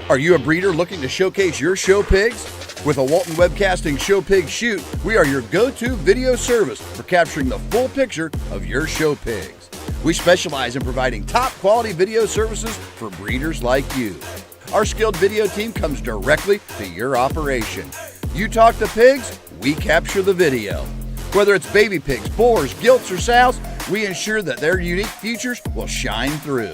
Are you a breeder looking to showcase your show pigs? With a Walton Webcasting Show Pig Shoot, we are your go-to video service for capturing the full picture of your show pigs. We specialize in providing top-quality video services for breeders like you. Our skilled video team comes directly to your operation. You talk to pigs, we capture the video. Whether it's baby pigs, boars, gilts, or sows, we ensure that their unique features will shine through.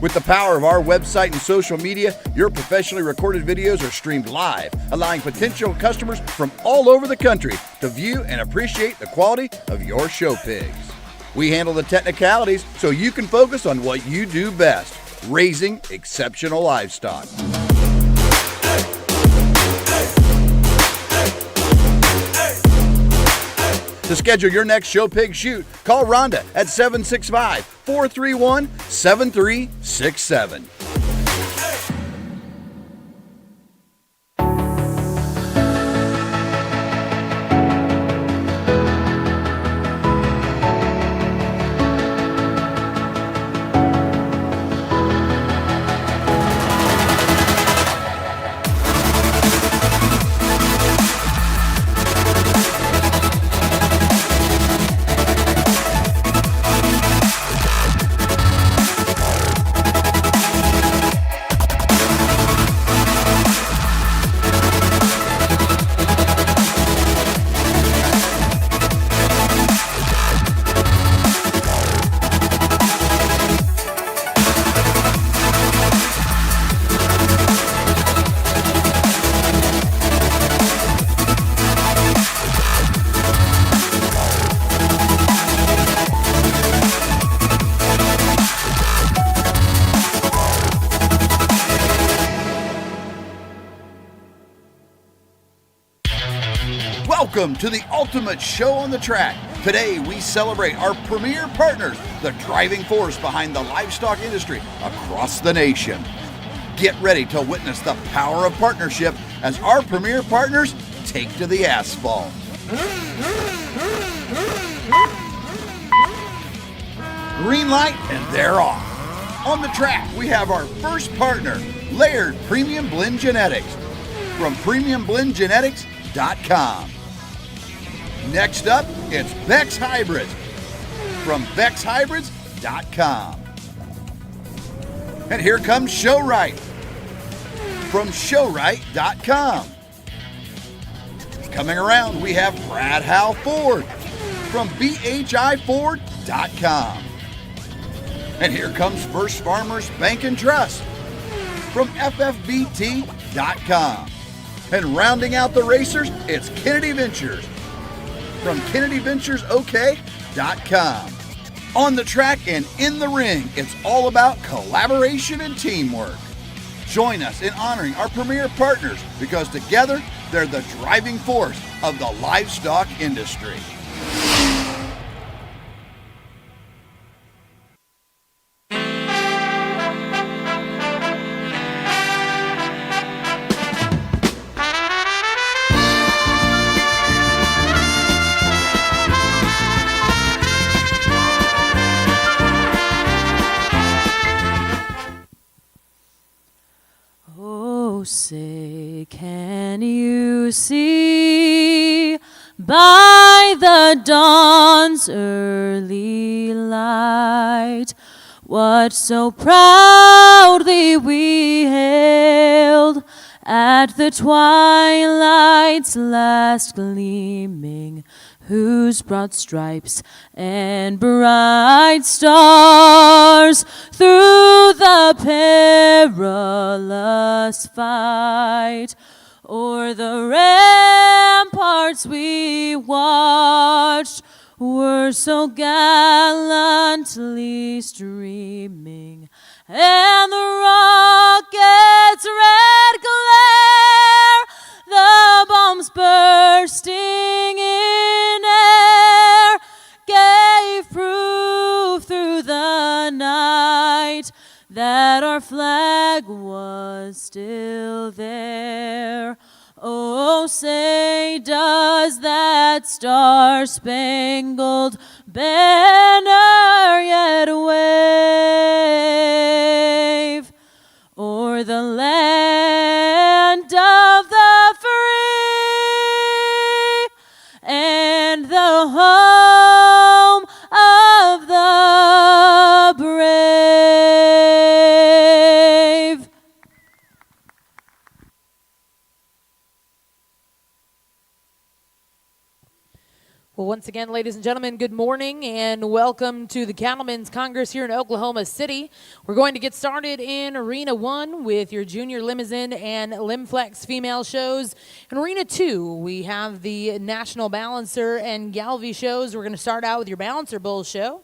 With the power of our website and social media, your professionally recorded videos are streamed live, allowing potential customers from all over the country to view and appreciate the quality of your show pigs. We handle the technicalities so you can focus on what you do best, raising exceptional livestock. To schedule your next show pig shoot, call Rhonda at 765-431-7367. Welcome to the ultimate show on the track. Today we celebrate our premier partners, the driving force behind the livestock industry across the nation. Get ready to witness the power of partnership as our premier partners take to the asphalt. Green light and they're off. On the track we have our first partner, Layered Premium Blend Genetics from premiumblendgenetics.com. Next up, it's Bex Hybrids from bexhybrids.com. And here comes Showright from showright.com. Coming around, we have Brad Howe Ford from bhiford.com. And here comes First Farmers Bank and Trust from ffbt.com. And rounding out the racers, it's Kennedy Ventures from kennedyventuresok.com. On the track and in the ring, it's all about collaboration and teamwork. Join us in honoring our premier partners because together they're the driving force of the livestock industry. Say, can you see by the dawn's early light what so proudly we hailed at the twilight's last gleaming, whose broad stripes and bright stars through the perilous fight o'er the ramparts we watched were so gallantly streaming, and the rocket's red glare, the bombs bursting in air, gave proof through the night that our flag was still there. Oh, say, does that star-spangled banner yet wave o'er the land Once again, ladies and gentlemen, good morning and welcome to the Cattleman's Congress here in Oklahoma City. We're going to get started in Arena 1 with your Junior Limousin and Lim-Flex female shows. In Arena 2, we have the National Balancer and Galvy shows. We're going to start out with your Balancer Bull show.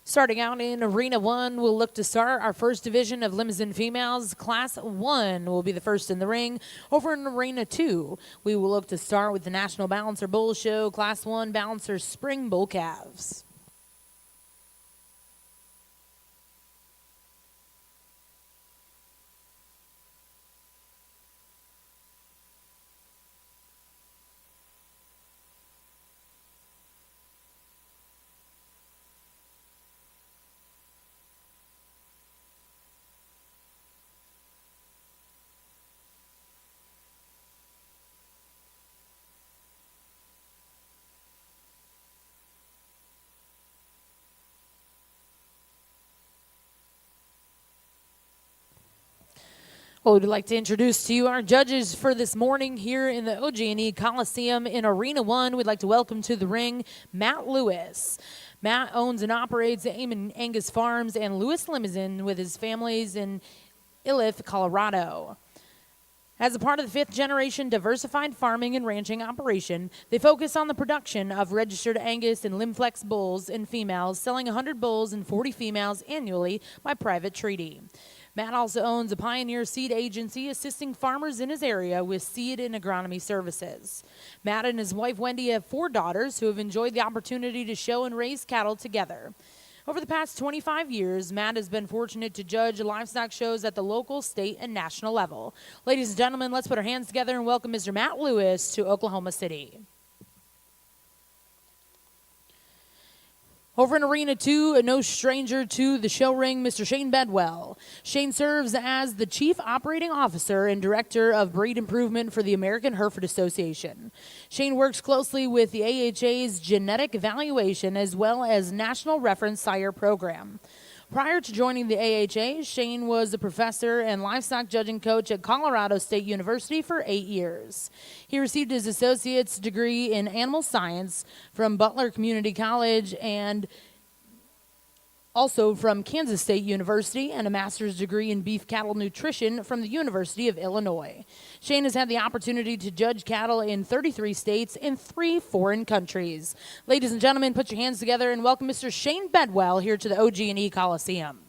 Starting out in Arena 1, we'll look to start our first division of Limousin females. Class 1 will be the first in the ring. Over in Arena 2, we will look to start with the National Balancer Bull Show, Class 1 Balancer Spring Bull Calves. Well, we'd like to introduce to you our judges for this morning here in the OG&E Coliseum in Arena 1. We'd like to welcome to the ring Matt Lewis. Matt owns and operates Amon Angus Farms and Lewis Limousin with his families in Iliff, Colorado. As a part of the fifth-generation diversified farming and ranching operation, they focus on the production of registered Angus and Lim-Flex bulls and females, selling 100 bulls and 40 females annually by private treaty. Matt also owns a Pioneer Seed Agency assisting farmers in his area with seed and agronomy services. Matt and his wife Wendy have 4 daughters who have enjoyed the opportunity to show and raise cattle together. Over the past 25 years, Matt has been fortunate to judge livestock shows at the local, state, and national level. Ladies and gentlemen, let's put our hands together and welcome Mr. Matt Lewis to Oklahoma City. Over in Arena 2, no stranger to the show ring, Mr. Shane Bedwell. Shane serves as the Chief Operating Officer and Director of Breed Improvement for the American Hereford Association. Shane works closely with the AHA's Genetic Evaluation as well as National Reference Sire Program. Prior to joining the AHA, Shane was a professor and livestock judging coach at Colorado State University for 8 years. He received his associate's degree in animal science from Butler Community College and also from Kansas State University and a master's degree in beef cattle nutrition from the University of Illinois. Shane has had the opportunity to judge cattle in 33 states and 3 foreign countries. Ladies and gentlemen, put your hands together and welcome Mr. Shane Bedwell here to the OG&E Coliseum.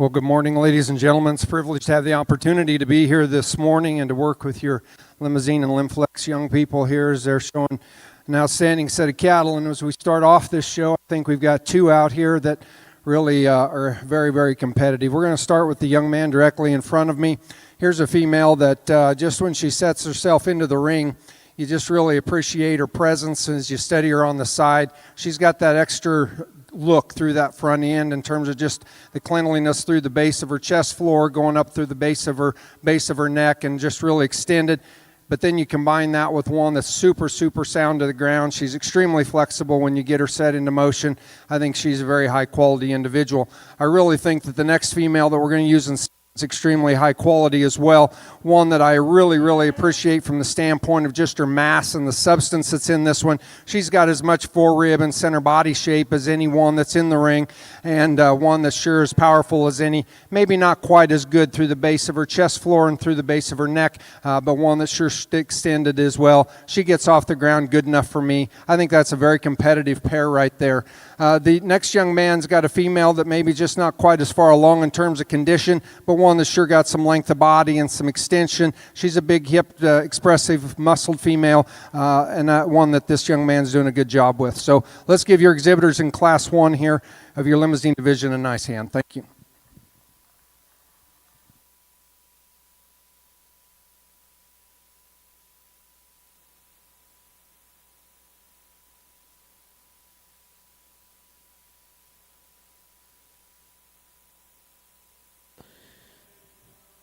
Well, good morning, ladies and gentlemen. It's a privilege to have the opportunity to be here this morning and to work with your Limousin and Lim-Flex young people here as they're showing an outstanding set of cattle. And as we start off this show, I think we've got two out here that really are very, very competitive. We're going to start with the young man directly in front of me. Here's a female that just when she sets herself into the ring, you just really appreciate her presence as you steady her on the side. She's got that extra look through that front end in terms of just the cleanliness through the base of her chest floor, going up through the base of her neck, and just really extended. But then you combine that with one that's super, super sound to the ground. She's extremely flexible when you get her set into motion. I think she's a very high quality individual. I really think that the next female that we're going to use in it's extremely high quality as well. One that I really, really appreciate from the standpoint of just her mass and the substance that's in this one. She's got as much forerib and center body shape as any one that's in the ring, and one that's sure as powerful as any. Maybe not quite as good through the base of her chest floor and through the base of her neck, but one that's sure extended as well. She gets off the ground good enough for me. I think that's a very competitive pair right there. The next young man's got a female that maybe just not quite as far along in terms of condition, but one that's sure got some length of body and some extension. She's a big hipped, expressive, muscled female, and one that this young man's doing a good job with. So let's give your exhibitors in Class 1 here of your Limousin division a nice hand. Thank you.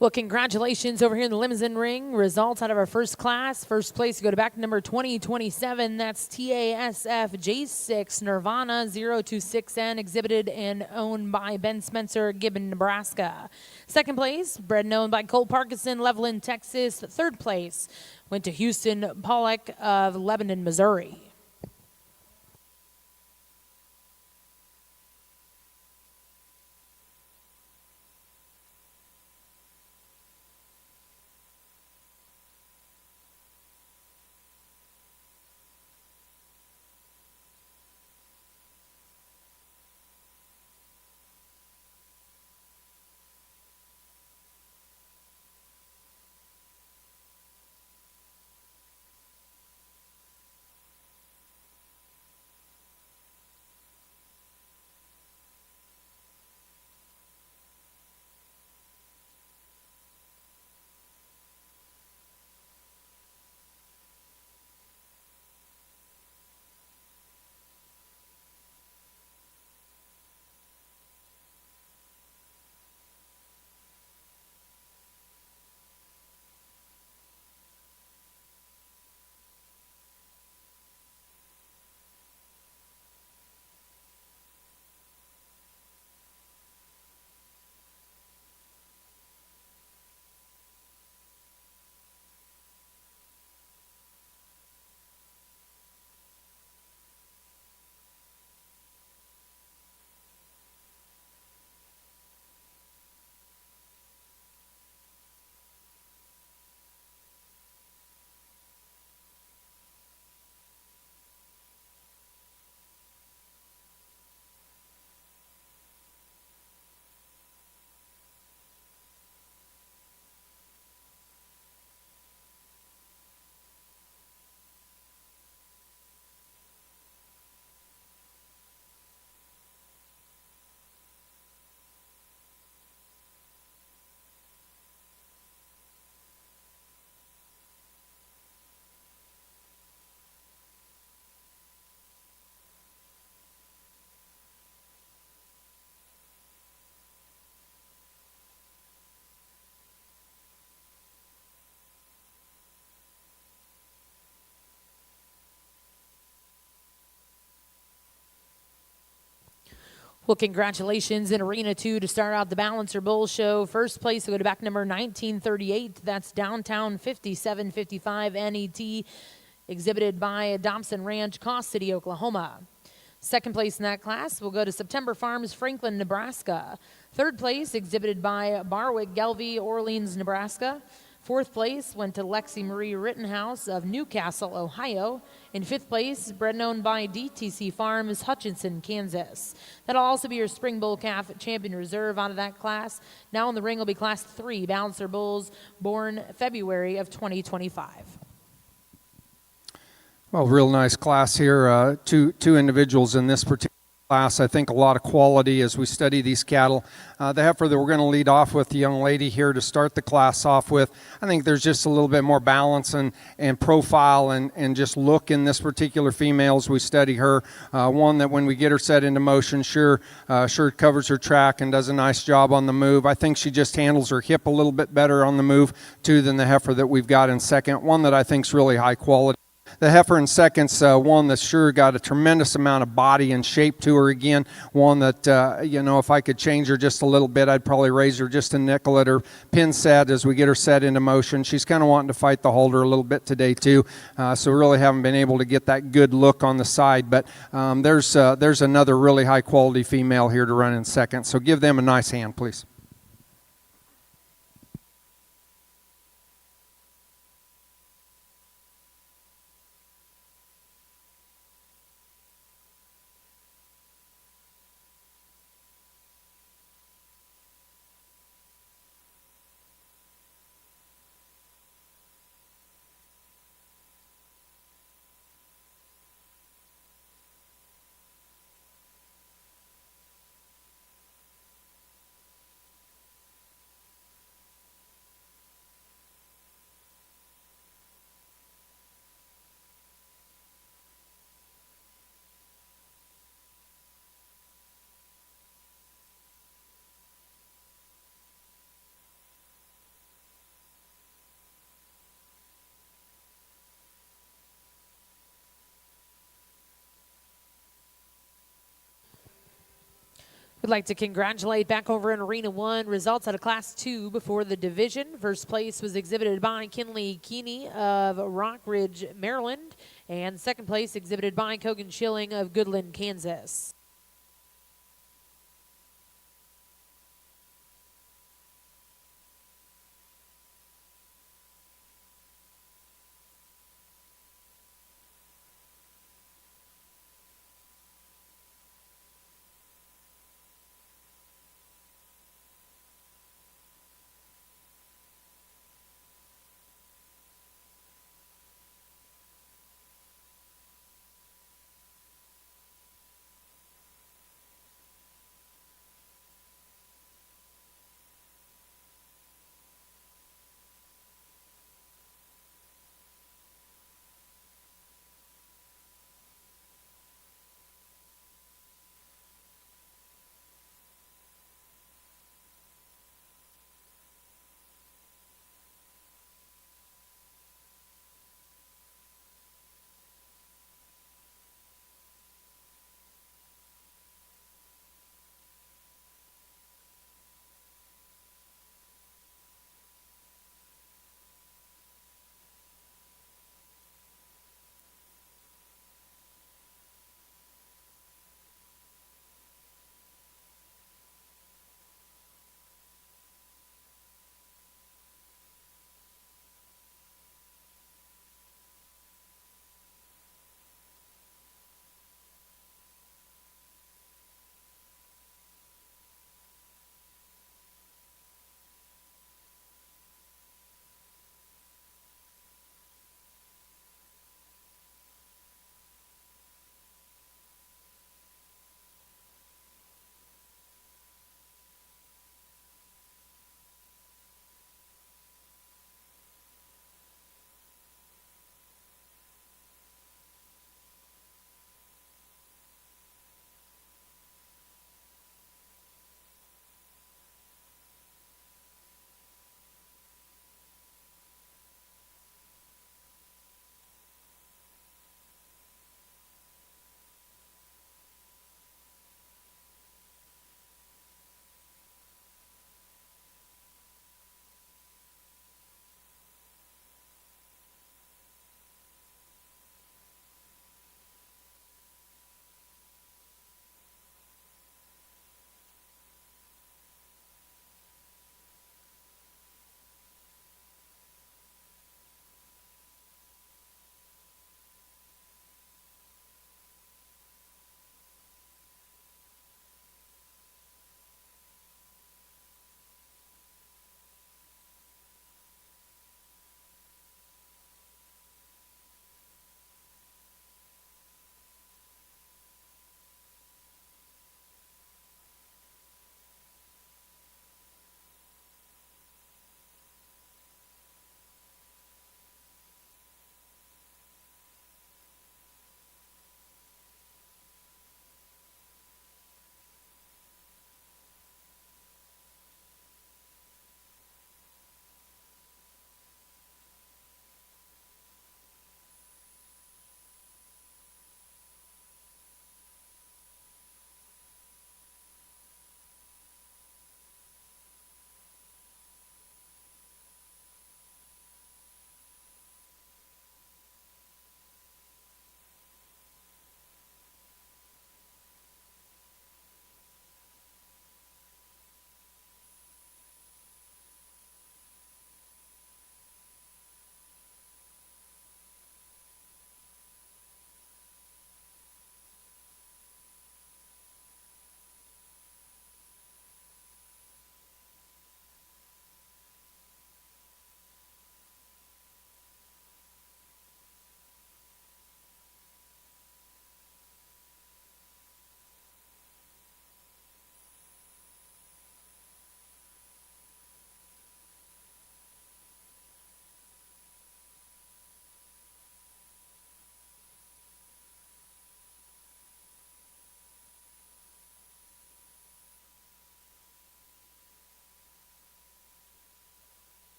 Well, congratulations over here in the Limousin ring. Results out of our first class. First place, go to back number 2027. That's TASF J6 Nirvana 026N, exhibited and owned by Ben Spencer, Gibbon, Nebraska. Second place, bred and owned by Cole Parkinson, Levelland, Texas. Third place went to Houston Pollock of Lebanon, Missouri. Well, congratulations in Arena 2 to start out the Balancer Bull Show. First place, we'll go to back number 1938. That's Downtown 5755 NET, exhibited by Dobson Ranch, Cost City, Oklahoma. Second place in that class will go to September Farms, Franklin, Nebraska. Third place, exhibited by Barwick Gelvy, Orleans, Nebraska. Fourth place went to Lexi Marie Rittenhouse of Newcastle, Ohio. In fifth place, bred and owned by DTC Farms, Hutchinson, Kansas. That'll also be your Spring Bull Calf Champion Reserve out of that class. Now in the ring will be Class 3 Balancer Bulls born February of 2025. Well, real nice class here. Two individuals in this particular class. I think a lot of quality as we study these cattle. The heifer that we're going to lead off with, the young lady here to start the class off with, I think there's just a little bit more balance and profile and just look in this particular female as we study her. One that when we get her set into motion, sure covers her track and does a nice job on the move. I think she just handles her hip a little bit better on the move too than the heifer that we've got in second. One that I think is really high quality. The heifer in second's one that's sure got a tremendous amount of body and shape to her again. One that, if I could change her just a little bit, I'd probably raise her just a nickel at her pin set as we get her set into motion. She's kind of wanting to fight the halter a little bit today too, so we really haven't been able to get that good look on the side. But there's another really high quality female here to run in second, so give them a nice hand, please. We'd like to congratulate back over in Arena 1 results out of Class 2 before the division. First place was exhibited by Kinley Keeney of Rock Ridge, Maryland. And second place exhibited by Kogan Schilling of Goodland, Kansas.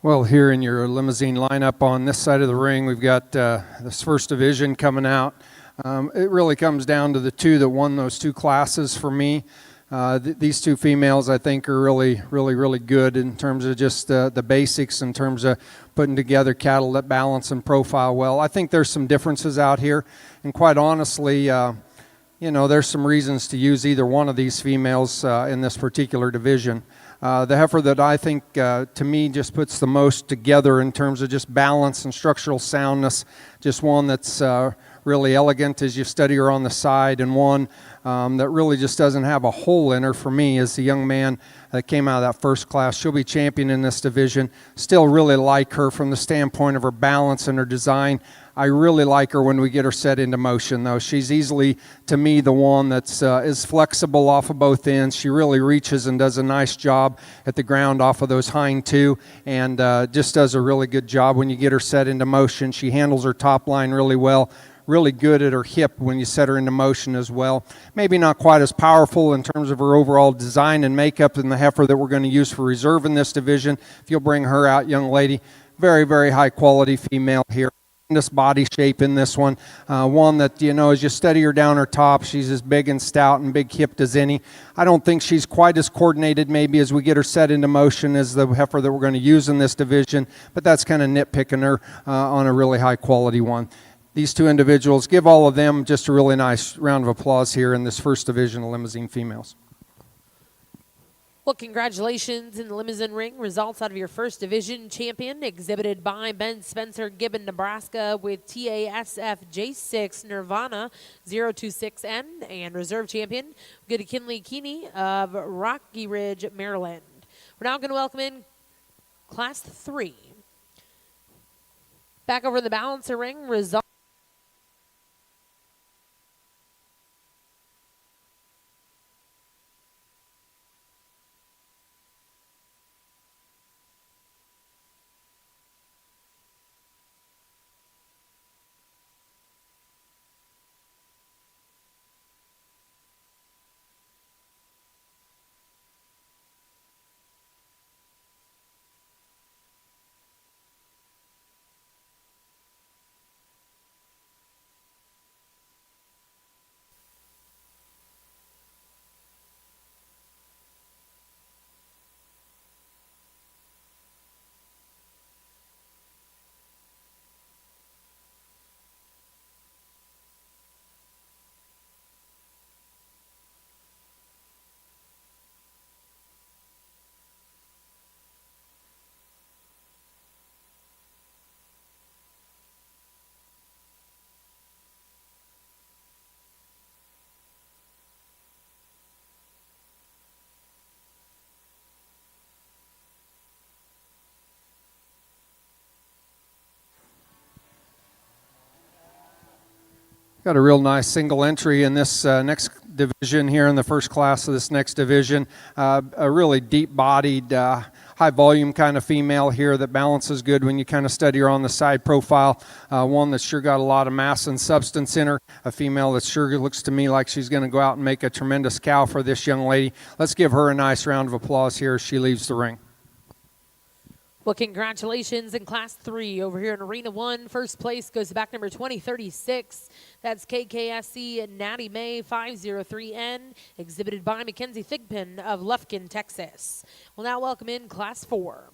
Well, here in your Limousin lineup on this side of the ring, we've got this first division coming out. It really comes down to the two that won those two classes for me. These two females, I think, are really good in terms of just the basics, in terms of putting together cattle that balance and profile well. I think there's some differences out here, and quite honestly, there's some reasons to use either one of these females in this particular division. The heifer that I think, to me, just puts the most together in terms of just balance and structural soundness, just one that's really elegant as you study her on the side, and one that really just doesn't have a hole in her for me is the young man that came out of that first class. She'll be champion in this division. Still really like her from the standpoint of her balance and her design. I really like her when we get her set into motion, though. She's easily, to me, the one that's is flexible off of both ends. She really reaches and does a nice job at the ground off of those hind two, and just does a really good job when you get her set into motion. She handles her top line really well. Really good at her hip when you set her into motion as well. Maybe not quite as powerful in terms of her overall design and makeup than the heifer that we're going to use for reserve in this division. If you'll bring her out, young lady, very high quality female here. This body shape in this one, one that, as you study her down her top, she's as big and stout and big hipped as any. I don't think she's quite as coordinated maybe as we get her set into motion as the heifer that we're going to use in this division, but that's kind of nitpicking her on a really high quality one. These two individuals, give all of them just a really nice round of applause here in this first division of Limousin females. Well, congratulations in the Limousin ring. Results out of your first division champion, exhibited by Ben Spencer, Gibbon, Nebraska, with TASF J6 Nirvana 026N, and reserve champion, Good Kinley Keeney of Rocky Ridge, Maryland. We're now going to welcome in Class 3. Back over the balancer ring, results. Got a real nice single entry in this next division here in the first class of this next division. A really deep-bodied, high-volume kind of female here that balances good when you kind of study her on the side profile. One that's sure got a lot of mass and substance in her. A female that sure looks to me like she's going to go out and make a tremendous cow for this young lady. Let's give her a nice round of applause here as she leaves the ring. Well, congratulations in Class 3 over here in Arena 1. First place goes to back number 2036. That's KKSC Natty May 503N, exhibited by Mackenzie Thigpen of Lufkin, Texas. We'll now welcome in Class 4.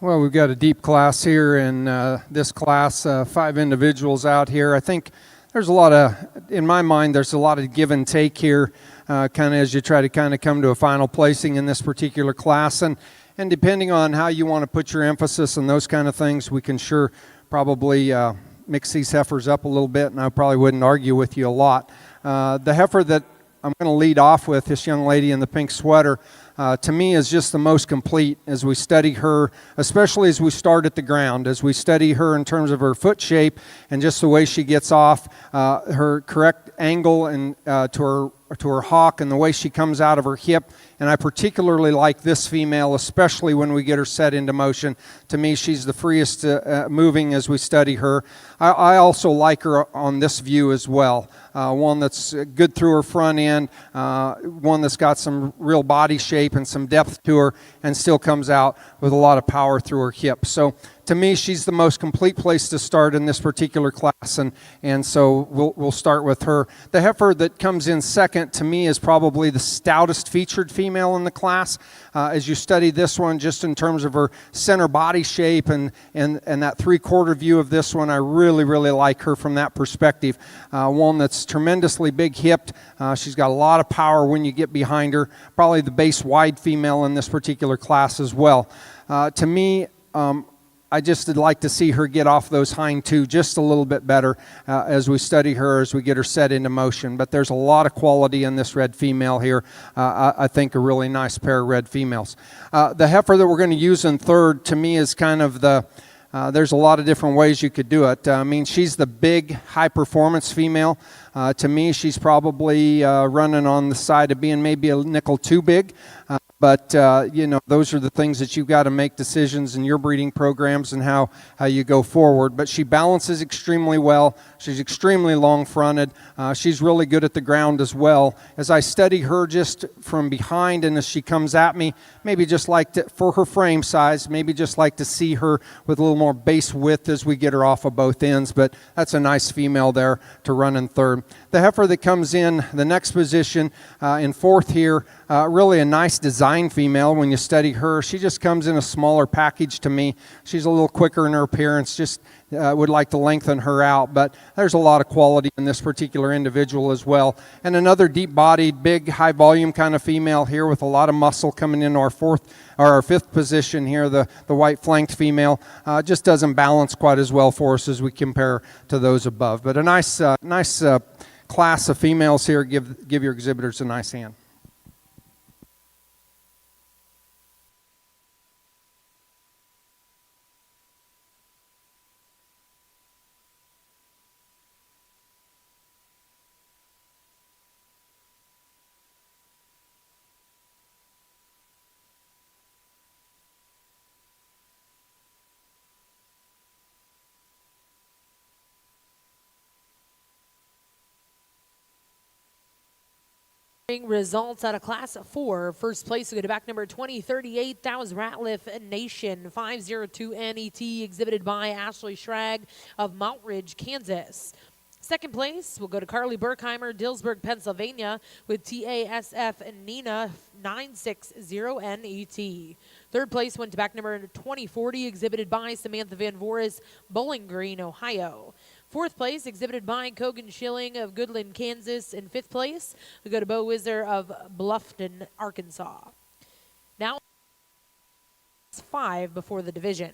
Well, we've got a deep class here, and this class, 5 individuals out here. I think there's a lot of, in my mind, there's a lot of give and take here, kind of as you try to kind of come to a final placing in this particular class. And depending on how you want to put your emphasis on those kind of things, we can sure probably mix these heifers up a little bit, and I probably wouldn't argue with you a lot. The heifer that I'm going to lead off with, this young lady in the pink sweater, to me is just the most complete as we study her, especially as we start at the ground, as we study her in terms of her foot shape and just the way she gets off, her correct angle and to her hock and the way she comes out of her hip. And I particularly like this female, especially when we get her set into motion. To me, she's the freest moving as we study her. I also like her on this view as well. One that's good through her front end, one that's got some real body shape and some depth to her, and still comes out with a lot of power through her hip. So to me, she's the most complete place to start in this particular class, and so we'll start with her. The heifer that comes in second, to me, is probably the stoutest featured female in the class. As you study this one, just in terms of her center body shape and that three-quarter view of this one, I really like her from that perspective. One that's tremendously big-hipped. She's got a lot of power when you get behind her. Probably the base-wide female in this particular class as well. To me, I just would like to see her get off those hind two just a little bit better as we study her, as we get her set into motion. But there's a lot of quality in this red female here. I think a really nice pair of red females. The heifer that we're going to use in third, to me, is kind of the, there's a lot of different ways you could do it. I mean, she's the big, high-performance female. To me, she's probably running on the side of being maybe a nickel too big. But, you know, those are the things that you've got to make decisions in your breeding programs and how you go forward. But she balances extremely well. She's extremely long-fronted. She's really good at the ground as well. As I study her just from behind and as she comes at me, maybe just like to, for her frame size, maybe just like to see her with a little more base width as we get her off of both ends. But that's a nice female there to run in third. The heifer that comes in the next position in fourth here, really a nice design female when you study her. She just comes in a smaller package to me. She's a little quicker in her appearance, just would like to lengthen her out, but there's a lot of quality in this particular individual as well. And another deep-bodied, big, high-volume kind of female here with a lot of muscle coming into our fourth or our fifth position here. The white-flanked female just doesn't balance quite as well for us as we compare to those above. But a nice class of females here. Give your exhibitors a nice hand. Results out of Class 4. First place we go to back number 2038. That was Ratliff Nation 502 NET, exhibited by Ashley Schrag of Mount Ridge, Kansas. Second place will go to Carly Berkheimer, Dillsburg, Pennsylvania, with TASF Nina 960 NET. Third place went to back number 2040, exhibited by Samantha Van Voris, Bowling Green, Ohio. Fourth place, exhibited by Kogan Schilling of Goodland, Kansas. In fifth place, we go to Bo Whizzer of Bluffton, Arkansas. Now, it's 5 before the division.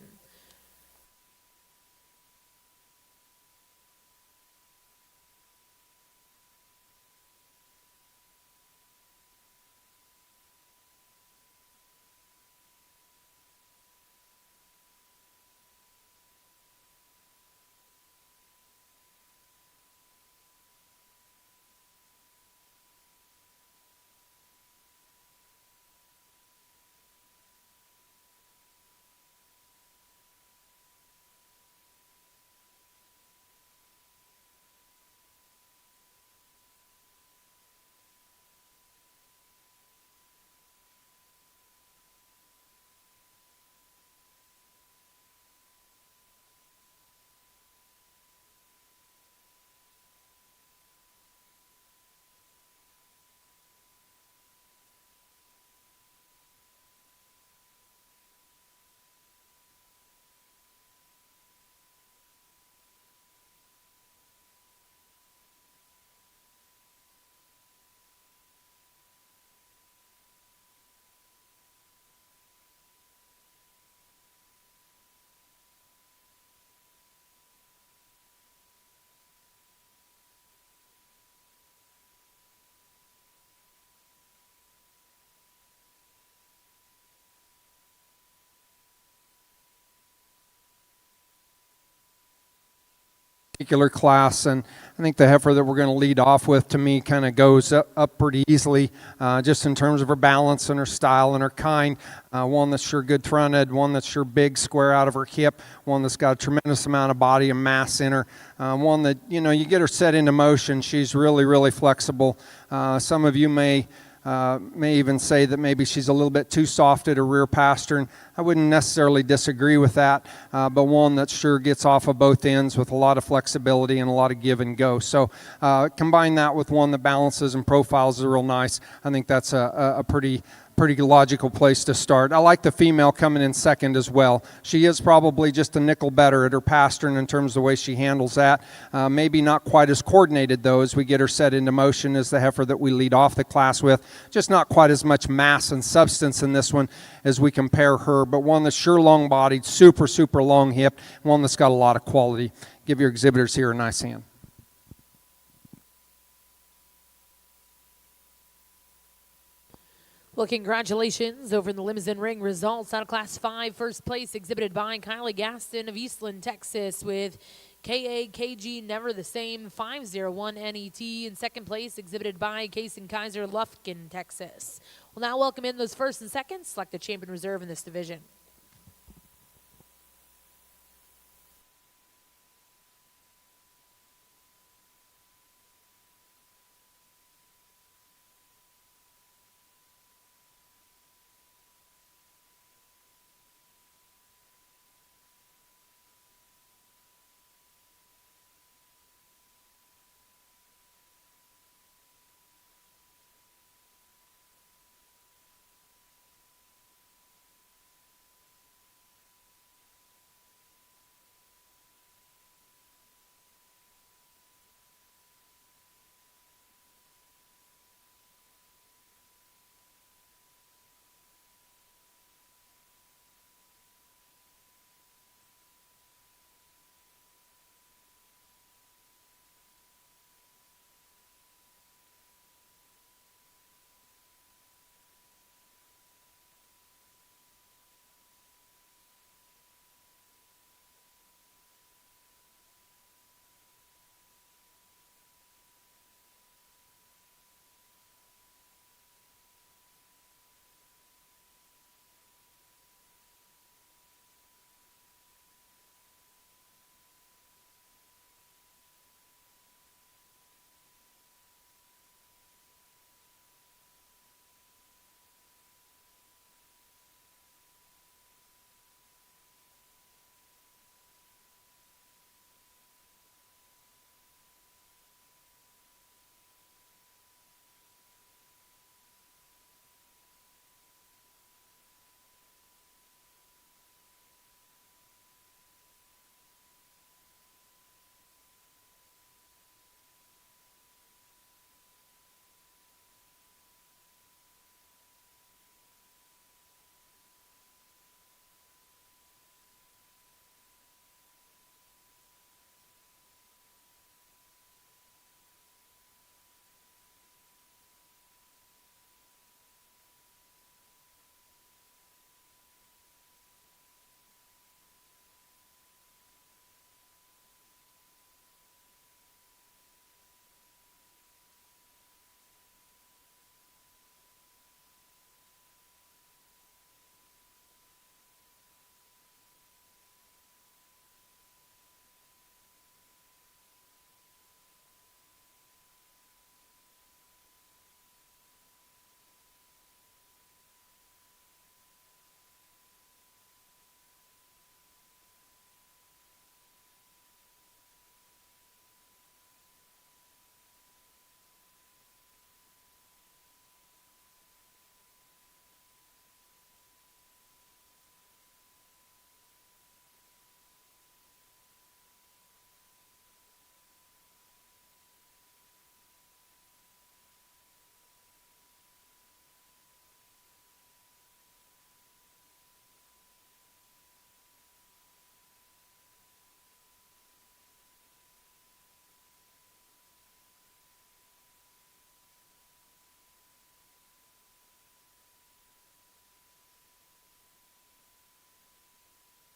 particular class, and I think the heifer that we're going to lead off with, to me, kind of goes up pretty easily, just in terms of her balance and her style and her kind. One that's sure good fronted, one that's sure big, square out of her hip, one that's got a tremendous amount of body and mass in her, one that, you get her set into motion. She's really, really flexible. Some of you may even say that maybe she's a little bit too soft at her rear pastern. I wouldn't necessarily disagree with that, but one that sure gets off of both ends with a lot of flexibility and a lot of give and go. So combine that with one that balances and profiles is real nice. I think that's a pretty logical place to start. I like the female coming in second as well. She is probably just a nickel better at her pastern in terms of the way she handles that. Maybe not quite as coordinated, though, as we get her set into motion as the heifer that we lead off the class with. Just not quite as much mass and substance in this one as we compare her, but one that's sure long-bodied, super, super long hip, one that's got a lot of quality. Give your exhibitors here a nice hand. Well, congratulations over in the Limousin ring. Results out of Class 5. First place exhibited by Kylie Gaston of Eastland, Texas, with KAKG Never the Same 501 NET. And second place exhibited by Case and Kaiser Lufkin, Texas. We'll now welcome in those first and seconds. Select the champion reserve in this division.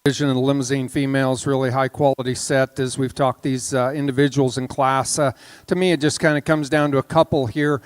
division of the Limousin females, really high quality set as we've talked these individuals in class. To me, it just kind of comes down to a couple here,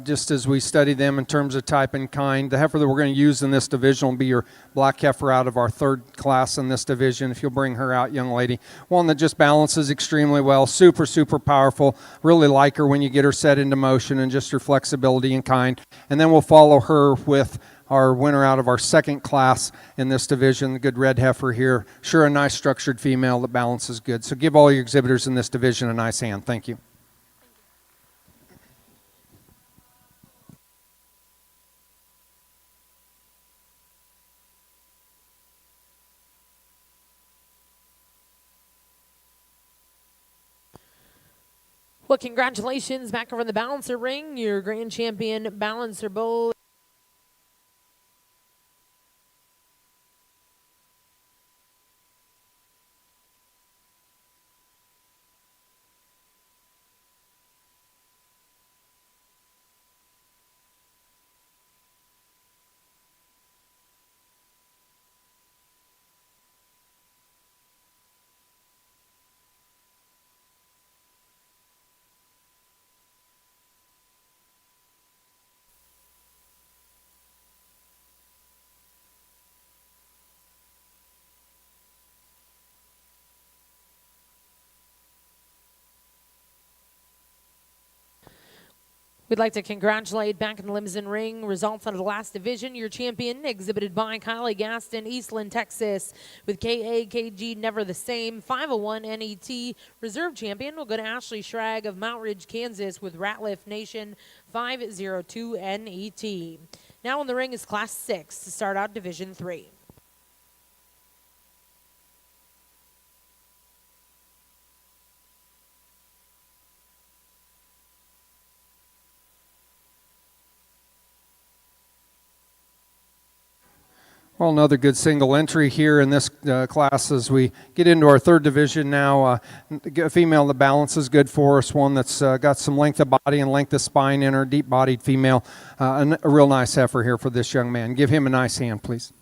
just as we study them in terms of type and kind. The heifer that we're going to use in this division will be your black heifer out of our third class in this division, if you'll bring her out, young lady. One that just balances extremely well, super, super powerful. Really like her when you get her set into motion and just her flexibility and kind. And then we'll follow her with our winner out of our second class in this division, the good red heifer here. Sure, a nice structured female that balances good. So give all your exhibitors in this division a nice hand. Thank you. Well, congratulations back over the balancer ring. Your grand champion balancer bull. We'd like to congratulate back in the Limousin ring results out of the last division. Your champion exhibited by Kylie Gaston, Eastland, Texas, with KAKG Never the Same, 501 NET. Reserve champion will go to Ashley Schrag of Mount Ridge, Kansas, with Ratliff Nation, 502 NET. Now in the ring is Class 6 to start out Division 3. Well, another good single entry here in this class as we get into our third division now. A female that balances good for us, one that's got some length of body and length of spine in her, deep-bodied female. A real nice heifer here for this young man. Give him a nice hand, please.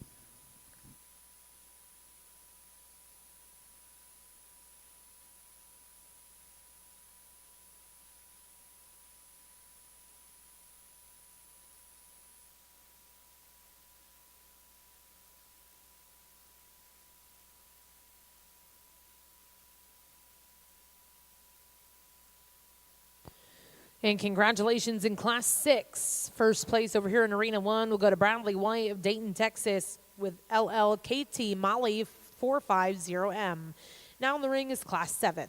And congratulations in Class 6. First place over here in Arena 1 will go to Bradley White of Dayton, Texas, with LLKT Molly 450M. Now in the ring is Class 7.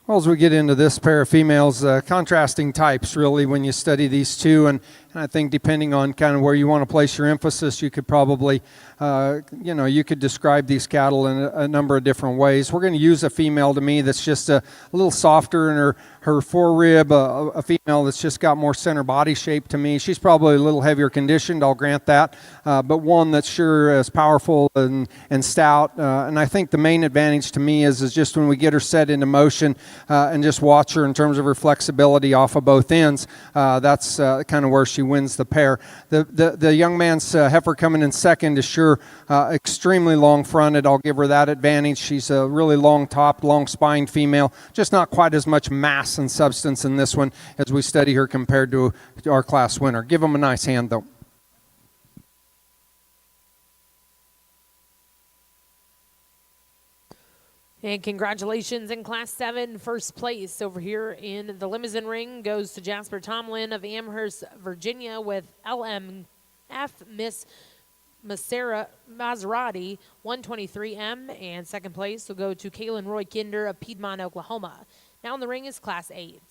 Well, as we get into this pair of females, contrasting types really when you study these two, and I think depending on kind of where you want to place your emphasis, you could probably, you could describe these cattle in a number of different ways. We're going to use a female to me that's just a little softer in her forerib, a female that's just got more center body shape to me. She's probably a little heavier conditioned, I'll grant that, but one that's sure is powerful and stout. And I think the main advantage to me is just when we get her set into motion and just watch her in terms of her flexibility off of both ends, that's kind of where she wins the pair. The young man's heifer coming in second is sure extremely long fronted. I'll give her that advantage. She's a really long topped, long spined female, just not quite as much mass and substance in this one as we study her compared to our class winner. Give them a nice hand though. And congratulations in Class 7. First place over here in the Limousin ring goes to Jasper Tomlin of Amherst, Virginia with LMF Miss Maserati 123M. And second place will go to Kaylin Roy Kinder of Piedmont, Oklahoma. Now in the ring is Class 8.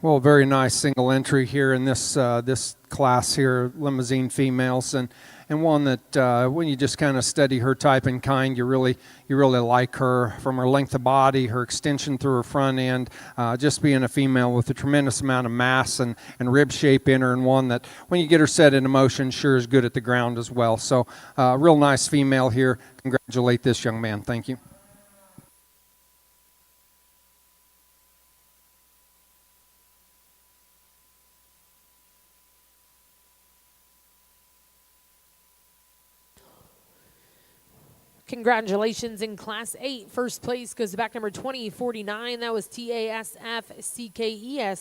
Well, very nice single entry here in this this class here, Limousin females, and one that when you just kind of study her type and kind, you really like her from her length of body, her extension through her front end, just being a female with a tremendous amount of mass and rib shape in her, and one that when you get her set into motion, sure is good at the ground as well. So, real nice female here. Congratulate this young man. Thank you. Congratulations in Class 8. First place goes to back number 2049. That was TASF-CKES,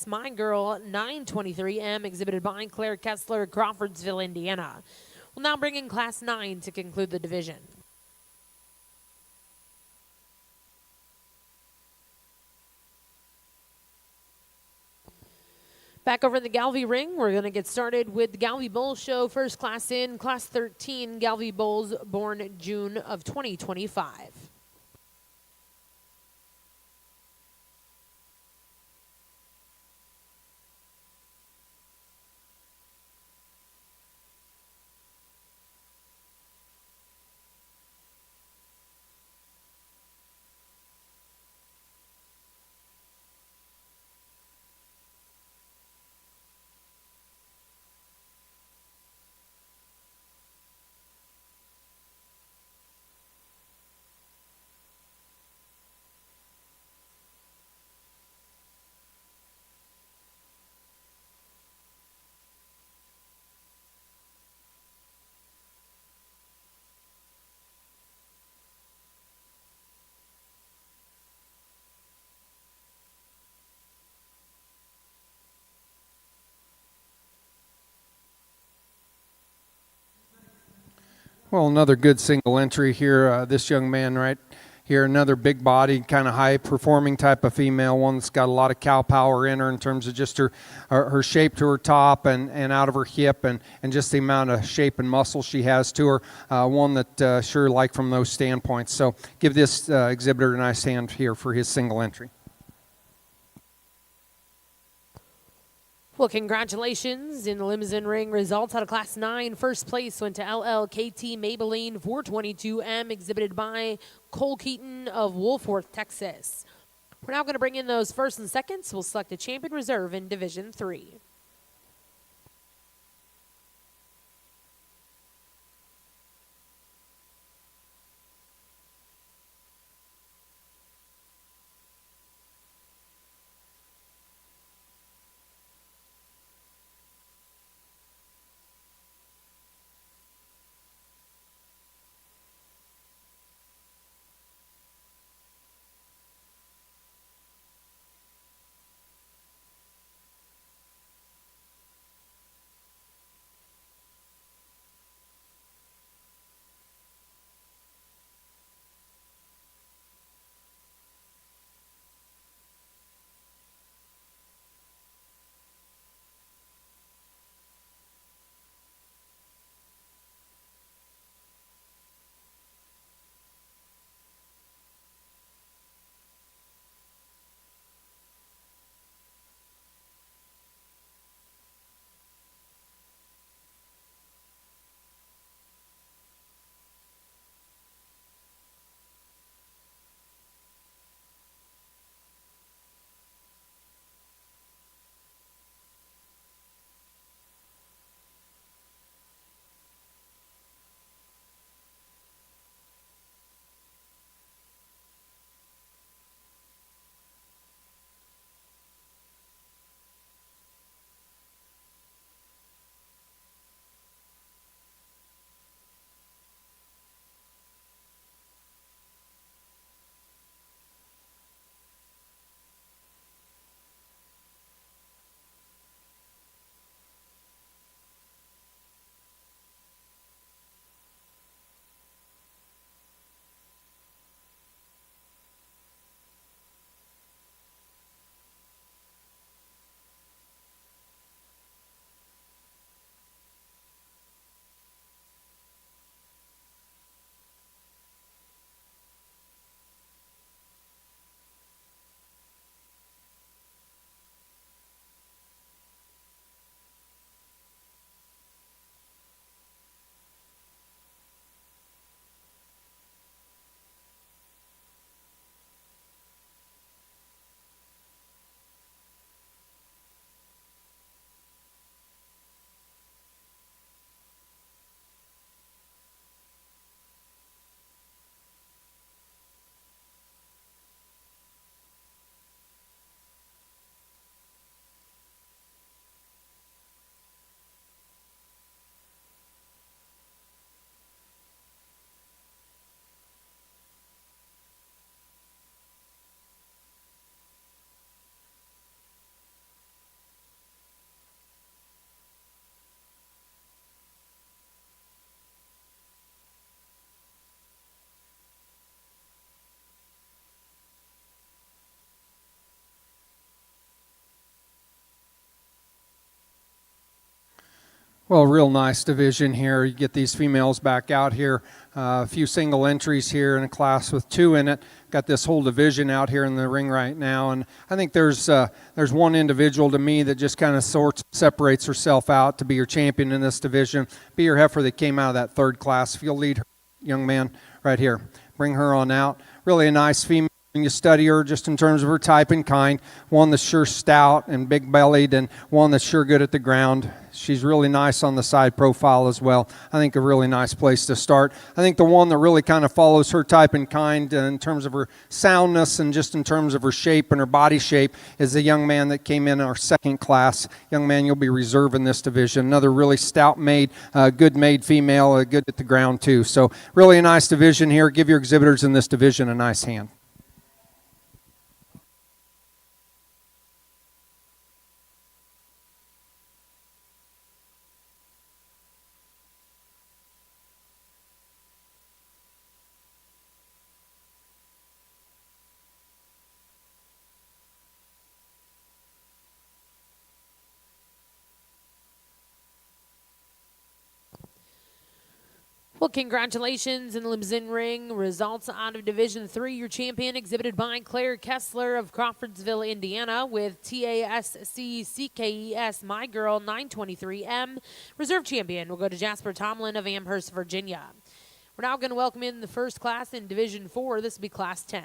My Girl 923M, exhibited by Claire Kessler, Crawfordsville, Indiana. We'll now bring in Class 9 to conclude the division. Back over in the Galvey ring, we're going to get started with the Galvey Bull Show. First class in, Class 13, Galvey Bulls, born June of 2025. Well, another good single entry here. This young man right here, another big body, kind of high performing type of female, one that's got a lot of cow power in her in terms of just her shape to her top and out of her hip and just the amount of shape and muscle she has to her. One that sure like from those standpoints. So give this exhibitor a nice hand here for his single entry. Well, congratulations in the Limousin ring. Results out of Class 9. First place went to LLKT Maybelline 422M, exhibited by Cole Keaton of Wolfworth, Texas. We're now going to bring in those first and seconds. We'll select a champion reserve in Division 3. Well, real nice division here. You get these females back out here. A few single entries here in a class with 2 in it. Got this whole division out here in the ring right now, and I think there's one individual to me that just kind of separates herself out to be your champion in this division. Be your heifer that came out of that 3rd class. If you'll lead her, young man, right here, bring her on out. Really a nice female. You study her just in terms of her type and kind. One that's sure stout and big-bellied, and one that's sure good at the ground. She's really nice on the side profile as well. I think a really nice place to start. I think the one that really kind of follows her type and kind in terms of her soundness and just in terms of her shape and her body shape is the young man that came in our 2nd class. Young man, you'll be reserving this division. Another really stout-made, good-made female, good at the ground too. So really a nice division here. Give your exhibitors in this division a nice hand. Well, congratulations in the Limousin ring. Results out of Division 3. Your champion exhibited by Claire Kessler of Crawfordsville, Indiana, with TASC-CKES My Girl 923M. Reserve champion will go to Jasper Tomlin of Amherst, Virginia. We're now going to welcome in the first class in Division 4. This will be Class 10.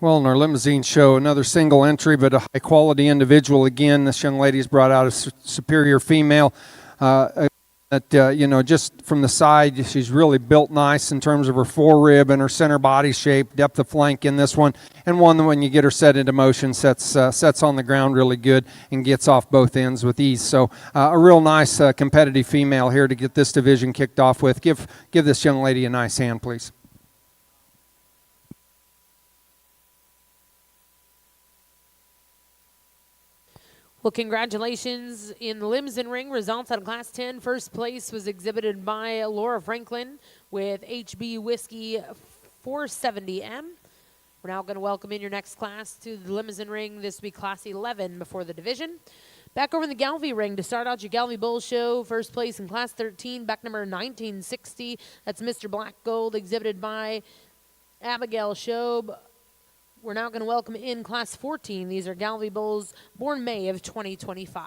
Well, in our Limousin show, another single entry, but a high-quality individual. Again, this young lady's brought out a superior female. Just from the side, she's really built nice in terms of her forerib and her center body shape, depth of flank in this one, and one that when you get her set into motion, sets on the ground really good and gets off both ends with ease. So a real nice competitive female here to get this division kicked off with. Give this young lady a nice hand, please. Well, congratulations in the Limousin ring. Results out of Class 10. First place was exhibited by Laura Franklin with HB Whiskey 470M. We're now going to welcome in your next class to the Limousin ring. This will be Class 11 before the division. Back over in the Galvey ring to start out your Galvey Bull show. First place in Class 13, back number 1960. That's Mr. Black Gold, exhibited by Abigail Shobe. We're now going to welcome in Class 14. These are Galvey Bulls born May of 2025.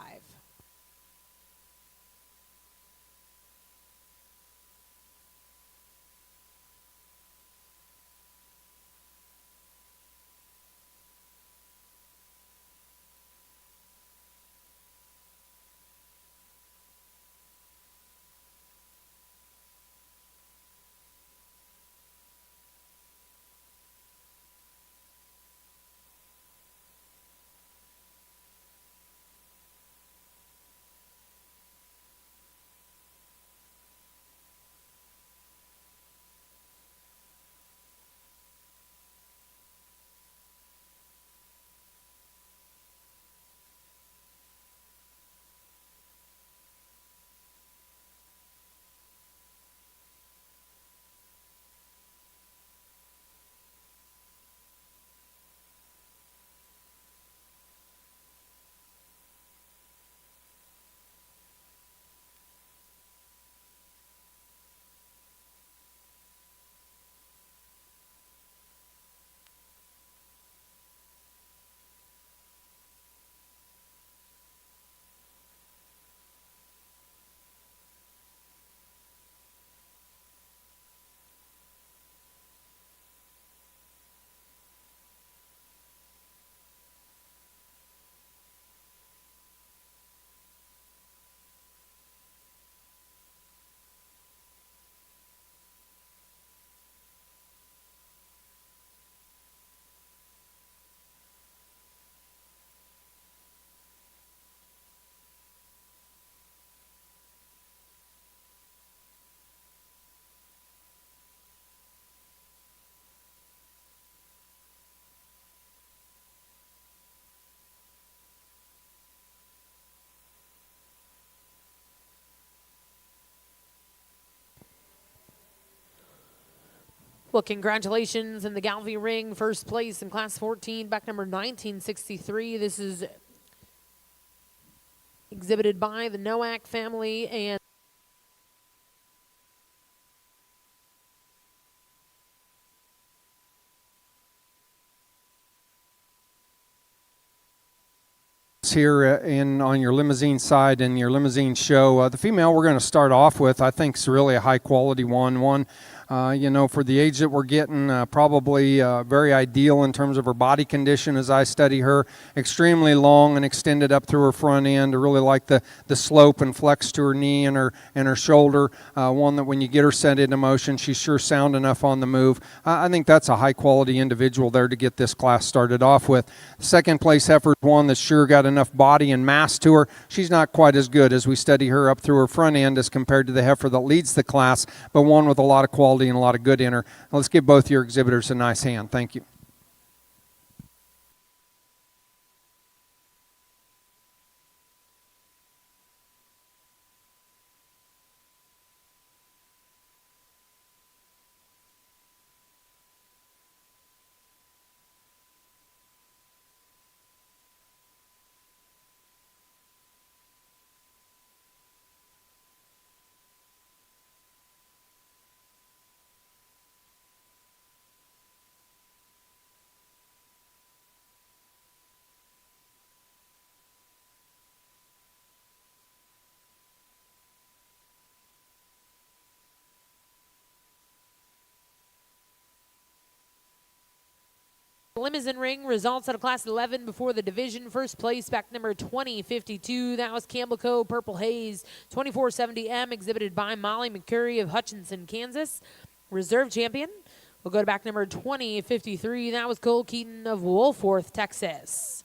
Well, congratulations in the Galvey ring. First place in Class 14, back number 1963. This is exhibited by the Nowak family and here on your Limousin side and your Limousin show. The female we're going to start off with, I think, is really a high quality one. For the age that we're getting, probably very ideal in terms of her body condition as I study her. Extremely long and extended up through her front end. I really like the slope and flex to her knee and her shoulder. One that when you get her set into motion, she's sure sound enough on the move. I think that's a high quality individual there to get this class started off with. Second place heifer is one that's sure got enough body and mass to her. She's not quite as good as we study her up through her front end as compared to the heifer that leads the class, but one with a lot of quality and a lot of good in her. Let's give both your exhibitors a nice hand. Thank you. Limousin ring results out of Class 11 before the division. First place, back number 2052. That was Campbell Co. Purple Haze 2470M, exhibited by Molly McCurry of Hutchinson, Kansas. Reserve champion. We'll go to back number 2053. That was Cole Keaton of Wolfworth, Texas.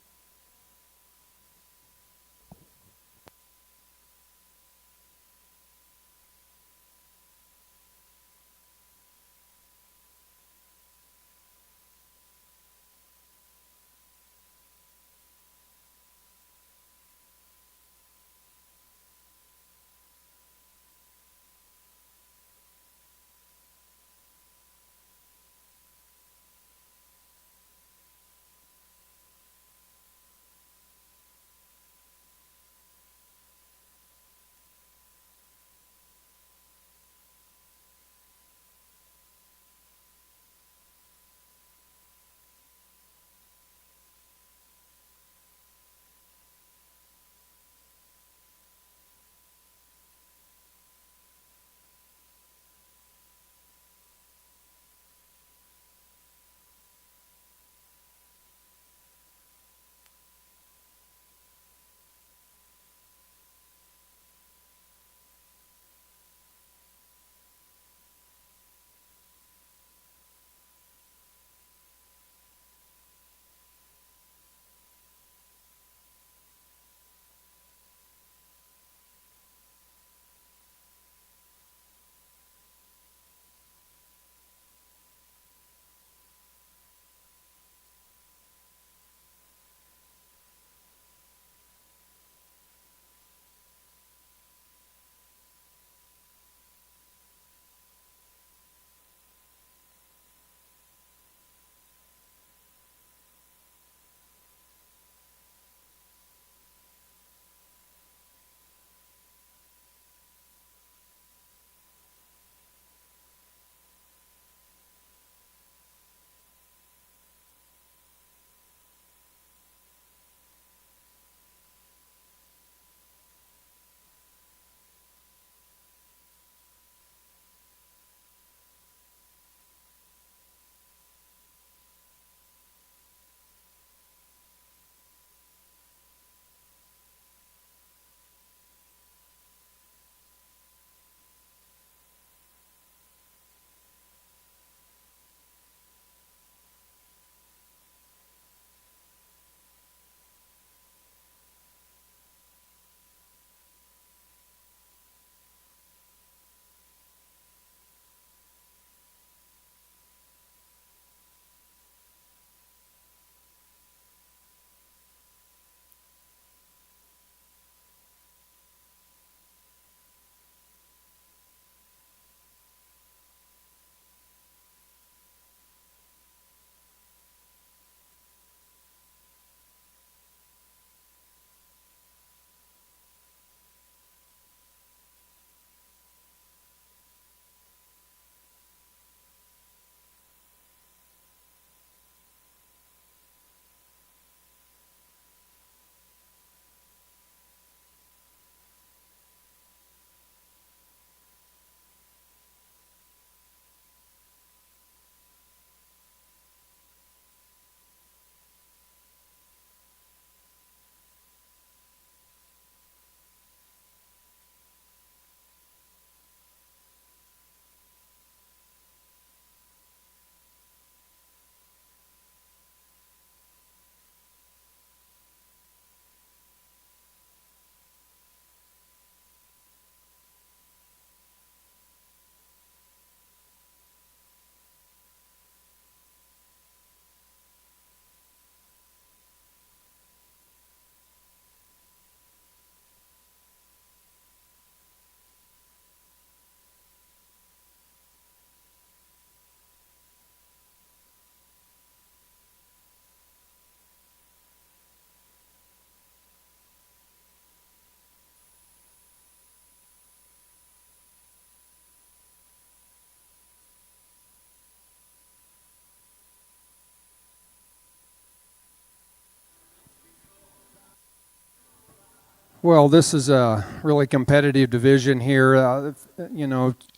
Well, this is a really competitive division here.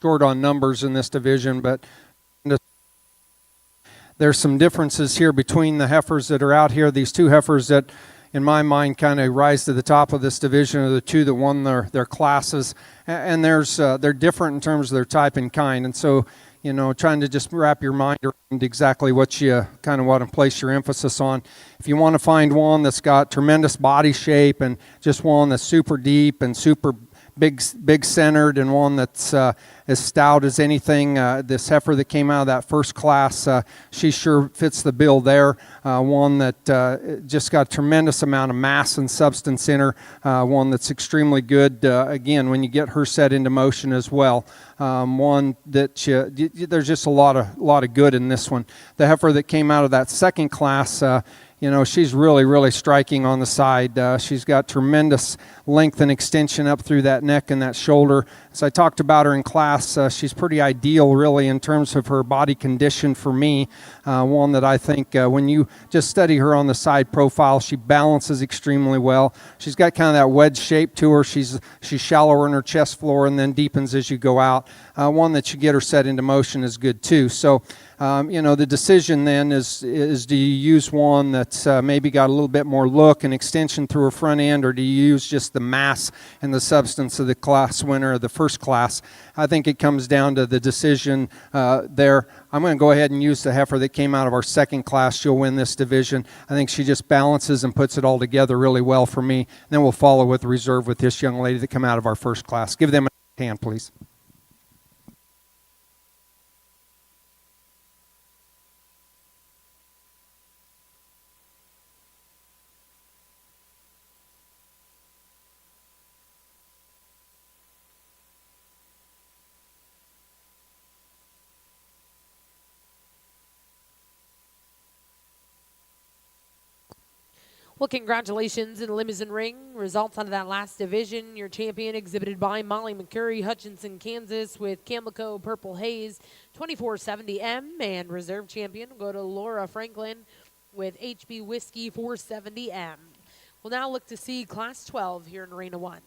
Short on numbers in this division, but there's some differences here between the heifers that are out here. These two heifers that, in my mind, kind of rise to the top of this division are the two that won their classes, and they're different in terms of their type and kind. And so, trying to just wrap your mind around exactly what you kind of want to place your emphasis on. If you want to find one that's got tremendous body shape and just one that's super deep and super big centered, and one that's as stout as anything, this heifer that came out of that first class, she sure fits the bill there. One that just got a tremendous amount of mass and substance in her, one that's extremely good, again, when you get her set into motion as well. One that there's just a lot of good in this one. The heifer that came out of that second class, she's really, really striking on the side. She's got tremendous length and extension up through that neck and that shoulder. As I talked about her in class, she's pretty ideal, really, in terms of her body condition for me. One that I think when you just study her on the side profile, she balances extremely well. She's got kind of that wedge shape to her. She's shallower in her chest floor and then deepens as you go out. One that you get her set into motion is good too. So, the decision then is do you use one that's maybe got a little bit more look and extension through her front end, or do you use just the mass and the substance of the class winner of the first class? I think it comes down to the decision there. I'm going to go ahead and use the heifer that came out of our second class. She'll win this division. I think she just balances and puts it all together really well for me. And then we'll follow with reserve with this young lady that came out of our first class. Give them a hand, please. Well, congratulations in the Limousin ring. Results out of that last division. Your champion exhibited by Molly McCurry, Hutchinson, Kansas, with Camlico Purple Haze, 2470M. And reserve champion will go to Laura Franklin with HB Whiskey, 470M. We'll now look to see Class 12 here in Arena 1.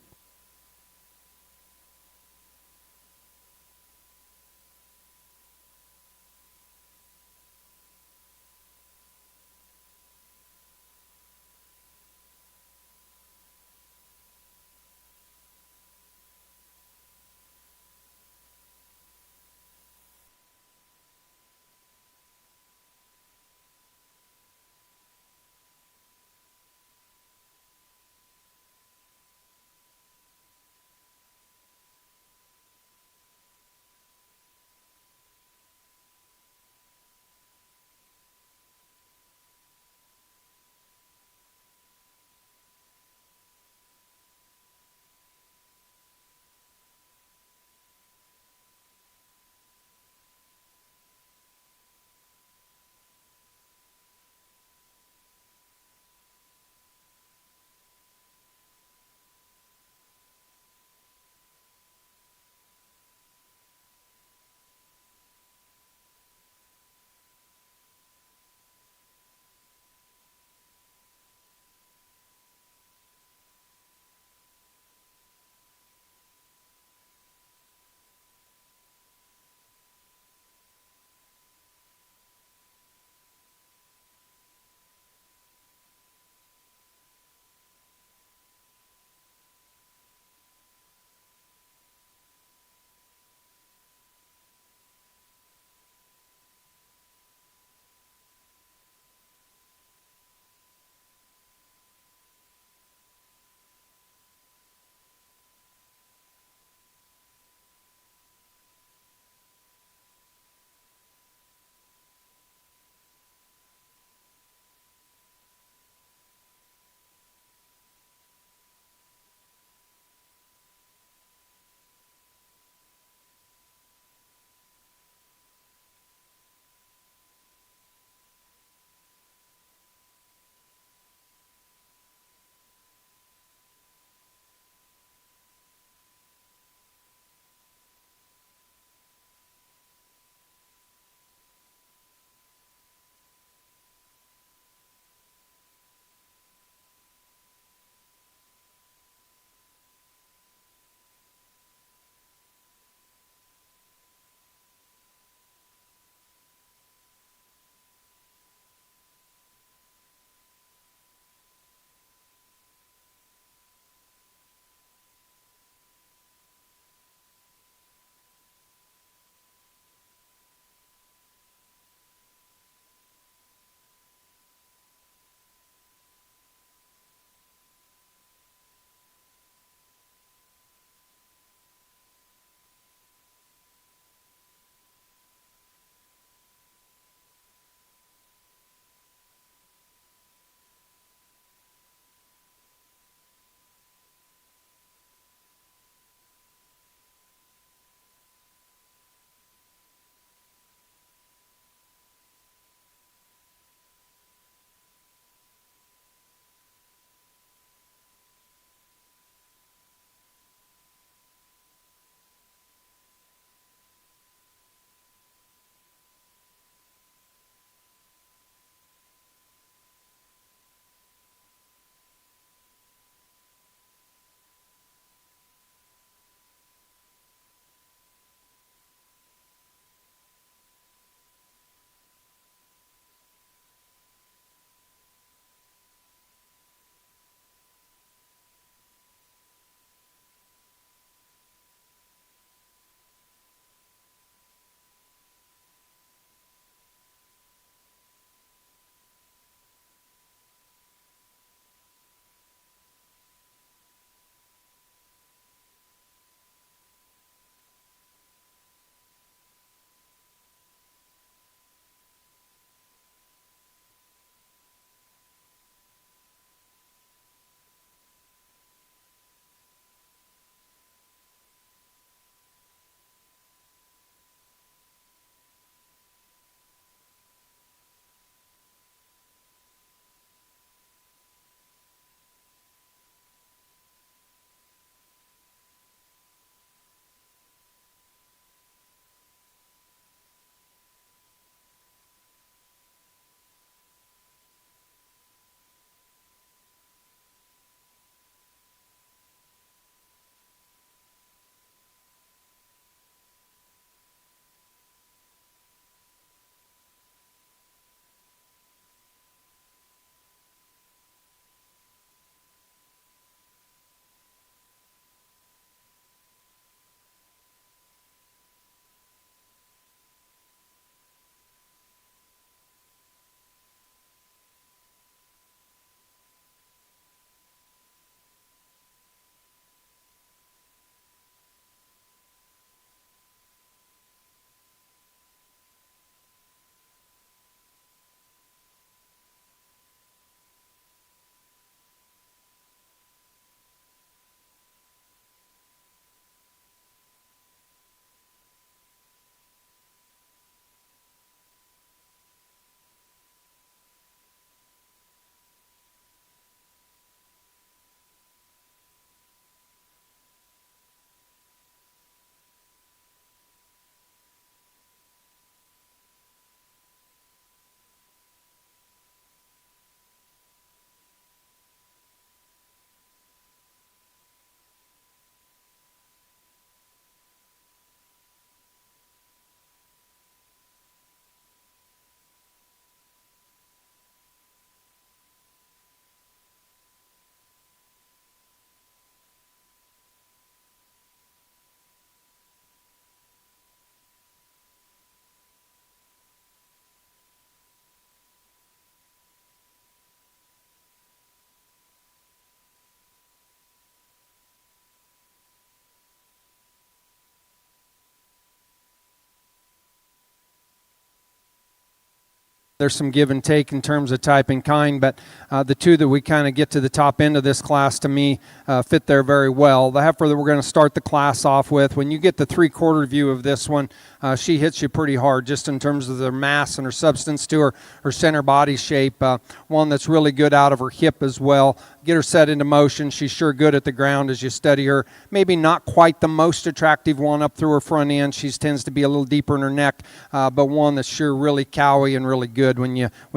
There's some give and take in terms of type and kind, but the two that we kind of get to the top end of this class, to me, fit there very well. The heifer that we're going to start the class off with, when you get the three-quarter view of this one, she hits you pretty hard just in terms of their mass and her substance to her center body shape. One that's really good out of her hip as well. Get her set into motion. She's sure good at the ground as you study her. Maybe not quite the most attractive one up through her front end. She tends to be a little deeper in her neck, but one that's sure really cowy and really good when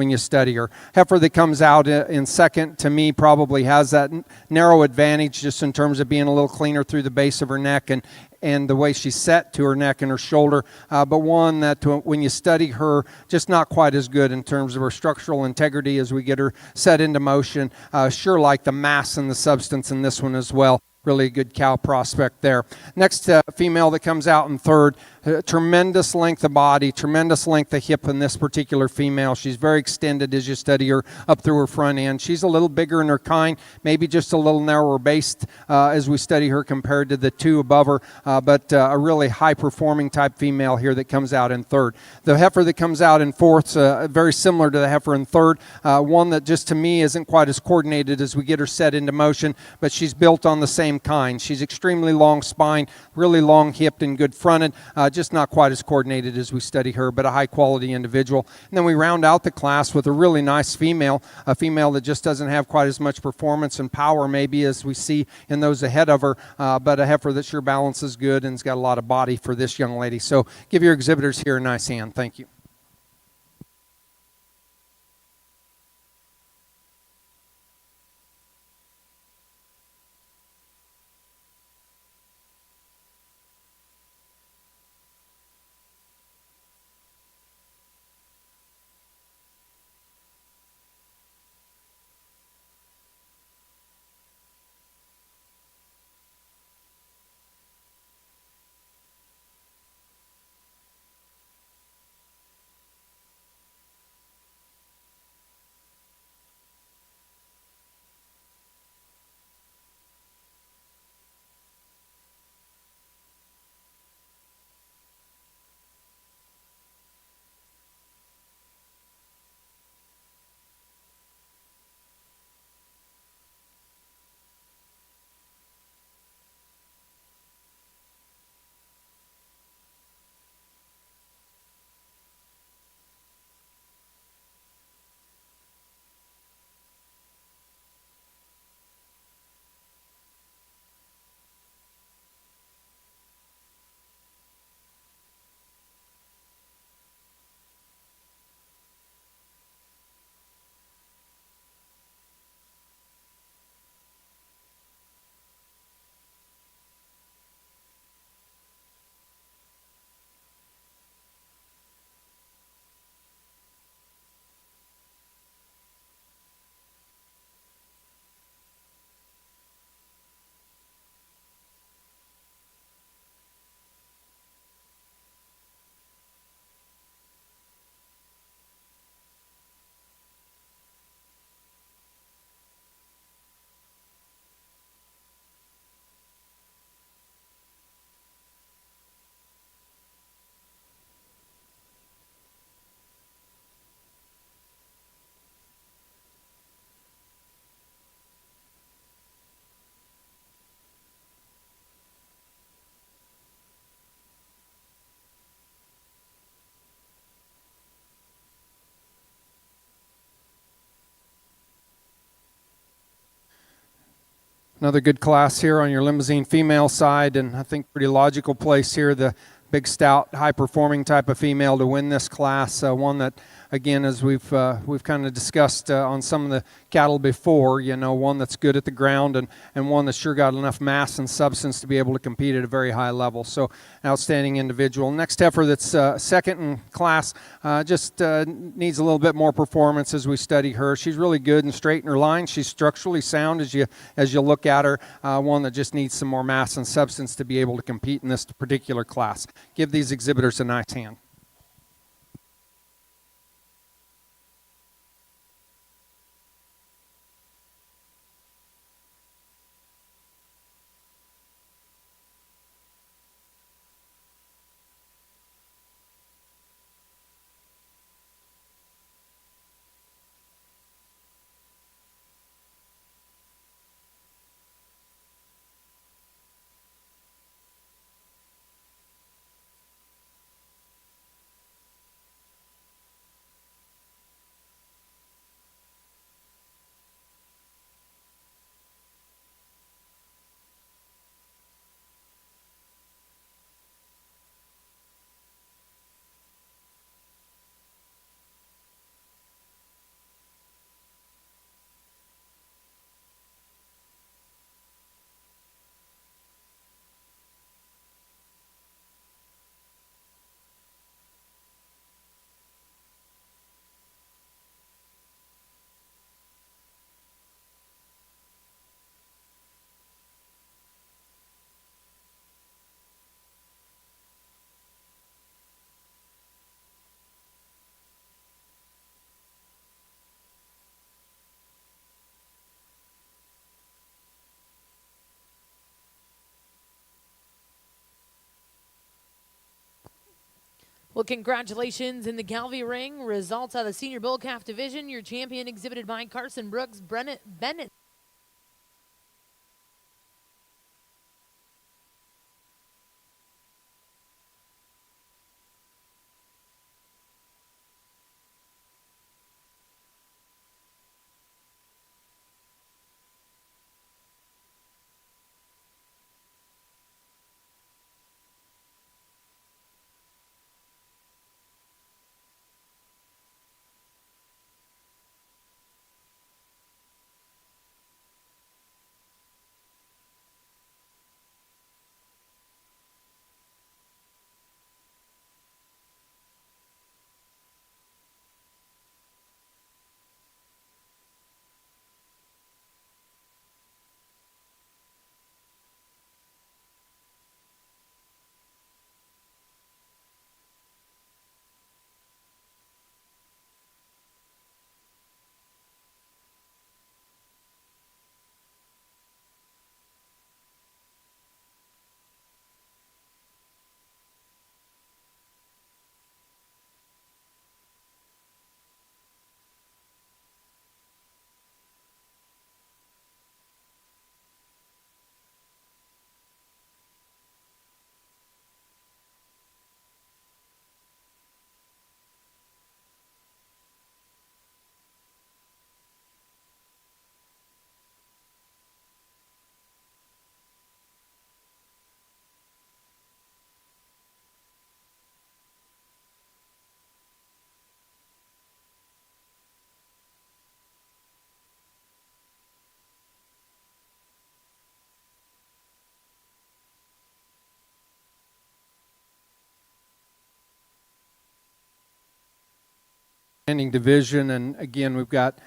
you study her. Heifer that comes out in second, to me, probably has that narrow advantage just in terms of being a little cleaner through the base of her neck and the way she's set to her neck and her shoulder, but one that when you study her, just not quite as good in terms of her structural integrity as we get her set into motion. Sure like the mass and the substance in this one as well. Really a good cow prospect there. Next female that comes out in third, tremendous length of body, tremendous length of hip in this particular female. She's very extended as you study her up through her front end. She's a little bigger in her kind, maybe just a little narrower based as we study her compared to the two above her, but a really high-performing type female here that comes out in third. The heifer that comes out in fourth, very similar to the heifer in third, one that just to me isn't quite as coordinated as we get her set into motion, but she's built on the same kind. She's extremely long spine, really long hipped and good fronted, just not quite as coordinated as we study her, but a high quality individual. And then we round out the class with a really nice female, a female that just doesn't have quite as much performance and power maybe as we see in those ahead of her, but a heifer that sure balances good and's got a lot of body for this young lady. So give your exhibitors here a nice hand. Thank you. Another good class here on your Limousin female side, and I think pretty logical place here. The big, stout, high-performing type of female to win this class. One that, again, as we've kind of discussed on some of the cattle before, you know, one that's good at the ground and one that's sure got enough mass and substance to be able to compete at a very high level. So, outstanding individual. Next heifer that's second in class just needs a little bit more performance as we study her. She's really good and straight in her line. She's structurally sound as you look at her. One that just needs some more mass and substance to be able to compete in this particular class. Give these exhibitors a nice hand. Well, congratulations in the Calvi ring. Results out of the Senior Bull Calf Division. Your champion exhibited by Carson Brooks, Bennett. Division, and again, we've got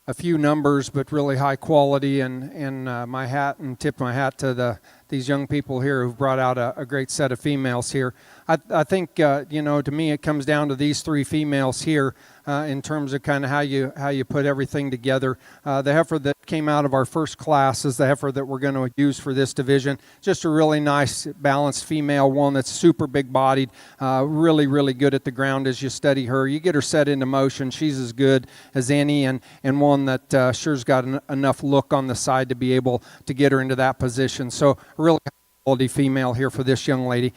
a few numbers, but really high quality, and my hat and tip my hat to these young people here who've brought out a great set of females here. I think, to me, it comes down to these three females here in terms of kind of how you put everything together. The heifer that came out of our first class is the heifer that we're going to use for this division. Just a really nice, balanced female, one that's super big-bodied, really, really good at the ground as you study her. You get her set into motion, she's as good as any, and one that sure's got enough look on the side to be able to get her into that position. So a really quality female here for this young lady.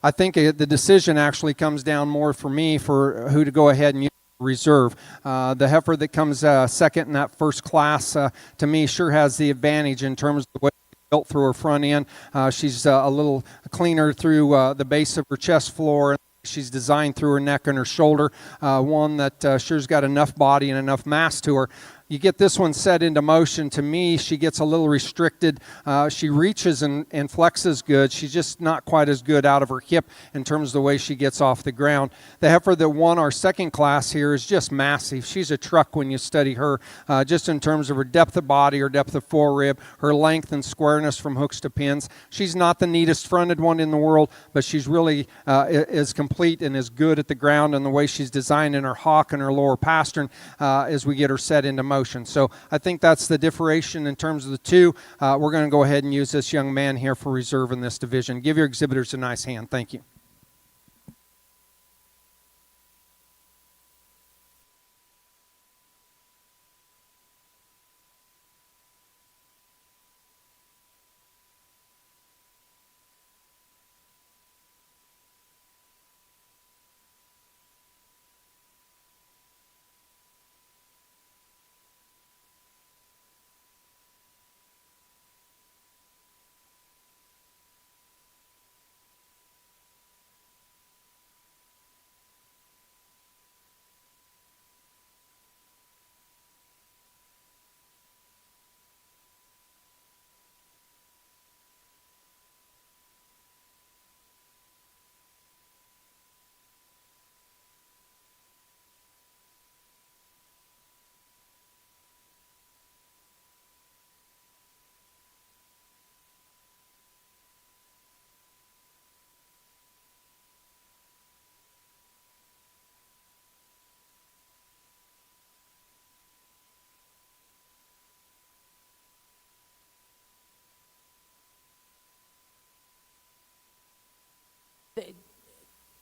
I think the decision actually comes down more for me for who to go ahead and use reserve. The heifer that comes second in that first class, to me, sure has the advantage in terms of the way she's built through her front end. She's a little cleaner through the base of her chest floor. She's designed through her neck and her shoulder, one that sure's got enough body and enough mass to her. You get this one set into motion. To me, she gets a little restricted. She reaches and flexes good. She's just not quite as good out of her hip in terms of the way she gets off the ground. The heifer that won our second class here is just massive. She's a truck when you study her, just in terms of her depth of body, her depth of forerib, her length and squareness from hooks to pins. She's not the neatest fronted one in the world, but she's really as complete and as good at the ground, and the way she's designed in her hock and her lower pastern as we get her set into motion. So I think that's the differentiation in terms of the two. We're going to go ahead and use this young man here for reserve in this division. Give your exhibitors a nice hand. Thank you.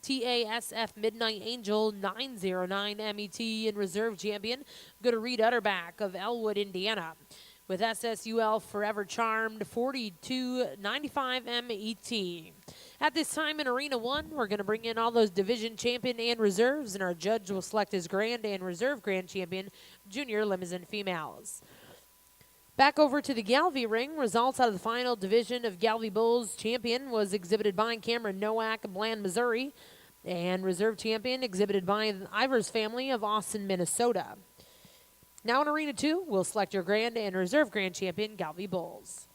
TASF Midnight Angel 909 MET and reserve champion. Go to Reed Utterback of Elwood, Indiana, with SSUL Forever Charmed 4295 MET. At this time in Arena 1, we're going to bring in all those division champion and reserves, and our judge will select his grand and reserve grand champion, junior Limousin females. Back over to the Galvey ring. Results out of the final division of Galvey Bulls champion was exhibited by Cameron Nowak of Bland, Missouri, and reserve champion exhibited by the Ivers family of Austin, Minnesota. Now in Arena 2, we'll select your grand and reserve grand champion, Galvey Bulls.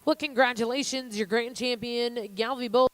Well, congratulations, your grand champion, Galvey Bulls.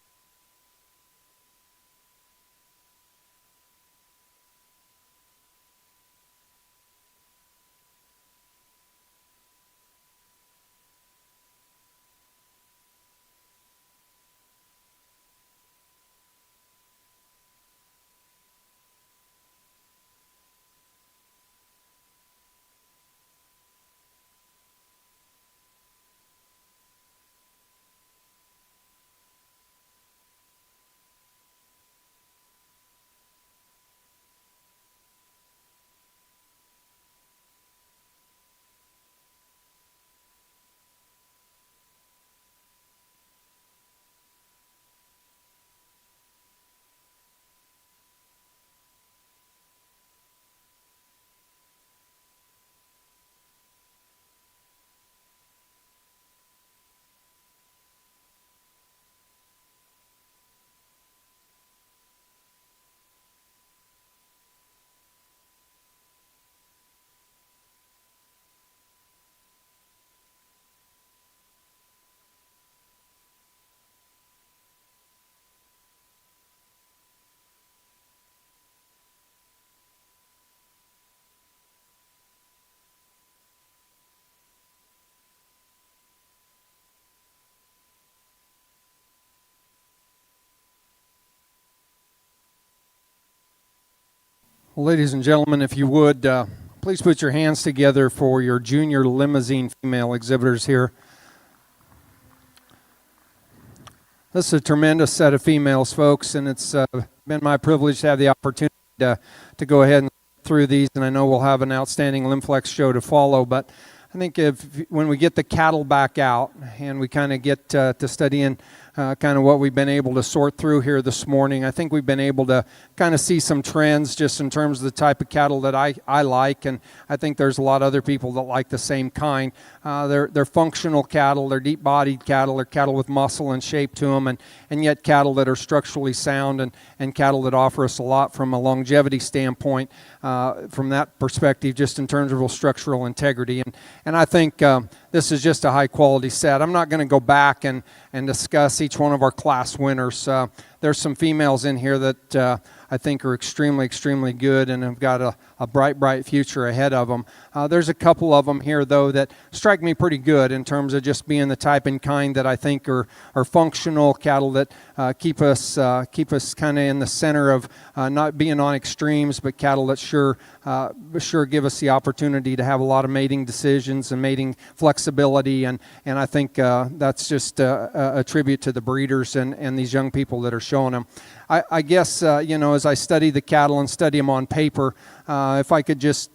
Well, ladies and gentlemen, if you would, please put your hands together for your junior Limousin female exhibitors here. This is a tremendous set of females, folks, and it's been my privilege to have the opportunity to go ahead and through these, and I know we'll have an outstanding Lim-Flex show to follow, but I think when we get the cattle back out and we kind of get to studying kind of what we've been able to sort through here this morning, I think we've been able to kind of see some trends just in terms of the type of cattle that I like, and I think there's a lot of other people that like the same kind. They're functional cattle, they're deep-bodied cattle, they're cattle with muscle and shape to them, and yet cattle that are structurally sound and cattle that offer us a lot from a longevity standpoint from that perspective, just in terms of structural integrity. And I think this is just a high-quality set. I'm not going to go back and discuss each one of our class winners. There's some females in here that I think are extremely, extremely good and have got a bright, bright future ahead of them. There's a couple of them here, though, that strike me pretty good in terms of just being the type and kind that I think are functional cattle that keep us kind of in the center of not being on extremes, but cattle that sure give us the opportunity to have a lot of mating decisions and mating flexibility, and I think that's just a tribute to the breeders and these young people that are showing them. I guess, as I study the cattle and study them on paper, if I could just,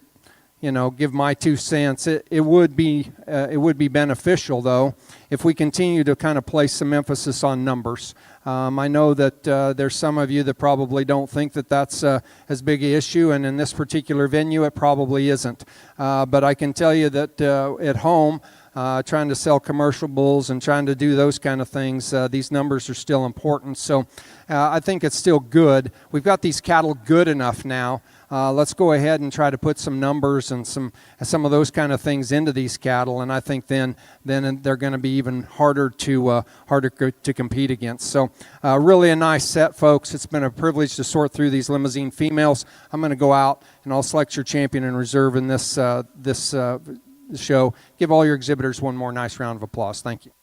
give my 2 cents, it would be beneficial, though, if we continue to kind of place some emphasis on numbers. I know that there's some of you that probably don't think that that's as big an issue, and in this particular venue, it probably isn't. But I can tell you that at home, trying to sell commercial bulls and trying to do those kind of things, these numbers are still important. So I think it's still good. We've got these cattle good enough now. Let's go ahead and try to put some numbers and some of those kind of things into these cattle, and I think then they're going to be even harder to compete against. So really a nice set, folks. It's been a privilege to sort through these Limousin females. I'm going to go out and I'll select your champion and reserve in this show. Give all your exhibitors one more nice round of applause. Thank you.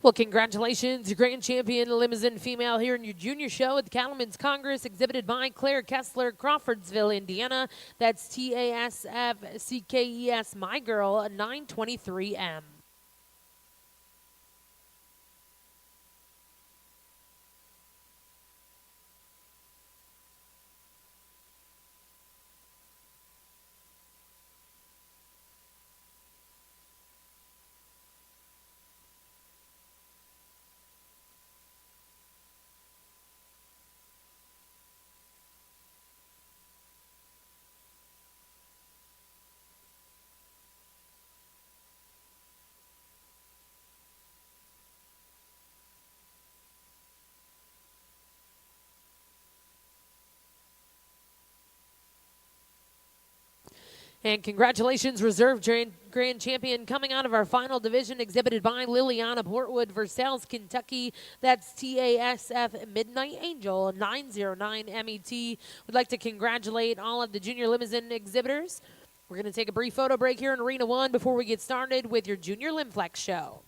Well, congratulations, Grand Champion Limousin female here in your junior show at the Cattleman's Congress, exhibited by Claire Kessler, Crawfordsville, Indiana. That's TASFCKES, my girl, 923M. And congratulations, Reserve Grand Champion, coming out of our final division, exhibited by Liliana Portwood, Versailles, Kentucky. That's TASF Midnight Angel, 909 MET. We'd like to congratulate all of the Junior Limousin exhibitors. We're going to take a brief photo break here in Arena 1 before we get started with your Junior Lim-Flex show.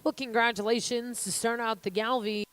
Well, congratulations to start out the Galvey.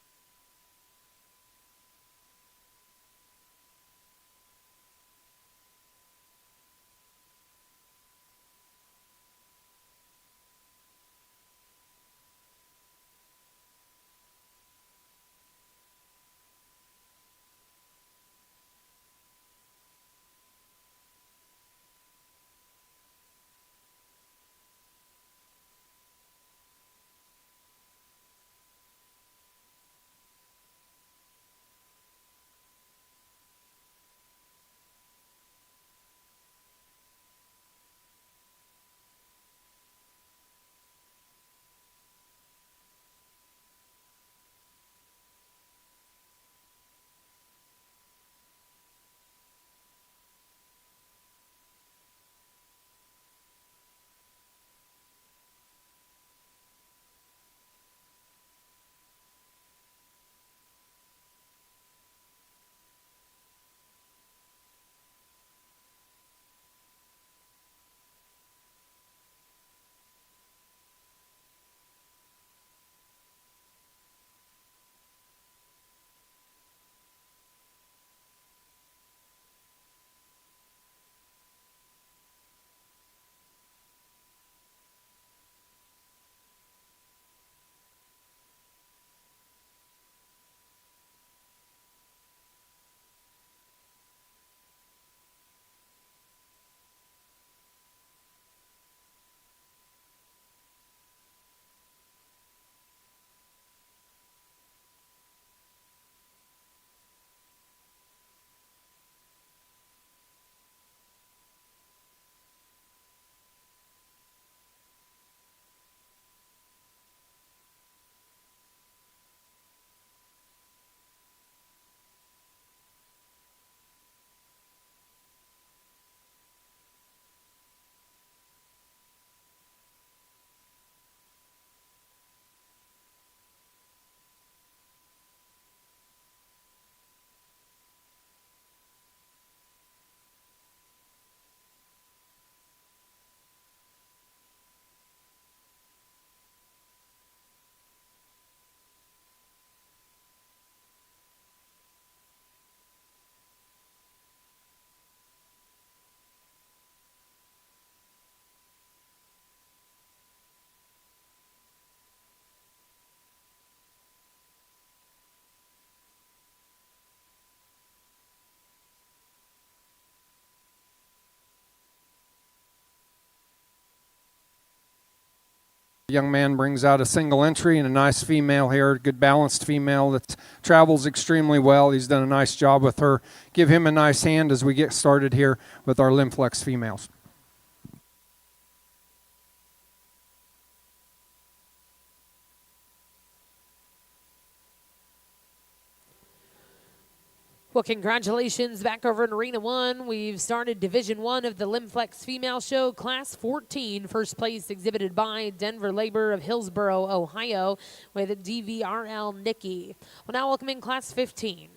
The young man brings out a single entry and a nice female here, good balanced female that travels extremely well. He's done a nice job with her. Give him a nice hand as we get started here with our Lim-Flex females. Well, congratulations back over in Arena 1. We've started Division 1 of the Lim-Flex Female Show, Class 14. First place exhibited by Denver Labor of Hillsboro, Ohio, with DVRL Nikki. Well, now welcoming Class 15.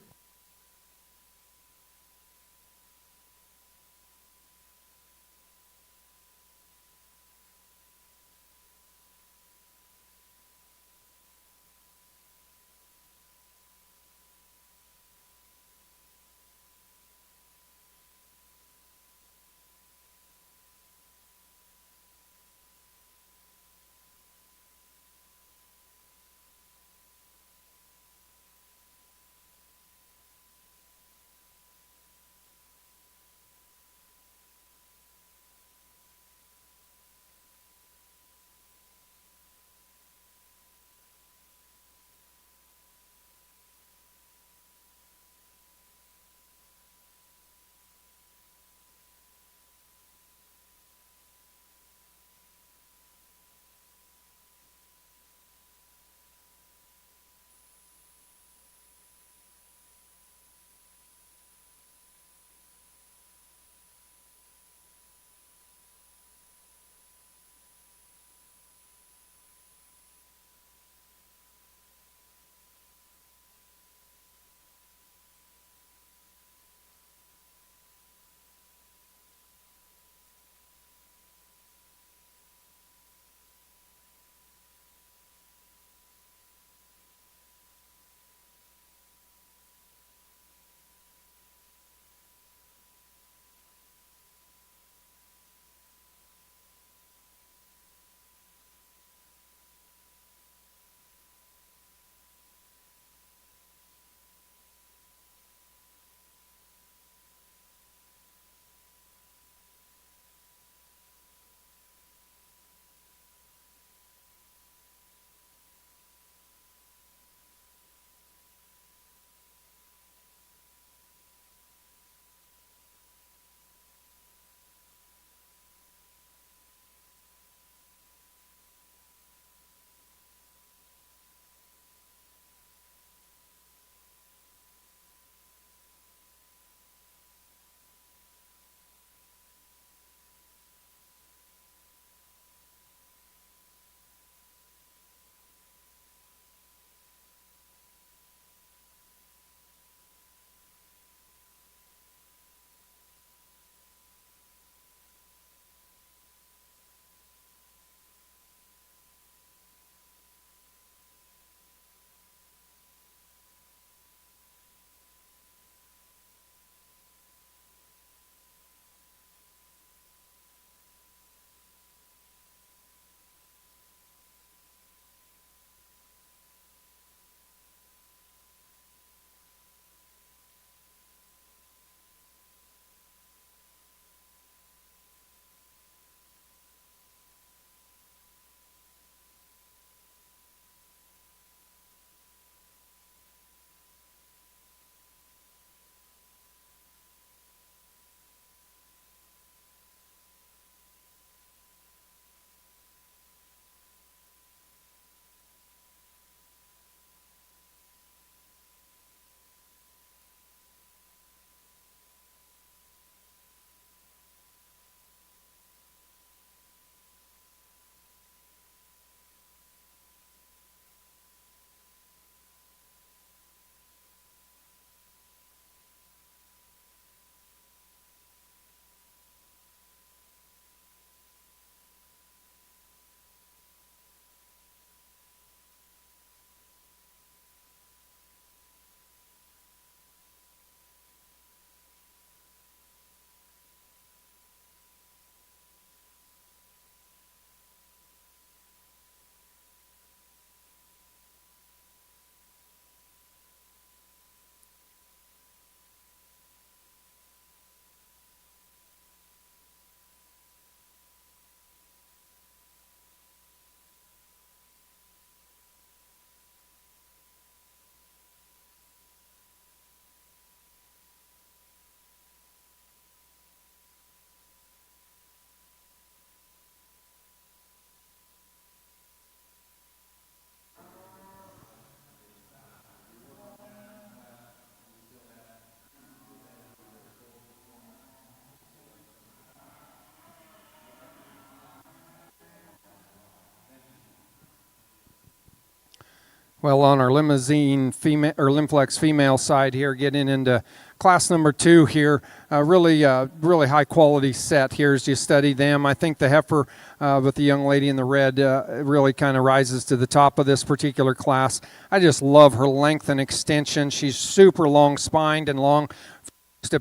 Well, on our Limousin female or Lim-Flex female side here, getting into class number 2 here, really high quality set here as you study them. I think the heifer with the young lady in the red really kind of rises to the top of this particular class. I just love her length and extension. She's super long spined and long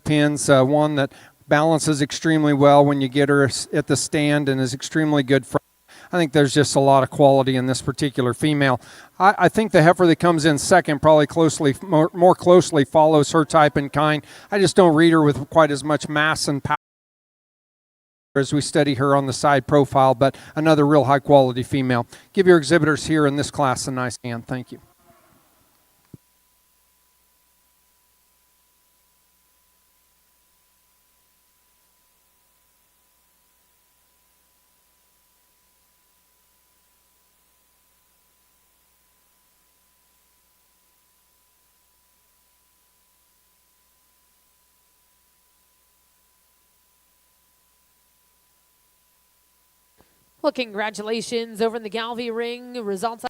pins, one that balances extremely well when you get her at the stand and is extremely good for. I think there's just a lot of quality in this particular female. I think the heifer that comes in second probably more closely follows her type and kind. I just don't read her with quite as much mass and power as we study her on the side profile, but another real high quality female. Give your exhibitors here in this class a nice hand. Thank you. Well, congratulations over in the Galvey ring. Results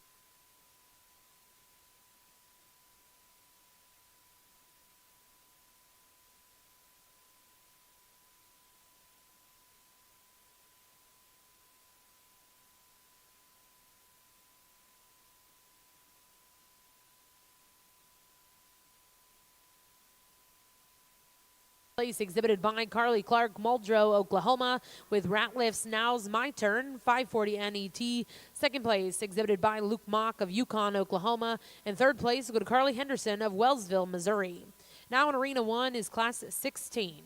place exhibited by Carly Clark, Muldrow, Oklahoma, with Ratliff's Now's My Turn, 540 NET. Second place exhibited by Luke Mock of Yukon, Oklahoma. And third place will go to Carly Henderson of Wellsville, Missouri. Now in Arena 1 is Class 16.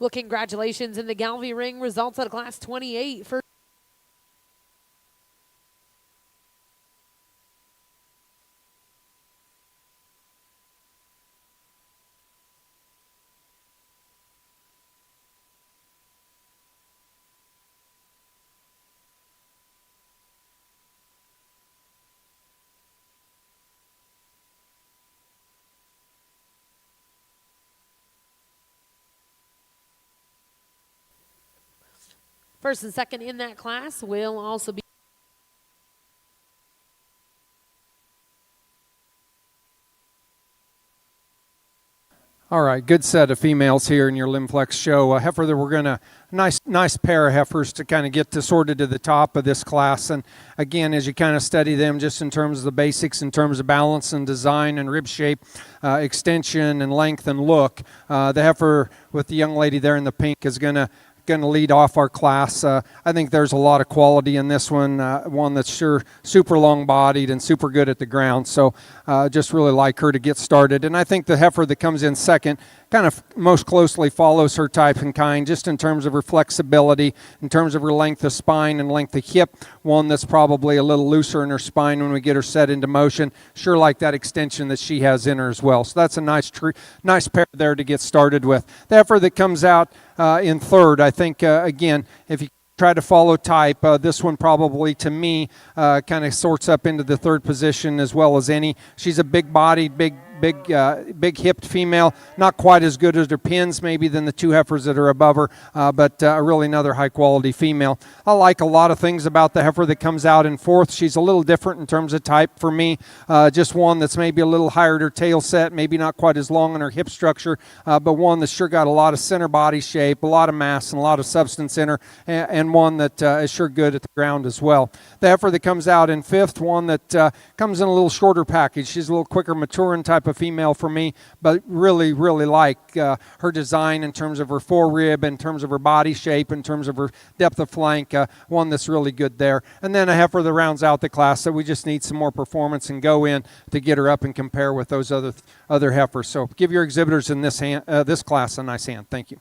Well, congratulations in the Galvey ring. Results out of Class 28 for first and second in that class will also be All right, good set of females here in your Lim-Flex show. Heifer that we're going to, nice pair of heifers to kind of get to sorted to the top of this class. And again, as you kind of study them just in terms of the basics, in terms of balance and design and rib shape, extension and length and look, the heifer with the young lady there in the pink is going to lead off our class. I think there's a lot of quality in this one, one that's sure super long-bodied and super good at the ground. So just really like her to get started. And I think the heifer that comes in second kind of most closely follows her type and kind, just in terms of her flexibility, in terms of her length of spine and length of hip. One that's probably a little looser in her spine when we get her set into motion. Sure like that extension that she has in her as well. So that's a nice pair there to get started with. The heifer that comes out in third, I think, again, if you try to follow type, this one probably, to me, kind of sorts up into the third position as well as any. She's a big-bodied, big hipped female, not quite as good as her pins maybe than the two heifers that are above her, but really another high quality female. I like a lot of things about the heifer that comes out in fourth. She's a little different in terms of type for me, just one that's maybe a little higher at her tail set, maybe not quite as long in her hip structure, but one that's sure got a lot of center body shape, a lot of mass and a lot of substance in her, and one that is sure good at the ground as well. The heifer that comes out in fifth, one that comes in a little shorter package. She's a little quicker maturing type of female for me, but really like her design in terms of her forerib, in terms of her body shape, in terms of her depth of flank, one that's really good there. And then a heifer that rounds out the class, so we just need some more performance and go in to get her up and compare with those other heifers. So give your exhibitors in this class a nice hand. Thank you.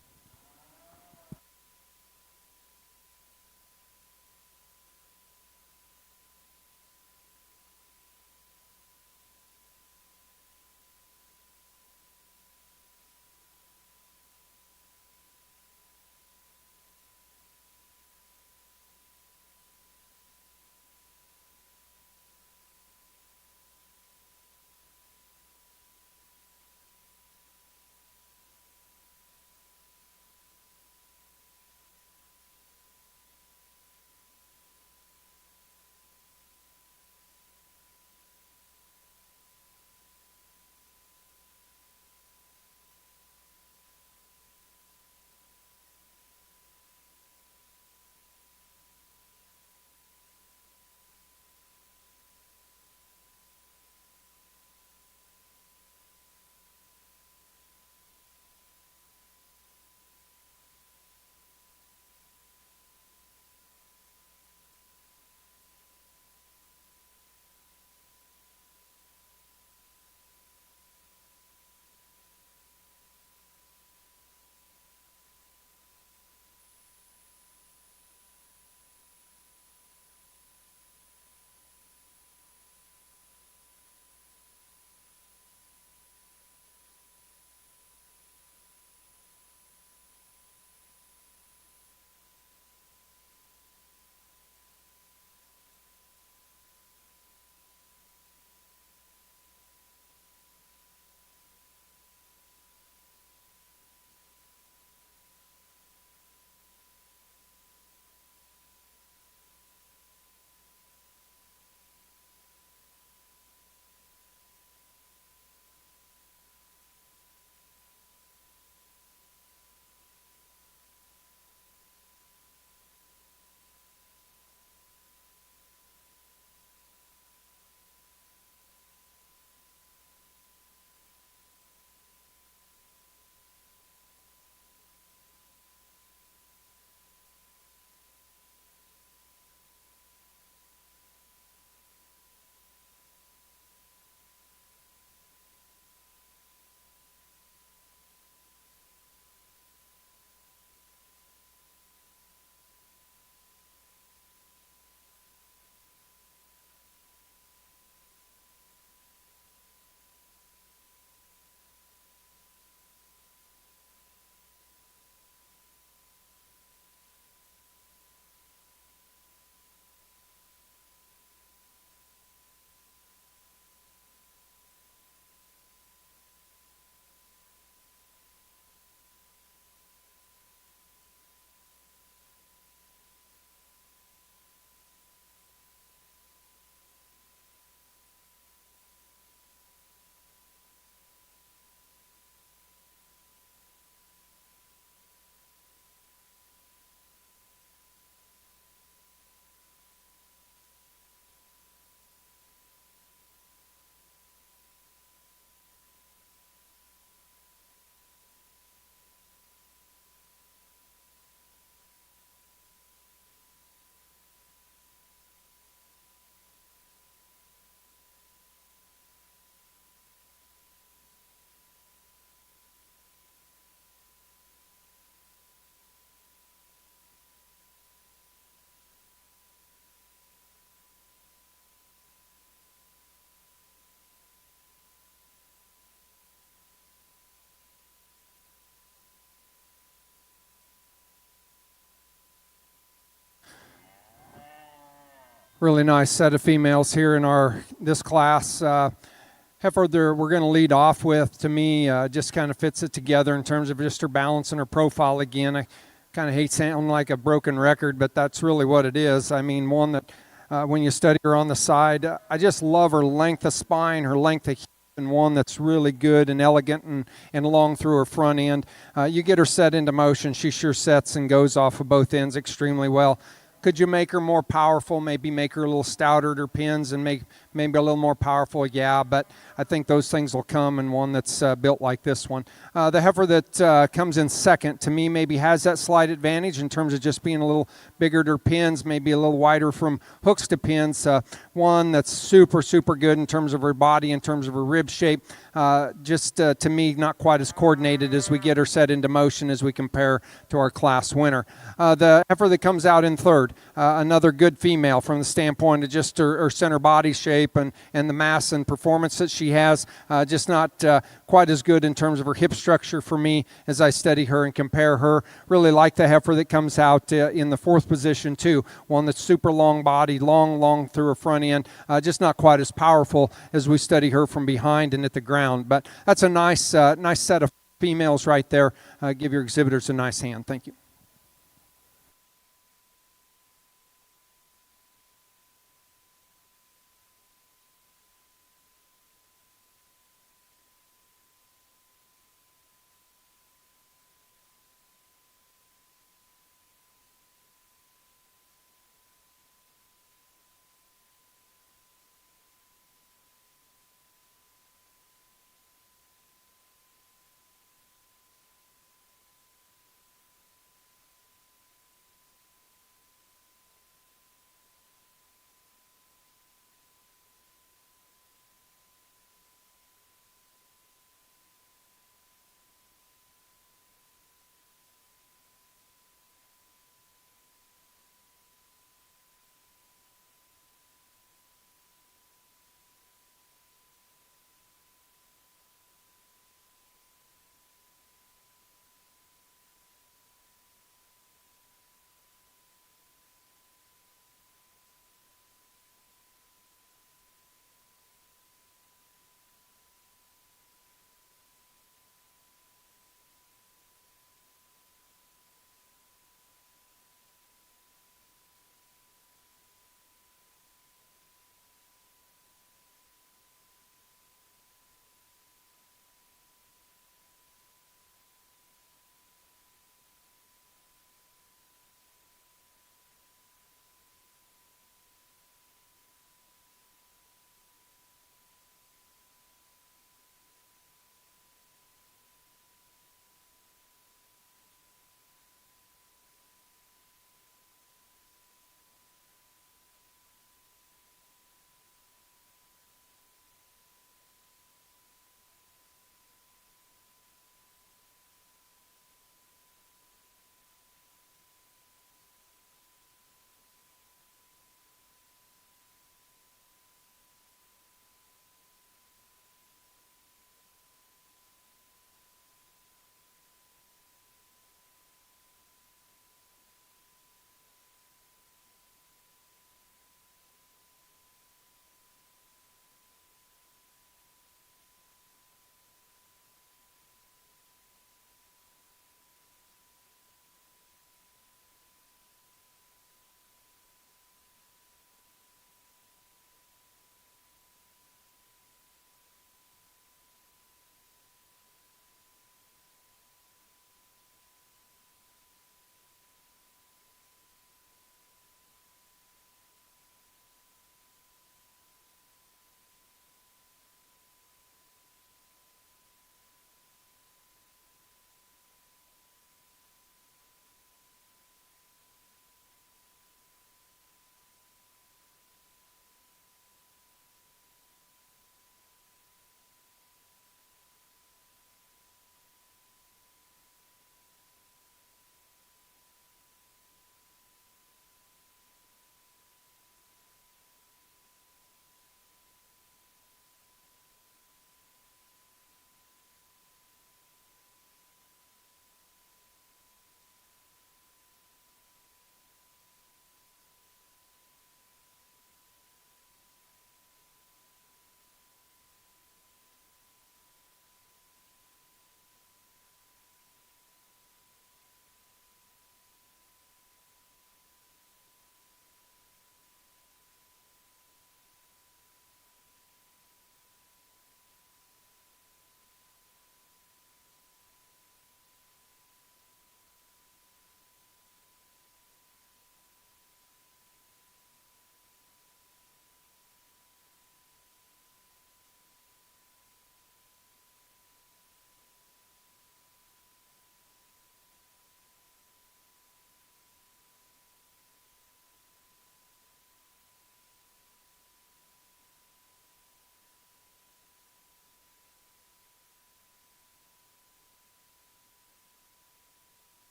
really nice set of females here in this class. Heifer, we're going to lead off with, to me, just kind of fits it together in terms of just her balance and her profile again. I kind of hate sounding like a broken record, but that's really what it is. I mean, one that when you study her on the side, I just love her length of spine, her length of hip, and one that's really good and elegant and long through her front end. You get her set into motion, she sure sets and goes off of both ends extremely well. Could you make her more powerful, maybe make her a little stouter at her pins and make maybe a little more powerful? Yeah, but I think those things will come in one that's built like this one. The heifer that comes in second, to me, maybe has that slight advantage in terms of just being a little bigger at her pins, maybe a little wider from hooks to pins. One that's super, super good in terms of her body, in terms of her rib shape. Just to me, not quite as coordinated as we get her set into motion as we compare to our class winner. The heifer that comes out in third, another good female from the standpoint of just her center body shape and the mass and performance that she has. Just not quite as good in terms of her hip structure for me as I study her and compare her. Really like the heifer that comes out in the fourth position too. One that's super long body, long through her front end. Just not quite as powerful as we study her from behind and at the ground. But that's a nice set of females right there. Give your exhibitors a nice hand. Thank you.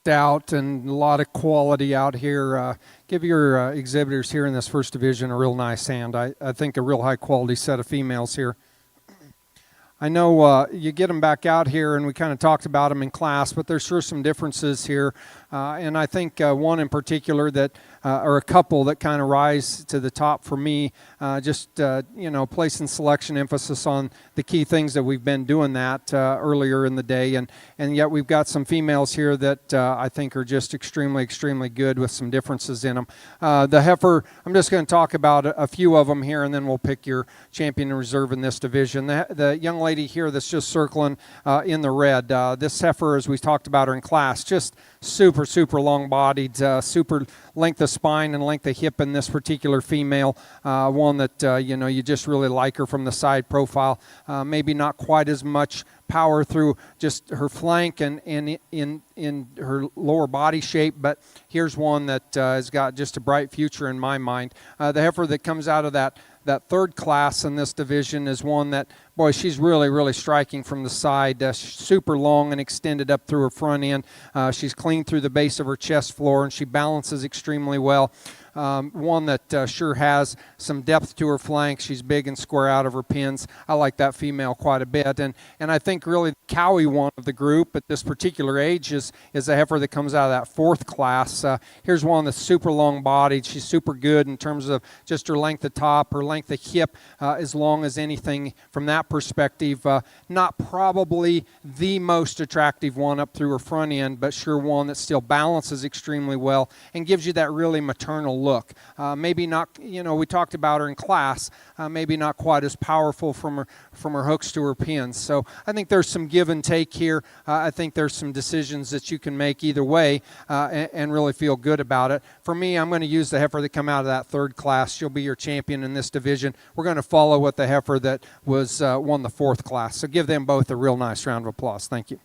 out and a lot of quality out here. Give your exhibitors here in this first division a real nice hand. I think a real high quality set of females here. I know you get them back out here, and we kind of talked about them in class, but there's sure some differences here. And I think one in particular that, or a couple that kind of rise to the top for me, placing selection emphasis on the key things that we've been doing that earlier in the day. And yet we've got some females here that I think are just extremely, extremely good with some differences in them. The heifer, I'm just going to talk about a few of them here, and then we'll pick your champion and reserve in this division. The young lady here that's just circling in the red, this heifer, as we talked about her in class, just super long-bodied, super length of spine and length of hip in this particular female. One that, you just really like her from the side profile. Maybe not quite as much power through just her flank and in her lower body shape, but here's one that has got just a bright future in my mind. The heifer that comes out of that third class in this division is one that, boy, she's really striking from the side, super long and extended up through her front end. She's clean through the base of her chest floor, and she balances extremely well. One that sure has some depth to her flank. She's big and square out of her pins. I like that female quite a bit. And I think really the cowy one of the group at this particular age is a heifer that comes out of that fourth class. Here's one that's super long-bodied. She's super good in terms of just her length of top, her length of hip, as long as anything from that perspective. Not probably the most attractive one up through her front end, but sure one that still balances extremely well and gives you that really maternal look. Maybe not, we talked about her in class, maybe not quite as powerful from her hooks to her pins. So I think there's some give and take here. I think there's some decisions that you can make either way and really feel good about it. For me, I'm going to use the heifer that come out of that third class. She'll be your champion in this division. We're going to follow with the heifer that was won the fourth class. So give them both a real nice round of applause. Thank you.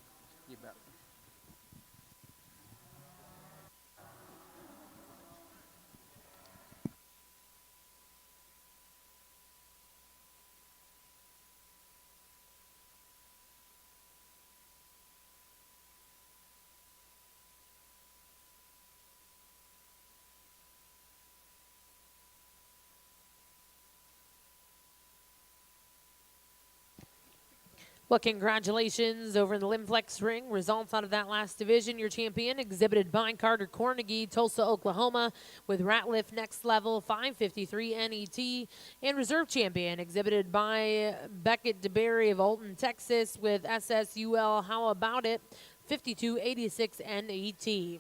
Well, congratulations over in the Lim-Flex ring. Results out of that last division. Your champion exhibited by Carter Cornegie, Tulsa, Oklahoma, with Ratliff Next Level 553 NET. And reserve champion exhibited by Beckett DeBerry of Alton, Texas, with SSUL How About It 5286 NET.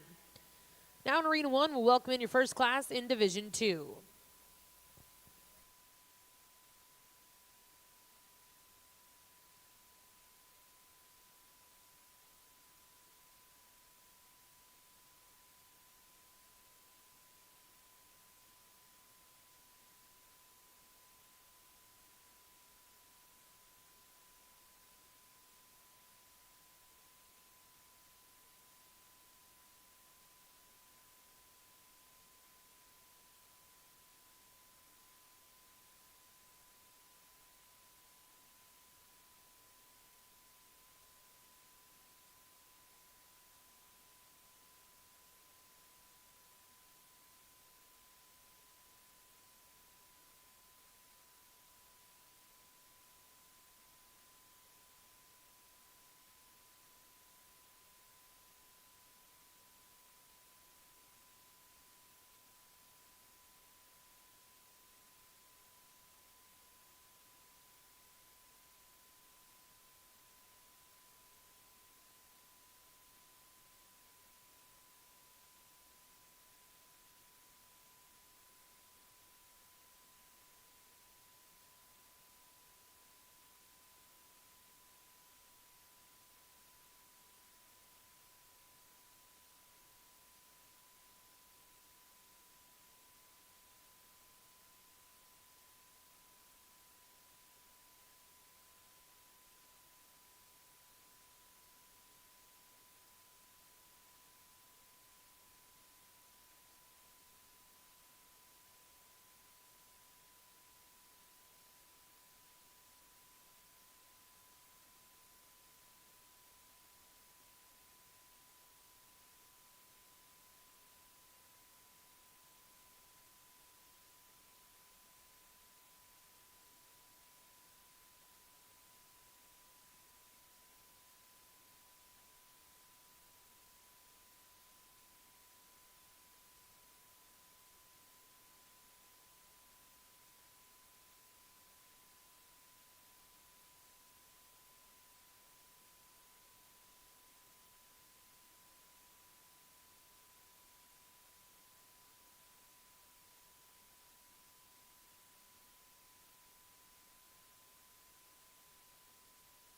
Now in Arena 1, we'll welcome in your first class in Division 2.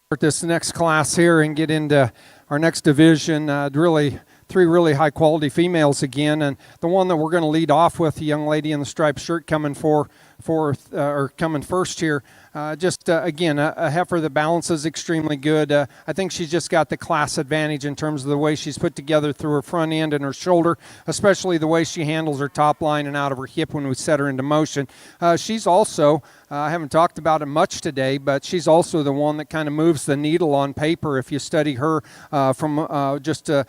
start this next class here and get into our next division. Three really high quality females again, and the one that we're going to lead off with, the young lady in the striped shirt coming coming first here. Again, a heifer that balances extremely good. I think she's just got the class advantage in terms of the way she's put together through her front end and her shoulder, especially the way she handles her top line and out of her hip when we set her into motion. She's also, I haven't talked about it much today, but she's also the one that kind of moves the needle on paper if you study her from just a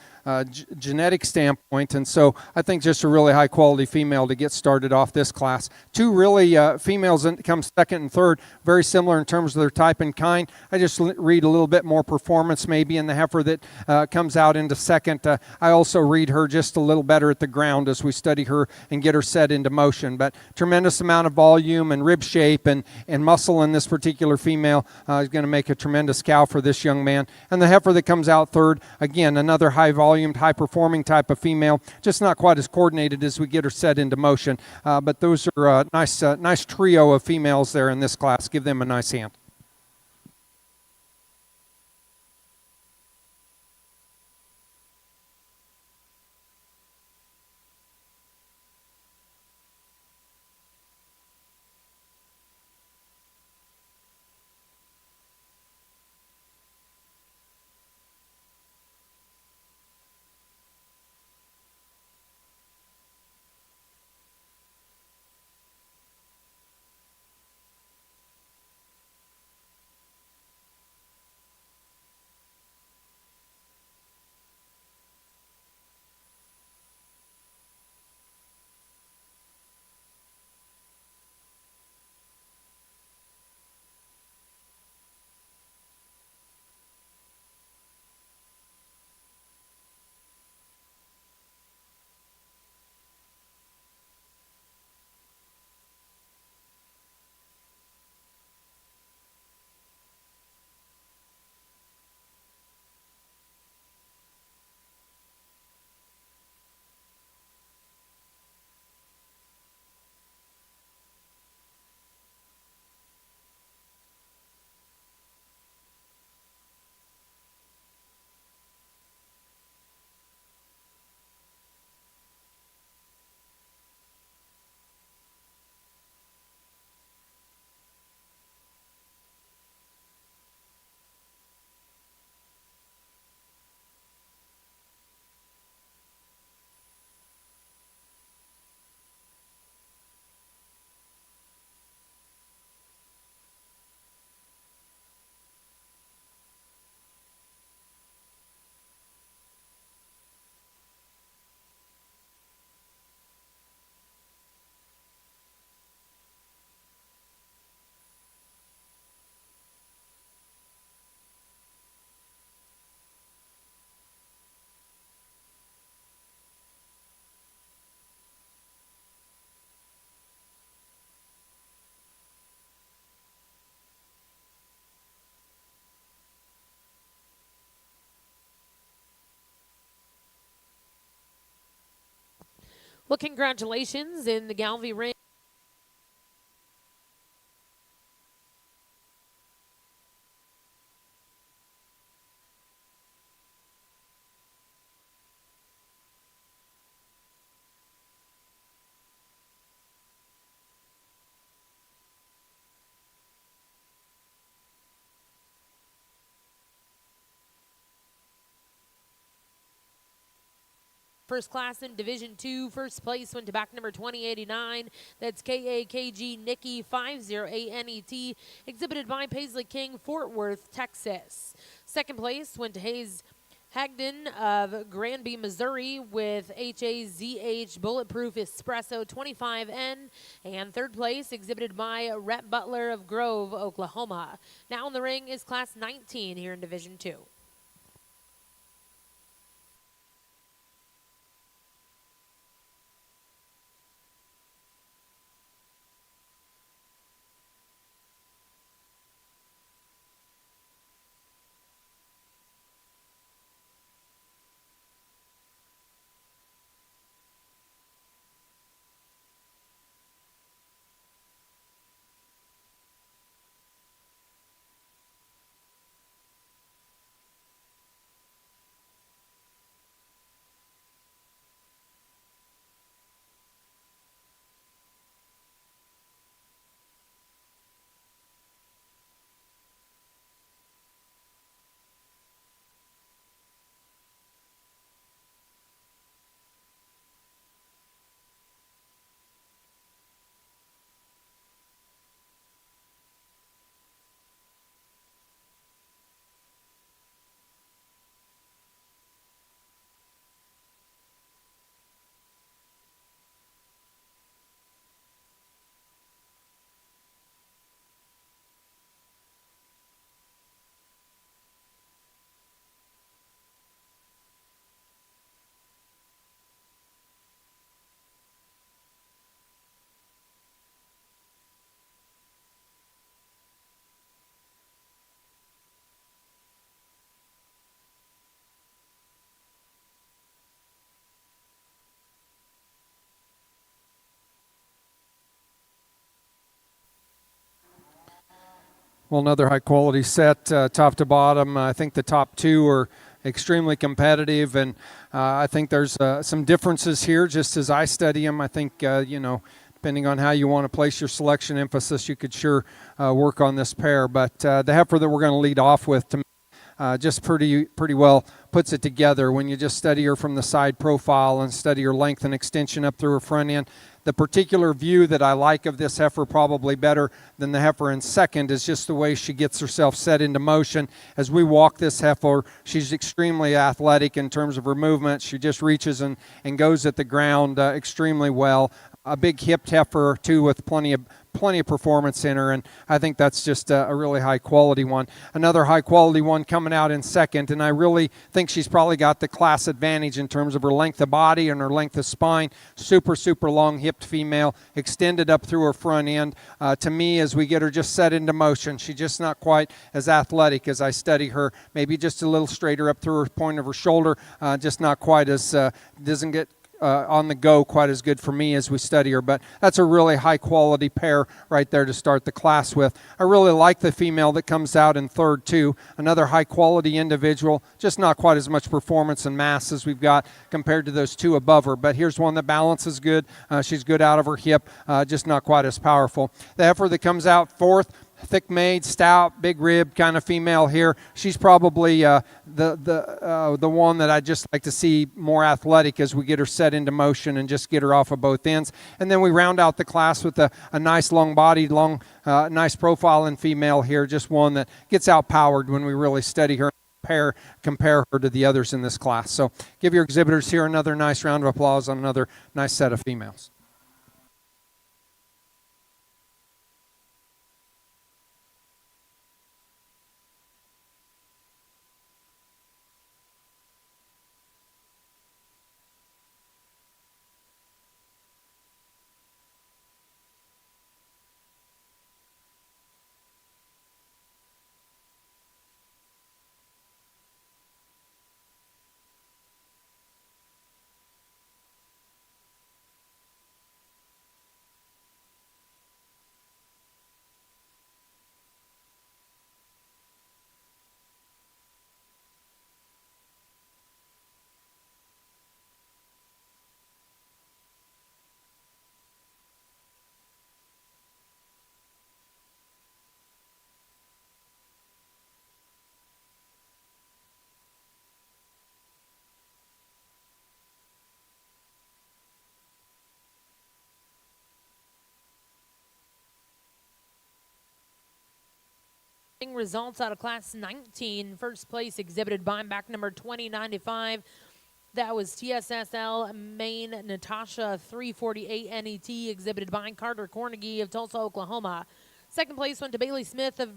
genetic standpoint. And so I think just a really high quality female to get started off this class. Two really females that come second and third, very similar in terms of their type and kind. I just read a little bit more performance maybe in the heifer that comes out into second. I also read her just a little better at the ground as we study her and get her set into motion. But tremendous amount of volume and rib shape and muscle in this particular female is going to make a tremendous cow for this young man. And the heifer that comes out third, again, another high volumed, high performing type of female, just not quite as coordinated as we get her set into motion. But those are a nice trio of females there in this class. Give them a nice hand. Well, congratulations in the Galvey ring. First class in Division 2. First place went to back number 2089. That's KAKG Nikki 508NET, exhibited by Paisley King, Fort Worth, Texas. Second place went to Hayes Hagden of Granby, Missouri, with HAZH Bulletproof Espresso 25N. And third place exhibited by Rhett Butler of Grove, Oklahoma. Now in the ring is class 19 here in Division 2. Well, another high-quality set, top to bottom. I think the top two are extremely competitive, and I think there's some differences here just as I study them. I think, depending on how you want to place your selection emphasis, you could sure work on this pair. But the heifer that we're going to lead off with, to me, just pretty well puts it together when you just study her from the side profile and study her length and extension up through her front end. The particular view that I like of this heifer probably better than the heifer in second is just the way she gets herself set into motion. As we walk this heifer, she's extremely athletic in terms of her movement. She just reaches and goes at the ground extremely well. A big hipped heifer, too, with plenty of performance in her, and I think that's just a really high-quality one. Another high-quality one coming out in second, and I really think she's probably got the class advantage in terms of her length of body and her length of spine. Super long hipped female, extended up through her front end. To me, as we get her just set into motion, she's just not quite as athletic as I study her. Maybe just a little straighter up through her point of her shoulder, just not quite as, doesn't get on the go quite as good for me as we study her, but that's a really high quality pair right there to start the class with. I really like the female that comes out in third too. Another high quality individual, just not quite as much performance and mass as we've got compared to those two above her, but here's one that balances good. She's good out of her hip, just not quite as powerful. The heifer that comes out fourth, thick made, stout, big rib kind of female here. She's probably the one that I just like to see more athletic as we get her set into motion and just get her off of both ends. And then we round out the class with a nice long-bodied, nice profiling female here, just one that gets outpowered when we really study her. Compare her to the others in this class. So give your exhibitors here another nice round of applause on another nice set of females. Results out of class 19. First place exhibited by back number 2095. That was TSSL Maine Natasha 348 NET, exhibited by Carter Cornegie of Tulsa, Oklahoma. Second place went to Bailey Smith of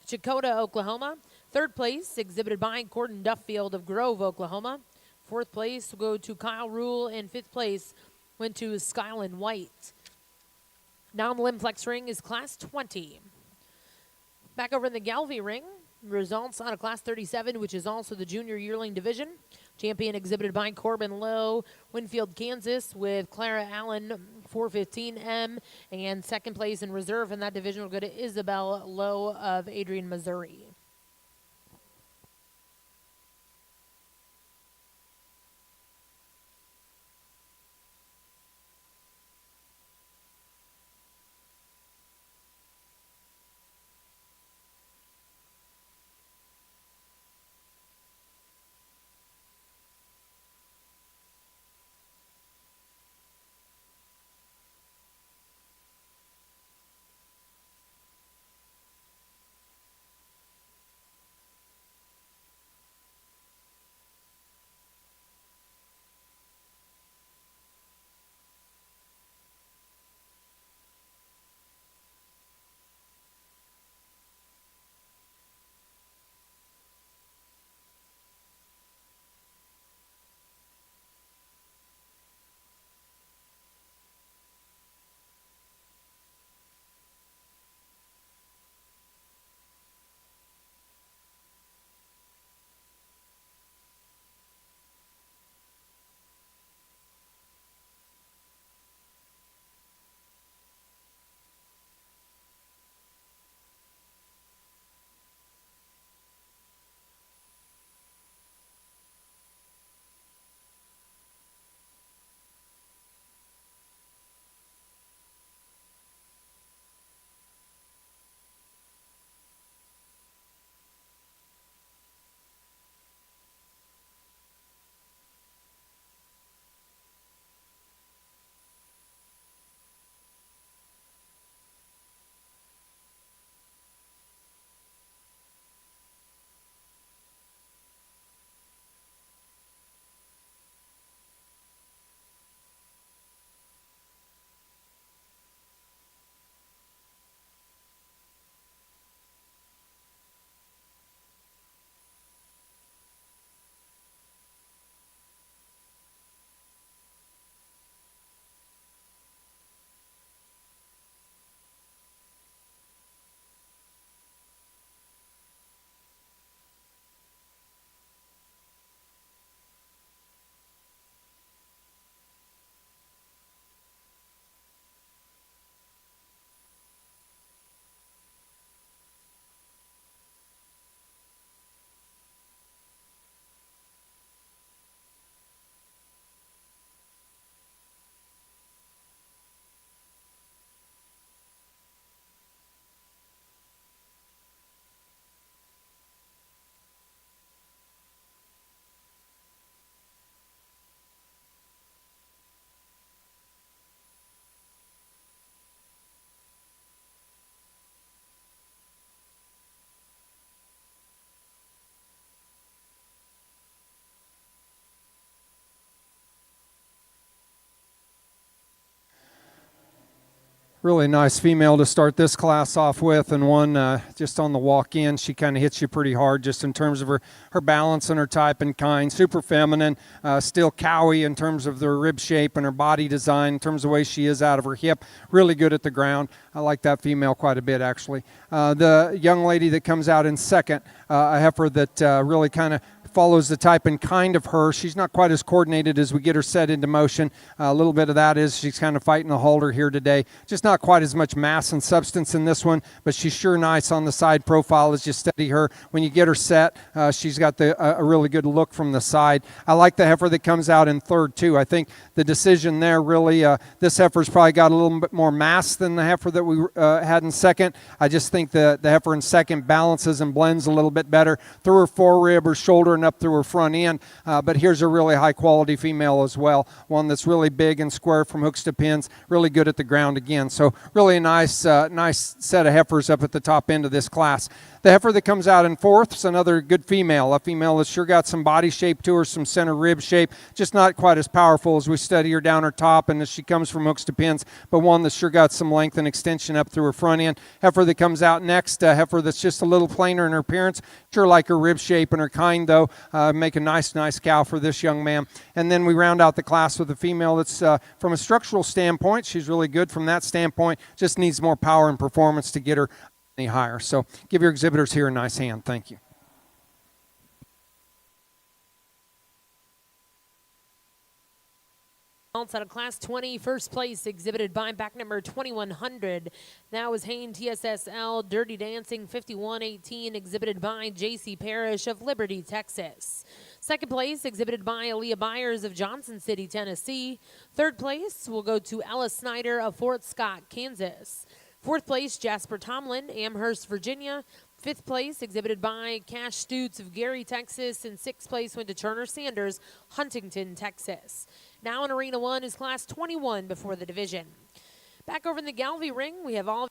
Chakota, Oklahoma. Third place exhibited by Gordon Duffield of Grove, Oklahoma. Fourth place will go to Kyle Rule, and fifth place went to Skyland White. Now in the Lim-Flex ring is class 20. Back over in the Galvey ring, results out of class 37, which is also the junior yearling division. Champion exhibited by Corbin Lowe, Winfield, Kansas, with Clara Allen, 415M. And second place in reserve in that division will go to Isabel Lowe of Adrian, Missouri. Really nice female to start this class off with, and one just on the walk-in, she kind of hits you pretty hard just in terms of her balance and her type and kind. Super feminine, still cowy in terms of the rib shape and her body design, in terms of the way she is out of her hip. Really good at the ground. I like that female quite a bit, actually. The young lady that comes out in second, a heifer that really kind of follows the type and kind of her. She's not quite as coordinated as we get her set into motion. A little bit of that is she's kind of fighting a halter here today. Just not quite as much mass and substance in this one, but she's sure nice on the side profile as you steady her. When you get her set, she's got a really good look from the side. I like the heifer that comes out in third, too. I think the decision there really, this heifer's probably got a little bit more mass than the heifer that we had in second. I just think the heifer in second balances and blends a little bit better through her forerib, her shoulder, and up through her front end. But here's a really high quality female as well, one that's really big and square from hooks to pins, really good at the ground again. So really a nice set of heifers up at the top end of this class. The heifer that comes out in fourth is another good female, a female that's sure got some body shape to her, some center rib shape, just not quite as powerful as we study her down her top and as she comes from hooks to pins, but one that's sure got some length and extension up through her front end. Heifer that comes out next, a heifer that's just a little plainer in her appearance, sure like her rib shape and her kind though, make a nice cow for this young man. And then we round out the class with a female that's from a structural standpoint, she's really good from that standpoint, just needs more power and performance to get her any higher. So give your exhibitors here a nice hand. Thank you. Out of Class 20, first place exhibited by back number 2100. That was Hain TSSL Dirty Dancing 5118, exhibited by J.C. Parrish of Liberty, Texas. Second place exhibited by Aaliyah Byers of Johnson City, Tennessee. Third place will go to Ella Snyder of Fort Scott, Kansas. Fourth place, Jasper Tomlin, Amherst, Virginia. Fifth place, exhibited by Cash Stutes of Gary, Texas. And sixth place went to Turner Sanders, Huntington, Texas. Now in Arena 1 is Class 21 before the division. Back over in the Galvey ring, we have all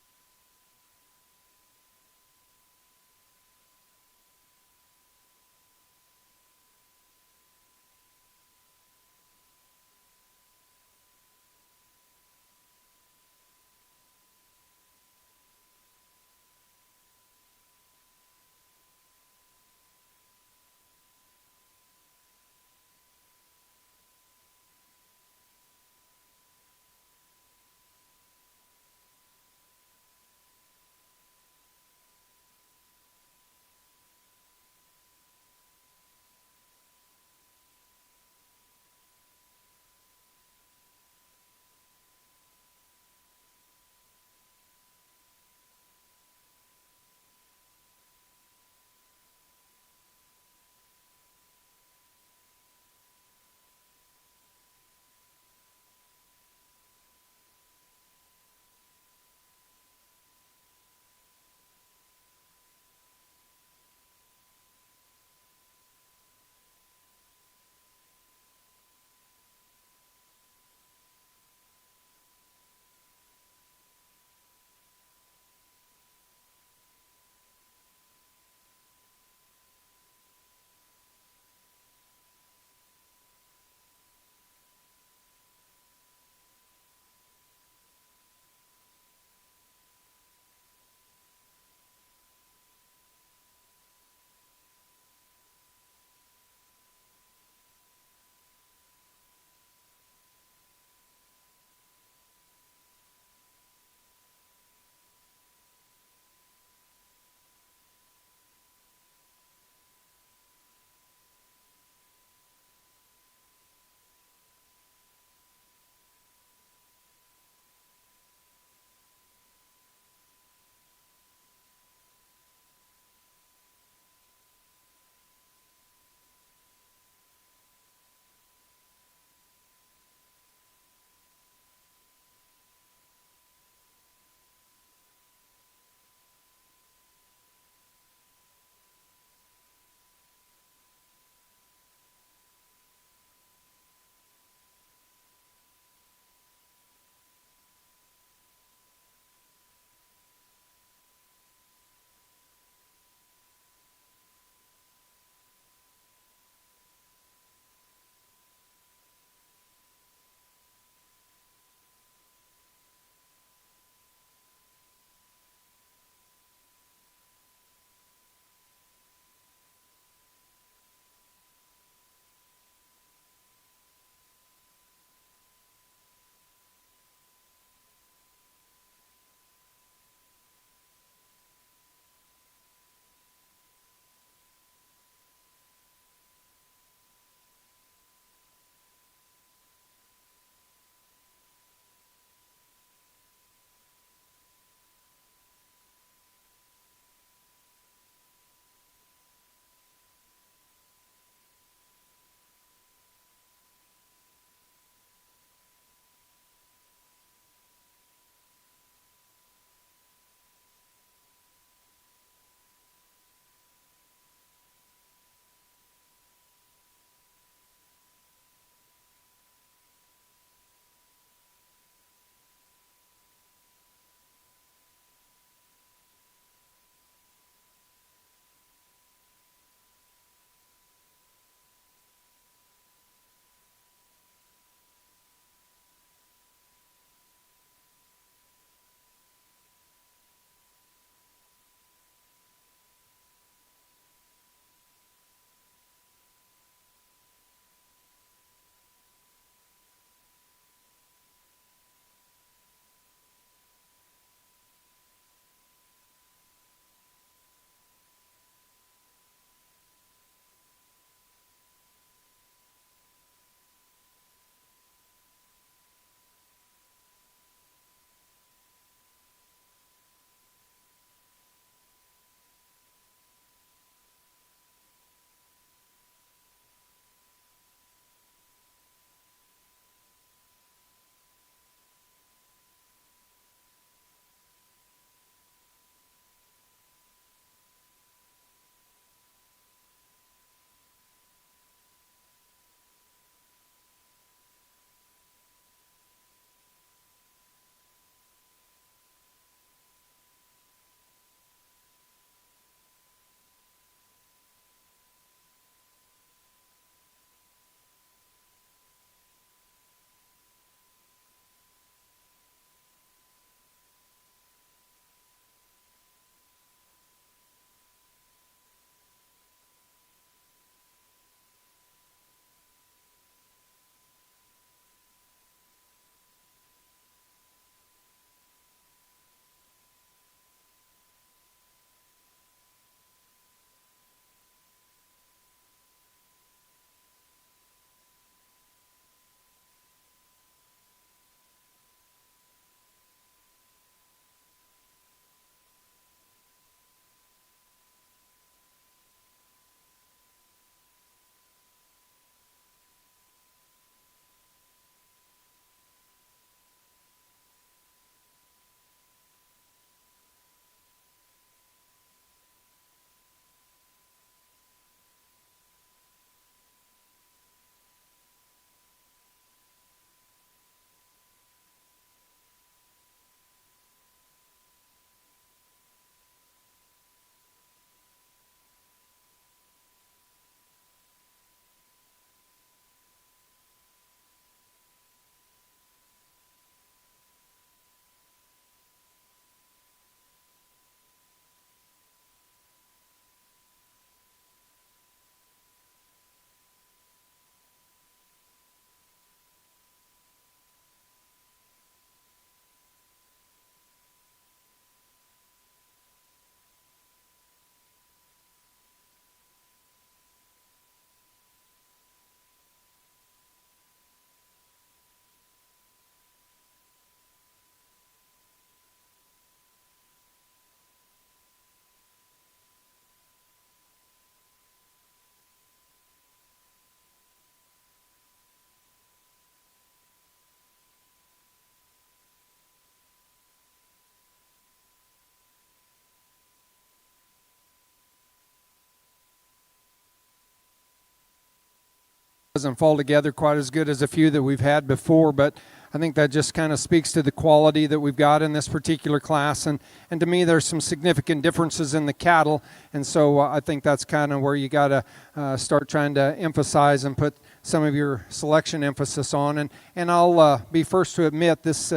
doesn't fall together quite as good as a few that we've had before, but I think that just kind of speaks to the quality that we've got in this particular class. And to me, there's some significant differences in the cattle. And so I think that's kind of where you got to start trying to emphasize and put some of your selection emphasis on. And I'll be first to admit this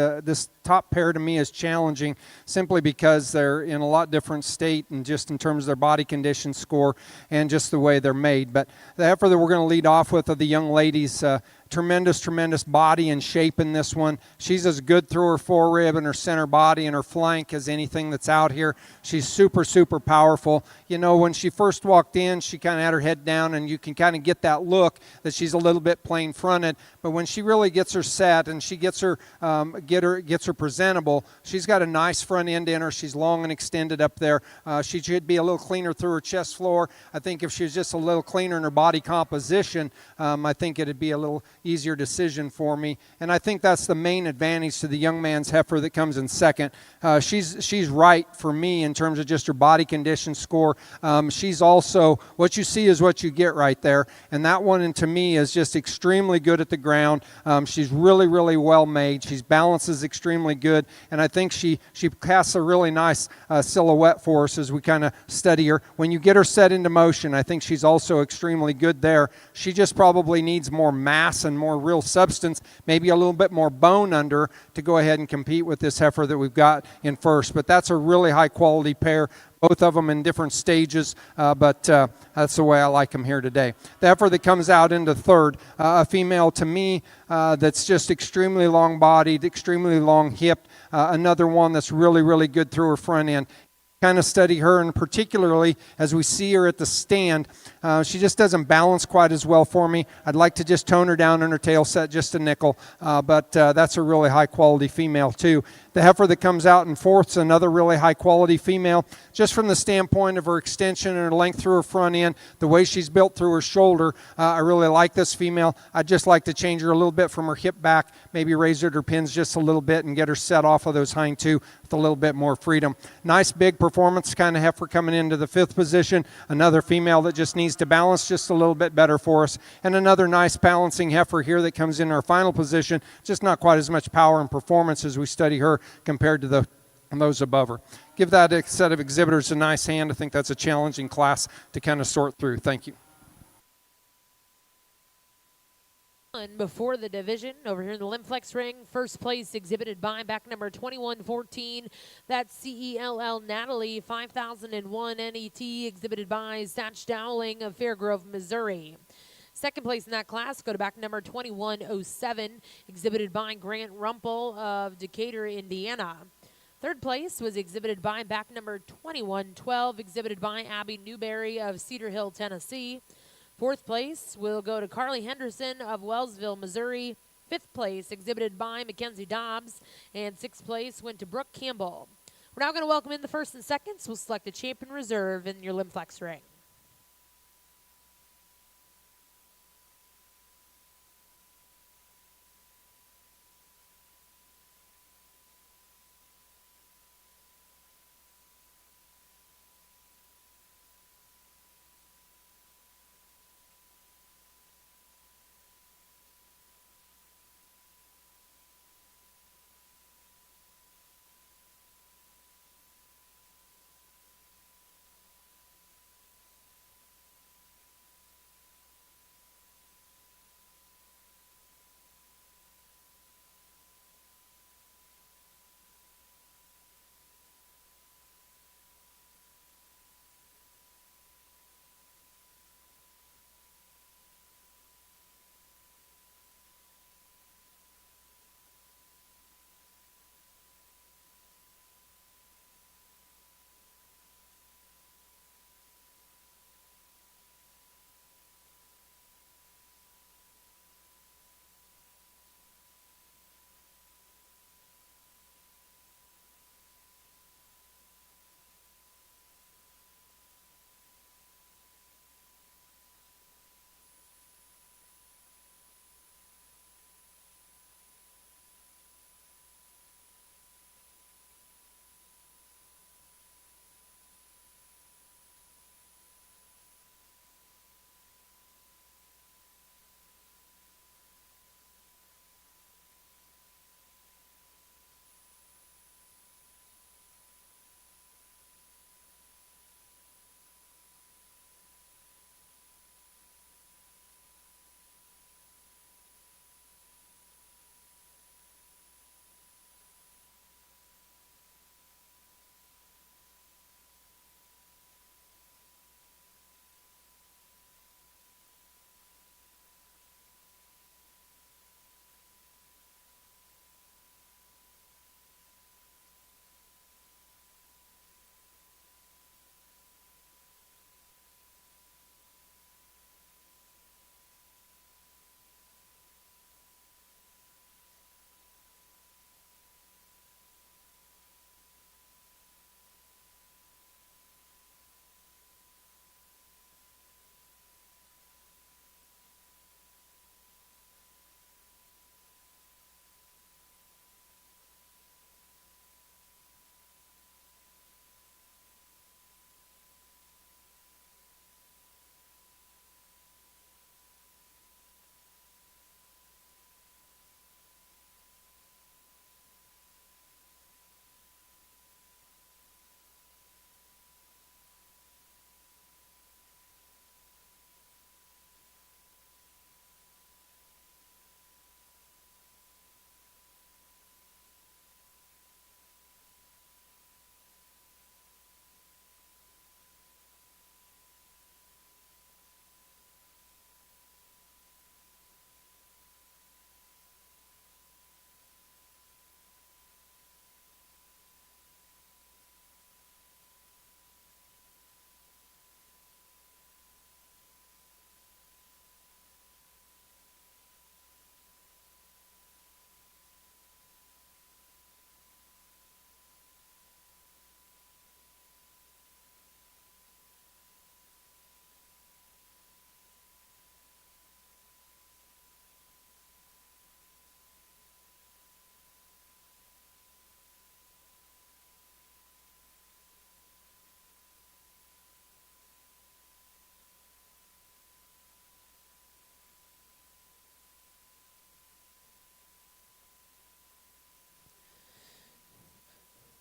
top pair to me is challenging simply because they're in a lot different state and just in terms of their body condition score and just the way they're made. But the heifer that we're going to lead off with are the young ladies. Tremendous body and shape in this one. She's as good through her forerib and her center body and her flank as anything that's out here. She's super powerful. You know, when she first walked in, she kind of had her head down, and you can kind of get that look that she's a little bit plain fronted. But when she really gets her set and she gets her presentable, she's got a nice front end in her. She's long and extended up there. She should be a little cleaner through her chest floor. I think if she was just a little cleaner in her body composition, I think it'd be a little easier decision for me. And I think that's the main advantage to the young man's heifer that comes in second. She's right for me in terms of just her body condition score. She's also, what you see is what you get right there. And that one, and to me, is just extremely good at the ground. She's really well made. She balances extremely good. And I think she casts a really nice silhouette for us as we kind of study her. When you get her set into motion, I think she's also extremely good there. She just probably needs more mass and more real substance, maybe a little bit more bone under to go ahead and compete with this heifer that we've got in first. But that's a really high quality pair, both of them in different stages, but that's the way I like them here today. The heifer that comes out into third, a female to me that's just extremely long bodied, extremely long hipped, another one that's really good through her front end. Kind of study her, and particularly as we see her at the stand, she just doesn't balance quite as well for me. I'd like to just tone her down in her tail set just a nickel, but that's a really high quality female too. The heifer that comes out in fourth is another really high quality female, just from the standpoint of her extension and her length through her front end, the way she's built through her shoulder. I really like this female. I'd just like to change her a little bit from her hip back, maybe raise her at her pins just a little bit and get her set off of those hind two with a little bit more freedom. Nice big performance kind of heifer coming into the fifth position. Another female that just needs to balance just a little bit better for us. And another nice balancing heifer here that comes in our final position, just not quite as much power and performance as we study her compared to those above her. Give that set of exhibitors a nice hand. I think that's a challenging class to kind of sort through. Thank you. Before the division, over here in the Lim-Flex ring, first place exhibited by back number 2114. That's CELL Natalie, 5001 NET, exhibited by Satch Dowling of Fairgrove, Missouri. Second place in that class, go to back number 2107, exhibited by Grant Rumpel of Decatur, Indiana. Third place was exhibited by back number 2112, exhibited by Abby Newberry of Cedar Hill, Tennessee. Fourth place will go to Carly Henderson of Wellsville, Missouri. Fifth place exhibited by Mackenzie Dobbs. And sixth place went to Brooke Campbell. We're now going to welcome in the first and seconds. We'll select a champion reserve in your Lim-Flex ring.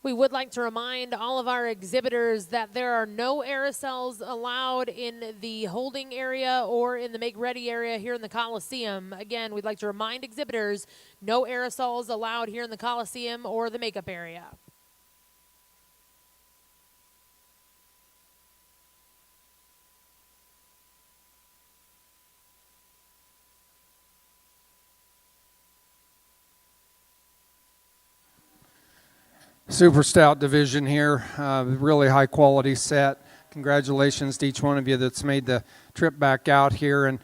We would like to remind all of our exhibitors that there are no aerosols allowed in the holding area or in the make ready area here in the Coliseum. Again, we'd like to remind exhibitors no aerosols allowed here in the Coliseum or the makeup area. Super stout division here, really high quality set. Congratulations to each one of you that's made the trip back out here. And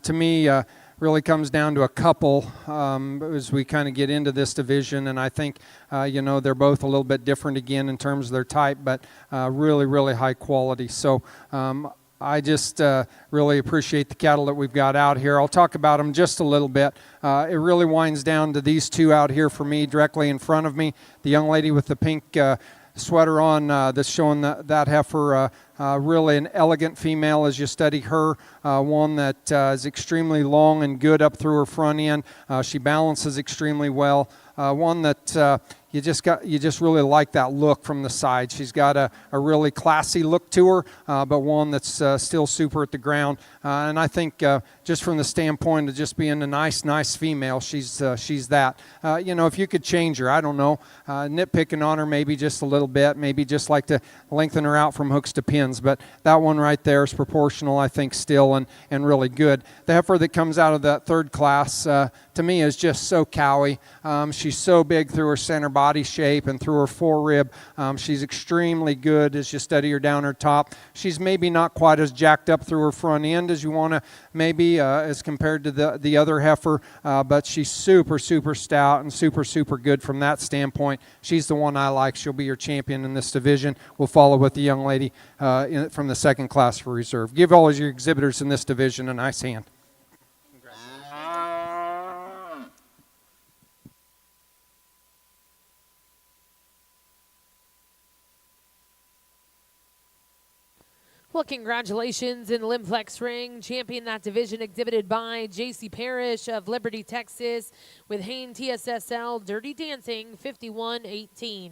to me, really comes down to a couple as we kind of get into this division. And I think, they're both a little bit different again in terms of their type, but really, really high quality. So I just really appreciate the cattle that we've got out here. I'll talk about them just a little bit. It really winds down to these two out here for me directly in front of me. The young lady with the pink sweater on that's showing that heifer, really an elegant female as you study her, one that is extremely long and good up through her front end. She balances extremely well. One that you just really like that look from the side. She's got a really classy look to her, but one that's still super at the ground. And I think just from the standpoint of just being a nice female, she's that. If you could change her, I don't know, nitpicking on her maybe just a little bit, maybe just like to lengthen her out from hooks to pins. But that one right there is proportional, I think, still and really good. The heifer that comes out of that third class, to me, is just so cowy. She's so big through her center body shape and through her forerib. She's extremely good as you study her down her top. She's maybe not quite as jacked up through her front end as you want to maybe as compared to the other heifer, but she's super stout and super good from that standpoint. She's the one I like. She'll be your champion in this division. We'll follow with the young lady from the second class for reserve. Give all of your exhibitors in this division a nice hand. Well, congratulations in the Lim-Flex ring. Champion that division exhibited by J.C. Parrish of Liberty, Texas, with Hain TSSL Dirty Dancing 51-18.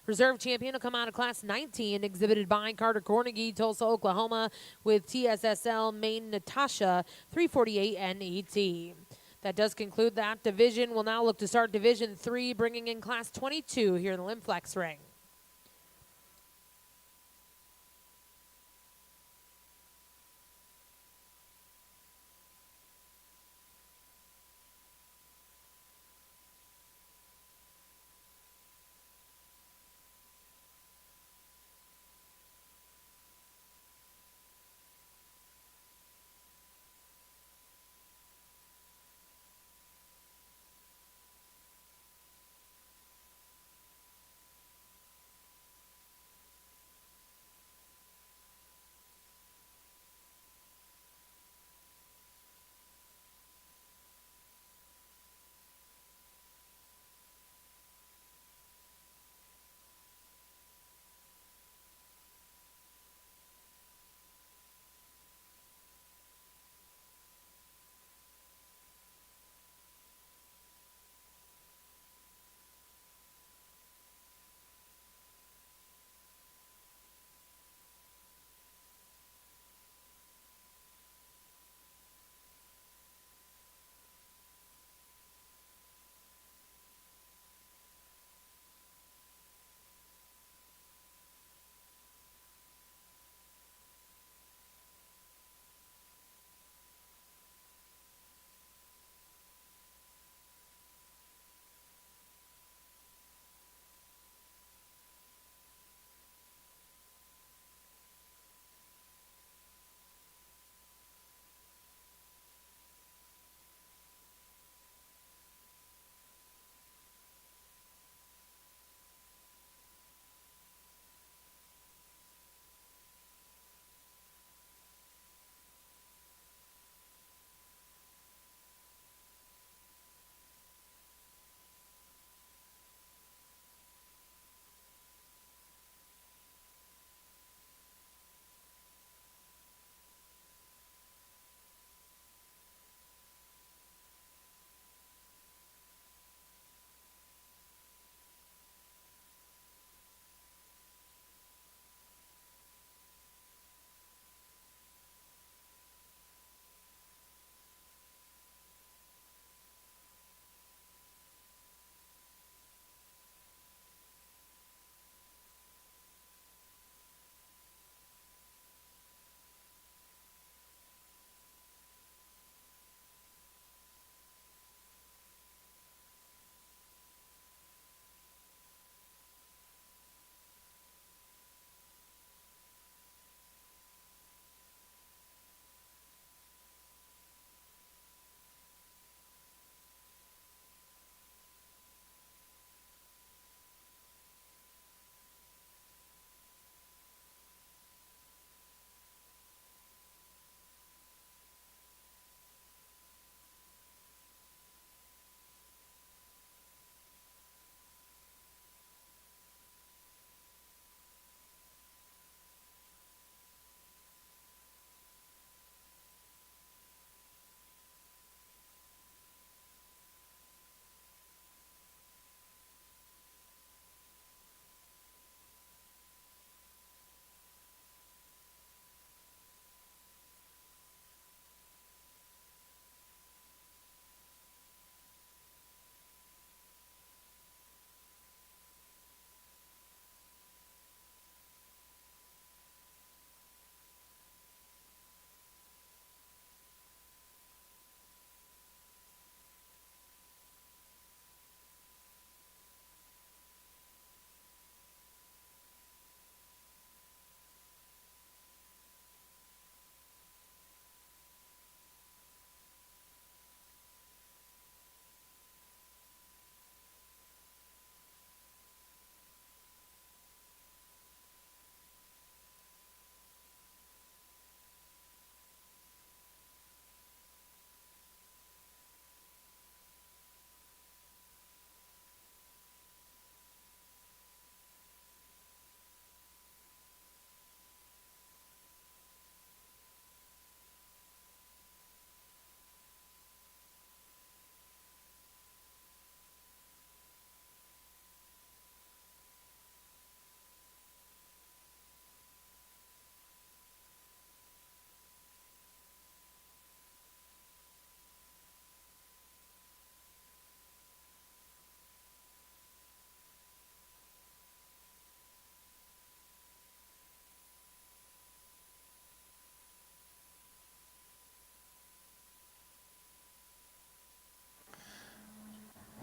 Reserve champion will come out of class 19, exhibited by Carter Cornegie, Tulsa, Oklahoma, with TSSL Maine Natasha 348 NET. That does conclude that division. We'll now look to start Division 3, bringing in class 22 here in the Lim-Flex ring.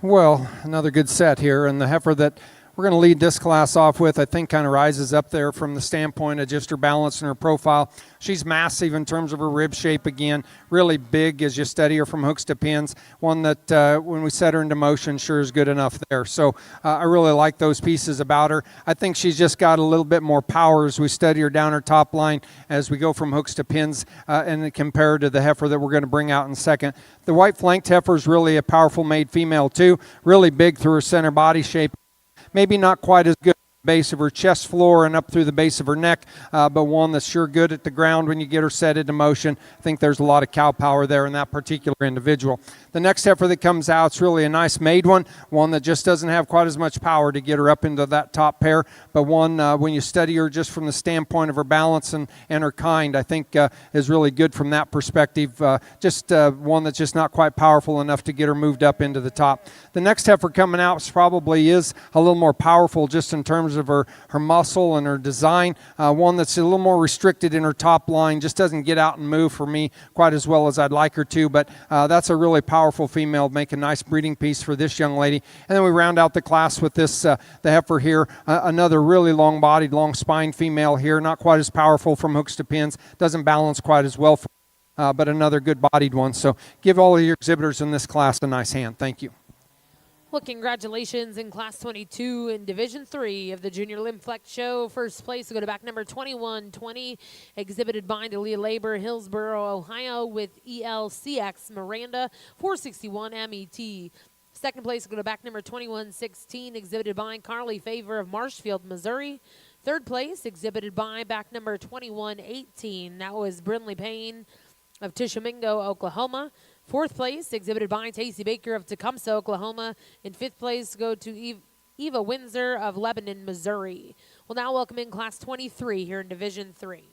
Well, another good set here, and the heifer that we're going to lead this class off with, I think, kind of rises up there from the standpoint of just her balance and her profile. She's massive in terms of her rib shape again, really big as you study her from hooks to pins. One that when we set her into motion sure is good enough there. So I really like those pieces about her. I think she's just got a little bit more power as we study her down her top line as we go from hooks to pins and compared to the heifer that we're going to bring out in second. The white flanked heifer is really a powerful made female too, really big through her center body shape. Maybe not quite as good at the base of her chest floor and up through the base of her neck, but one that's sure good at the ground when you get her set into motion. I think there's a lot of cow power there in that particular individual. The next heifer that comes out is really a nice made one that just doesn't have quite as much power to get her up into that top pair, but one when you study her just from the standpoint of her balance and her kind, I think is really good from that perspective. Just one that's just not quite powerful enough to get her moved up into the top. The next heifer coming out probably is a little more powerful just in terms of her muscle and her design. One that's a little more restricted in her top line, just doesn't get out and move for me quite as well as I'd like her to, but that's a really powerful female, make a nice breeding piece for this young lady. And then we round out the class with this, the heifer here, another really long-bodied, long-spined female here, not quite as powerful from hooks to pins, doesn't balance quite as well, but another good-bodied one. So give all of your exhibitors in this class a nice hand. Thank you. Well, congratulations in Class 22 in Division 3 of the Junior Lim-Flex Show. First place will go to back number 2120, exhibited by Delia Labor, Hillsboro, Ohio, with ELCX Miranda, 461 MET. Second place will go to back number 2116, exhibited by Carly Favor of Marshfield, Missouri. Third place, exhibited by back number 2118. That was Brinley Payne of Tishomingo, Oklahoma. Fourth place, exhibited by Tacey Baker of Tecumseh, Oklahoma. In fifth place, go to Eva Windsor of Lebanon, Missouri. We'll now welcome in Class 23 here in Division 3.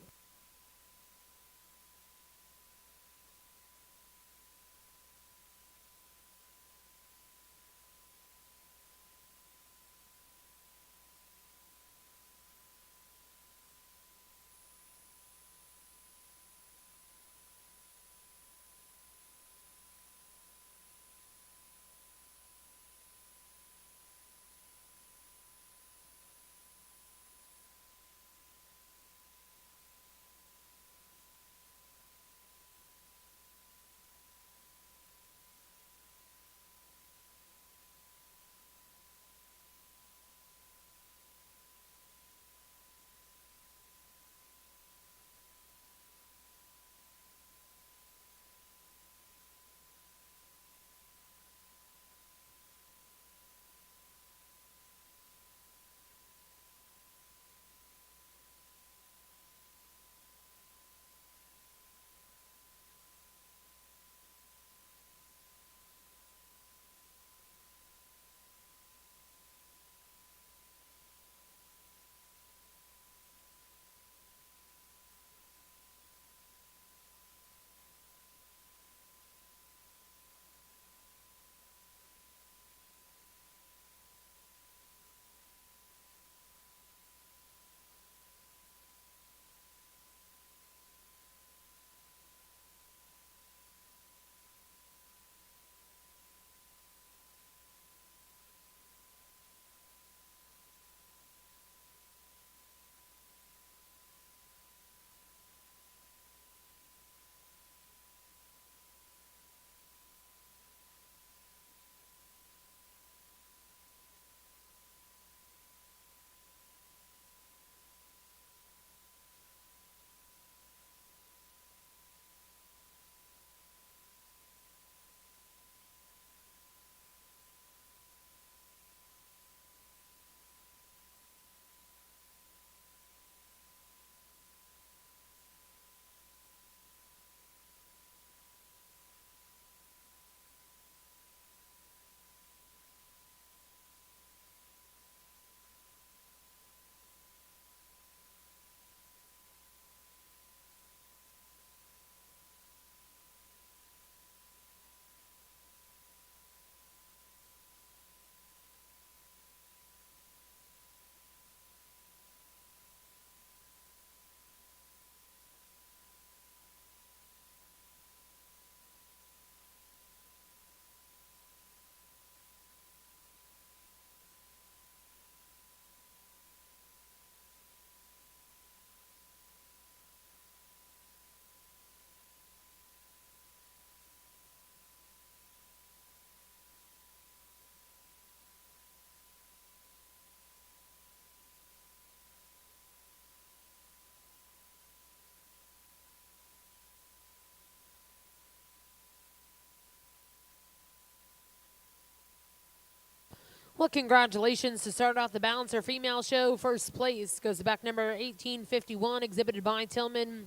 Well, congratulations to start off the Balancer Female Show. First place goes to back number 1851, exhibited by Tillman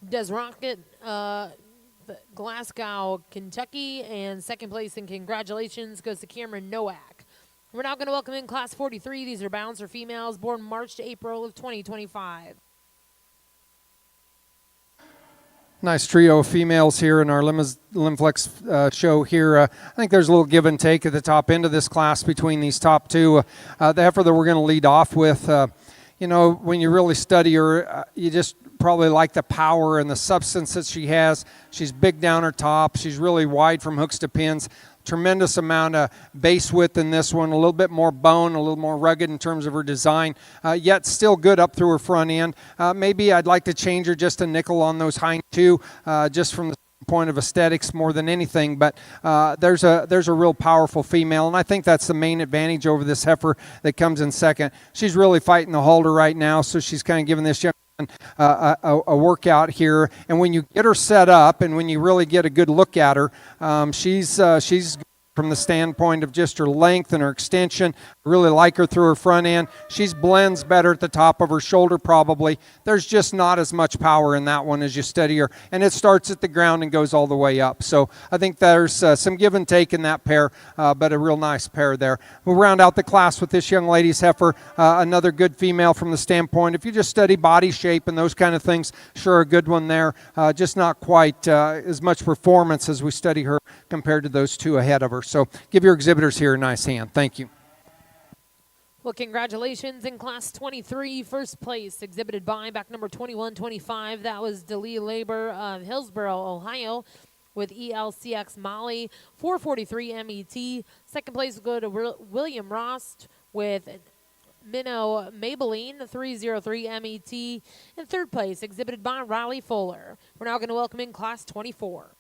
Desrocket, Glasgow, Kentucky. And second place, and congratulations, goes to Cameron Nowak. We're now going to welcome in Class 43. These are Balancer females born March to April of 2025. Nice trio of females here in our Lim-Flex show here. I think there's a little give and take at the top end of this class between these top two. The heifer that we're going to lead off with, you know, when you really study her, you just probably like the power and the substance that she has. She's big down her top. She's really wide from hooks to pins. Tremendous amount of base width in this one, a little bit more bone, a little more rugged in terms of her design, yet still good up through her front end. Maybe I'd like to change her just a nickel on those hind two, just from the point of aesthetics more than anything, but there's a real powerful female, and I think that's the main advantage over this heifer that comes in second. She's really fighting the halter right now, so she's kind of giving this young a workout here, and when you get her set up and when you really get a good look at her, she's from the standpoint of just her length and her extension. I really like her through her front end. She's blends better at the top of her shoulder probably. There's just not as much power in that one as you study her, and it starts at the ground and goes all the way up. So I think there's some give and take in that pair, but a real nice pair there. We'll round out the class with this young lady's heifer, another good female from the standpoint. If you just study body shape and those kind of things, sure, a good one there. Just not quite as much performance as we study her compared to those two ahead of her. So give your exhibitors here a nice hand. Thank you. Well, congratulations in Class 23, first place, exhibited by back number 2125. That was Delee Labor of Hillsboro, Ohio, with ELCX Molly, 443 MET. Second place will go to William Rost with Minnow Maybelline, 303 MET. And third place, exhibited by Riley Fuller. We're now going to welcome in Class 24.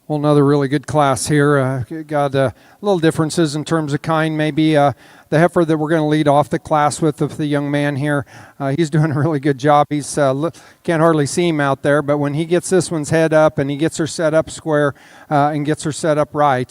Well, another really good class here. Got little differences in terms of kind. Maybe the heifer that we're going to lead off the class with the young man here, he's doing a really good job. He's can't hardly see him out there, but when he gets this one's head up and he gets her set up square and gets her set up right,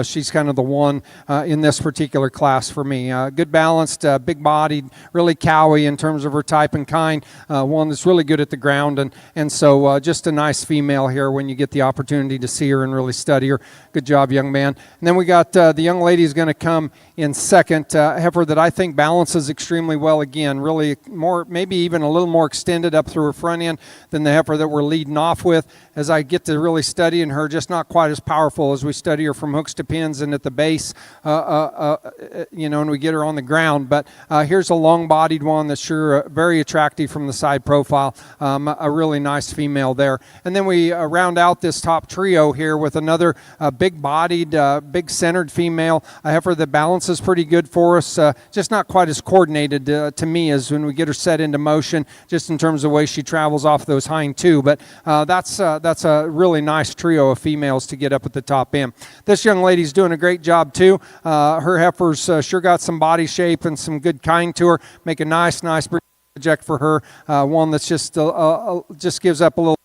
she's kind of the one in this particular class for me. Good balanced, big-bodied, really cowy in terms of her type and kind. One that's really good at the ground, and so just a nice female here when you get the opportunity to see her and really study her. Good job, young man. And then we got the young lady who's going to come in second, heifer that I think balances extremely well again. Really more, maybe even a little more extended up through her front end than the heifer that we're leading off with. As I get to really studying her, just not quite as powerful as we study her from hooks to pins and at the base, and we get her on the ground. But here's a long-bodied one that's sure very attractive from the side profile, a really nice female there. And then we round out this top trio here with another big-bodied, big-centered female, a heifer that balances pretty good for us, just not quite as coordinated to me as when we get her set into motion, just in terms of the way she travels off those hind two. But that's a really nice trio of females to get up at the top end. This young lady's doing a great job too. Her heifer's sure got some body shape and some good kind to her. Make a nice project for her. One that's just gives up a little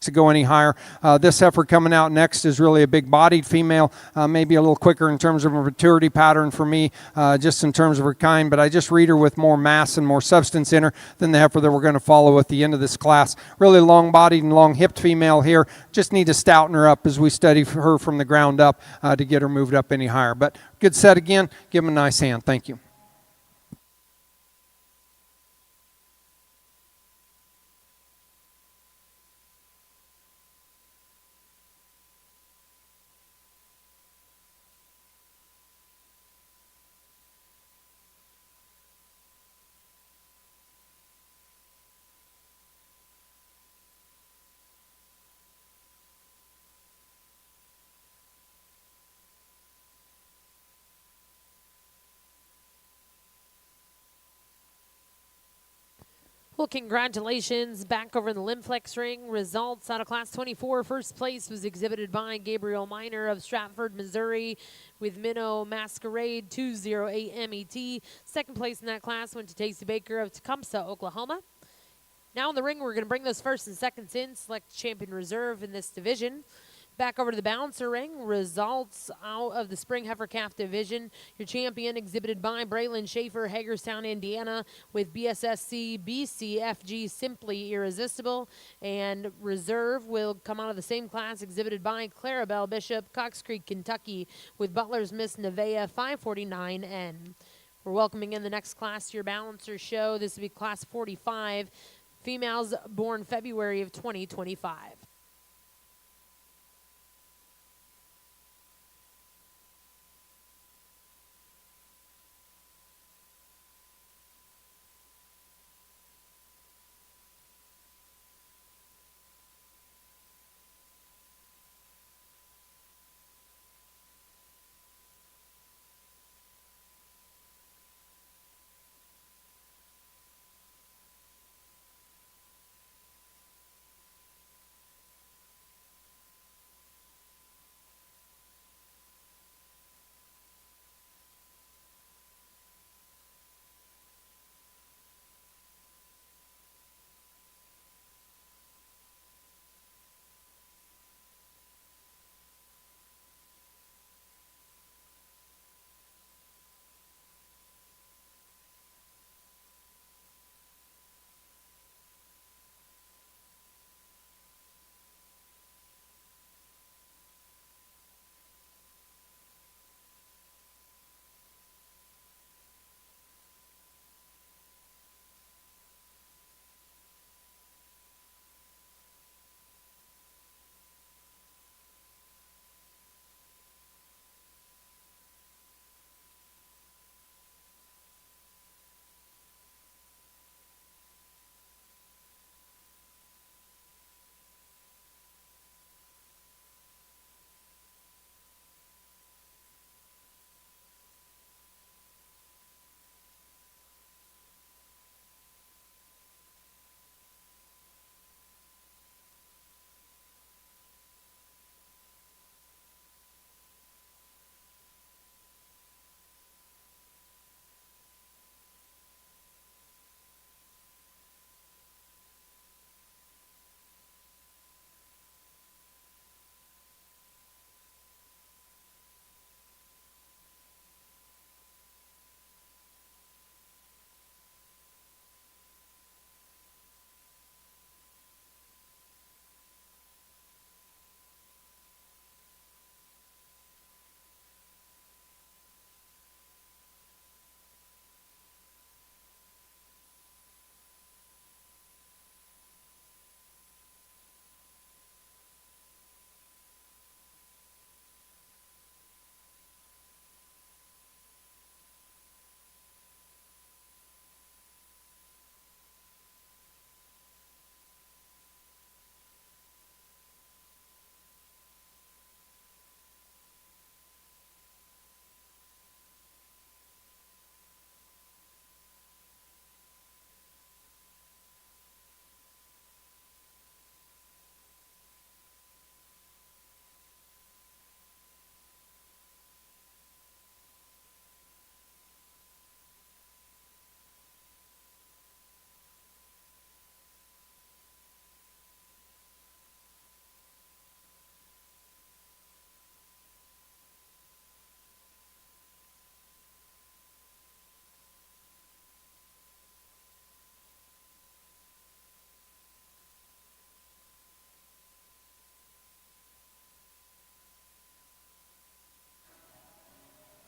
to go any higher. This heifer coming out next is really a big-bodied female, maybe a little quicker in terms of a maturity pattern for me, just in terms of her kind, but I just read her with more mass and more substance in her than the heifer that we're going to follow at the end of this class. Really long-bodied and long-hipped female here. Just need to stouten her up as we study her from the ground up to get her moved up any higher. But good set again. Give them a nice hand. Thank you. Well, congratulations back over in the Lim-Flex ring. Results out of Class 24. First place was exhibited by Gabriel Miner of Stratford, Missouri, with Minnow Masquerade 208 MET. Second place in that class went to Tacey Baker of Tecumseh, Oklahoma. Now in the ring, we're going to bring those first and seconds in, select champion reserve in this division. Back over to the balancer ring, results out of the Spring Heifer Calf division. Your champion exhibited by Braylon Schaefer, Hagerstown, Indiana, with BSSC BCFG Simply Irresistible. And reserve will come out of the same class exhibited by Clarabelle Bishop, Cox Creek, Kentucky, with Butler's Miss Nevaeh 549N. We're welcoming in the next class to your balancer show. This will be Class 45, females born February of 2025.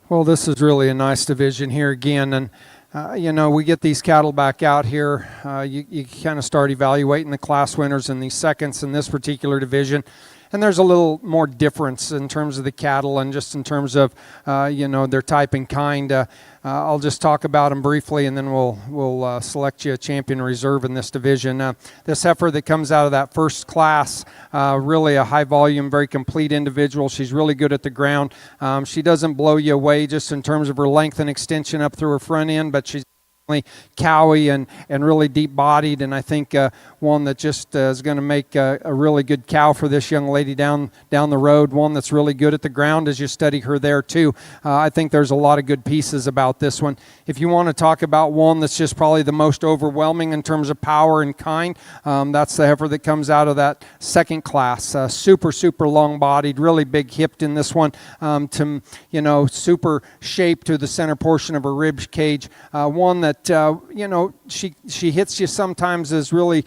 Well, this is really a nice division here again, and we get these cattle back out here. You kind of start evaluating the class winners and these seconds in this particular division. And there's a little more difference in terms of the cattle and just in terms of, their type and kind. I'll just talk about them briefly, and then we'll select you a champion reserve in this division. This heifer that comes out of that first class, really a high volume, very complete individual. She's really good at the ground. She doesn't blow you away just in terms of her length and extension up through her front end, but she's cowy and really deep bodied, and I think one that just is going to make a really good cow for this young lady down the road, one that's really good at the ground as you study her there too. I think there's a lot of good pieces about this one. If you want to talk about one that's just probably the most overwhelming in terms of power and kind, that's the heifer that comes out of that second class. Super long bodied, really big hipped in this one, super shaped to the center portion of her rib cage. One that she hits you sometimes as really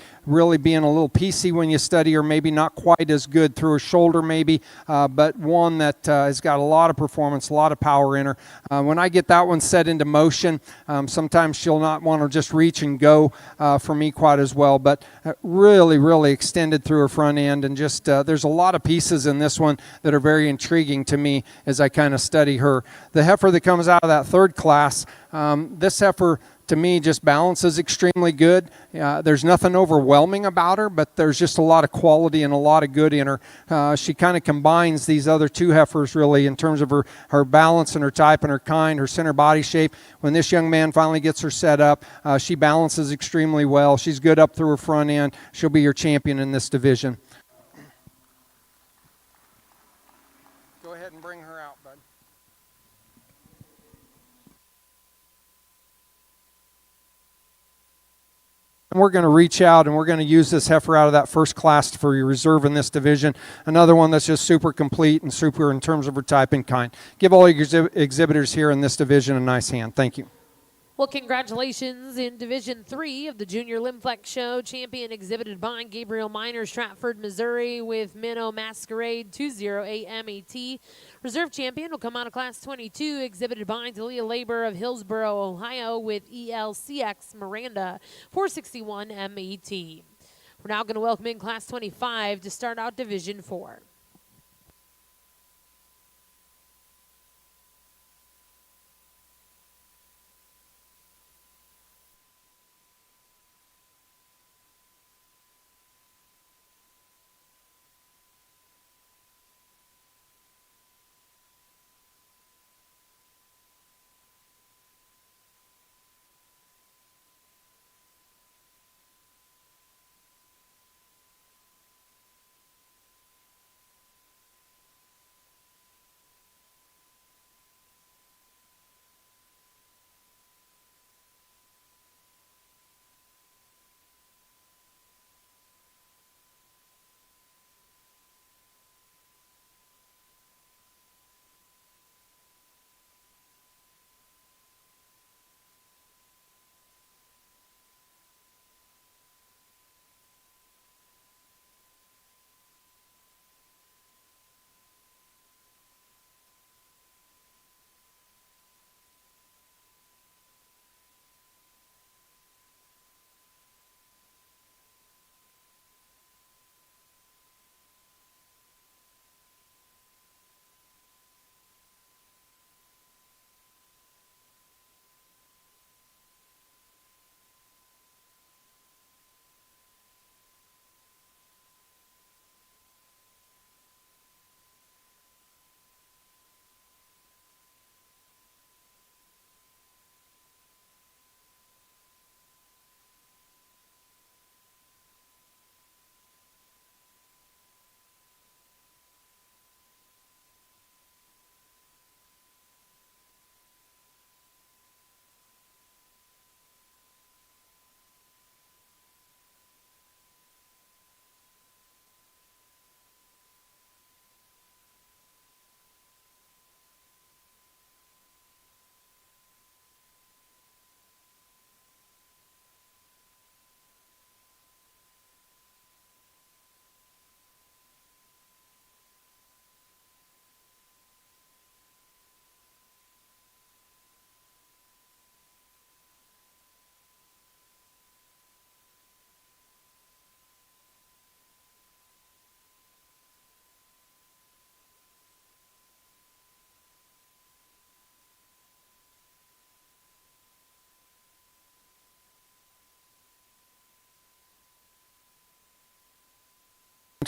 being a little piecey when you study her, maybe not quite as good through her shoulder maybe, but one that has got a lot of performance, a lot of power in her. When I get that one set into motion, sometimes she'll not want to just reach and go for me quite as well, but really extended through her front end, and just there's a lot of pieces in this one that are very intriguing to me as I kind of study her. The heifer that comes out of that third class, this heifer to me just balances extremely good. There's nothing overwhelming about her, but there's just a lot of quality and a lot of good in her. She kind of combines these other two heifers really in terms of her balance and her type and her kind, her center body shape. When this young man finally gets her set up, she balances extremely well. She's good up through her front end. She'll be your champion in this division. Go ahead and bring her out, bud. And we're going to reach out and we're going to use this heifer out of that first class for your reserve in this division. Another one that's just super complete and super in terms of her type and kind. Give all your exhibitors here in this division a nice hand. Thank you. Well, congratulations in Division 3 of the Junior Lim-Flex Show. Champion exhibited by Gabriel Miner, Stratford, Missouri, with Minnow Masquerade 208 MET. Reserve champion will come out of Class 22, exhibited by Delia Labor of Hillsboro, Ohio, with ELCX Miranda 461 MET. We're now going to welcome in Class 25 to start out Division 4.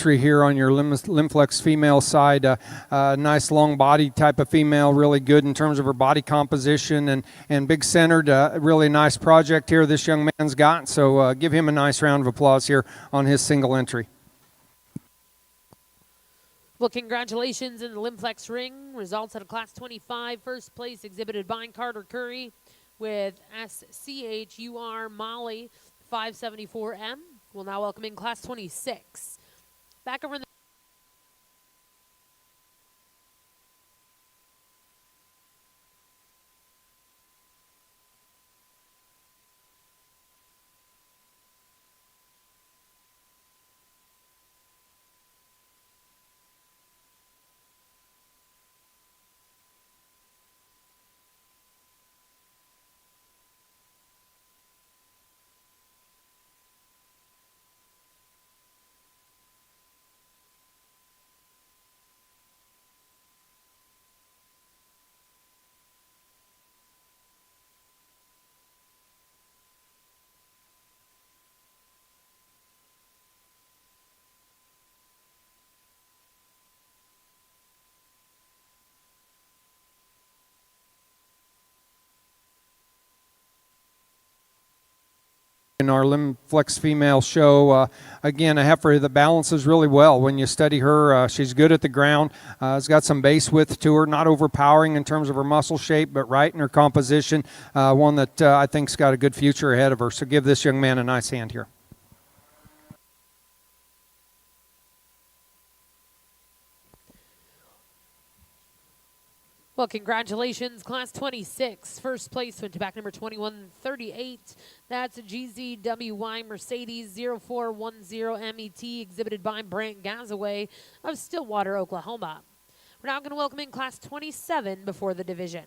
entry here on your Lim-Flex female side. Nice long body type of female, really good in terms of her body composition and big centered. Really nice project here this young man's got. So give him a nice round of applause here on his single entry. Well, congratulations in the Lim-Flex ring. Results out of Class 25. First place exhibited by Carter Curry with SCHUR Molly 574M. We'll now welcome in Class 26. Back over in the in our Lim-Flex female show. Again, a heifer that balances really well. When you study her, she's good at the ground. Has got some base width to her, not overpowering in terms of her muscle shape, but right in her composition. One that I think's got a good future ahead of her. So give this young man a nice hand here. Well, congratulations, Class 26. First place went to back number 2138. That's GZWY Mercedes 0410 MET, exhibited by Brant Gazaway of Stillwater, Oklahoma. We're now going to welcome in Class 27 before the division.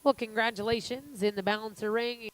Well, congratulations in the balancer ring.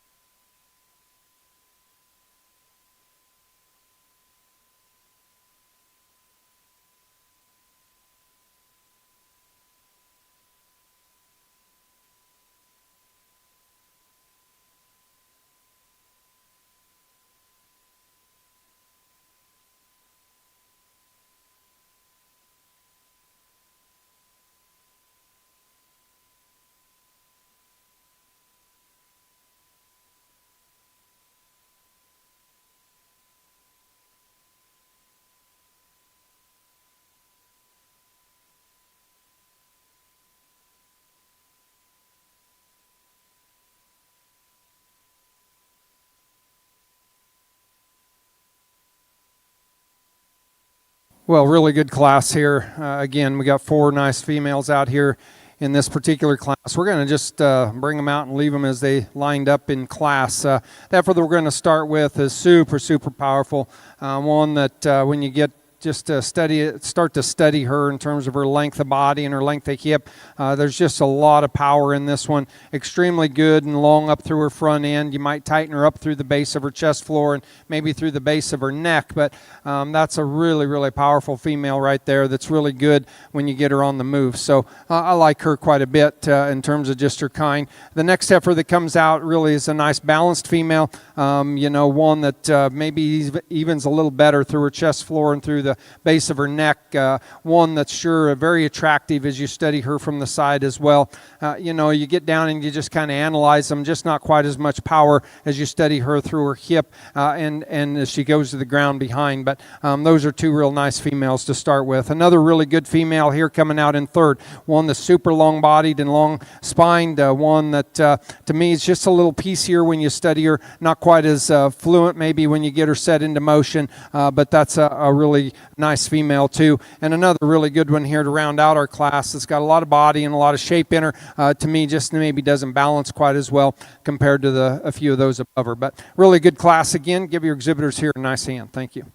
Well, really good class here. Again, we got 4 nice females out here in this particular class. We're going to just bring them out and leave them as they lined up in class. That we're going to start with is super, super powerful. One that when you get just to start to study her in terms of her length of body and her length of hip. There's just a lot of power in this one. Extremely good and long up through her front end. You might tighten her up through the base of her chest floor and maybe through the base of her neck, but that's a really, really powerful female right there that's really good when you get her on the move. So I like her quite a bit in terms of just her kind. The next heifer that comes out really is a nice balanced female, one that maybe evens a little better through her chest floor and through the base of her neck, one that's sure very attractive as you study her from the side as well. You get down and you just kind of analyze them, just not quite as much power as you study her through her hip and as she goes to the ground behind. But those are 2 real nice females to start with. Another really good female here coming out in third, one that's super long-bodied and long-spined, one that to me is just a little piecier when you study her, not quite as fluent maybe when you get her set into motion, but that's a really nice female too. And another really good one here to round out our class. It's got a lot of body and a lot of shape in her. To me, just maybe doesn't balance quite as well compared to a few of those above her. But really good class again. Give your exhibitors here a nice hand. Thank you.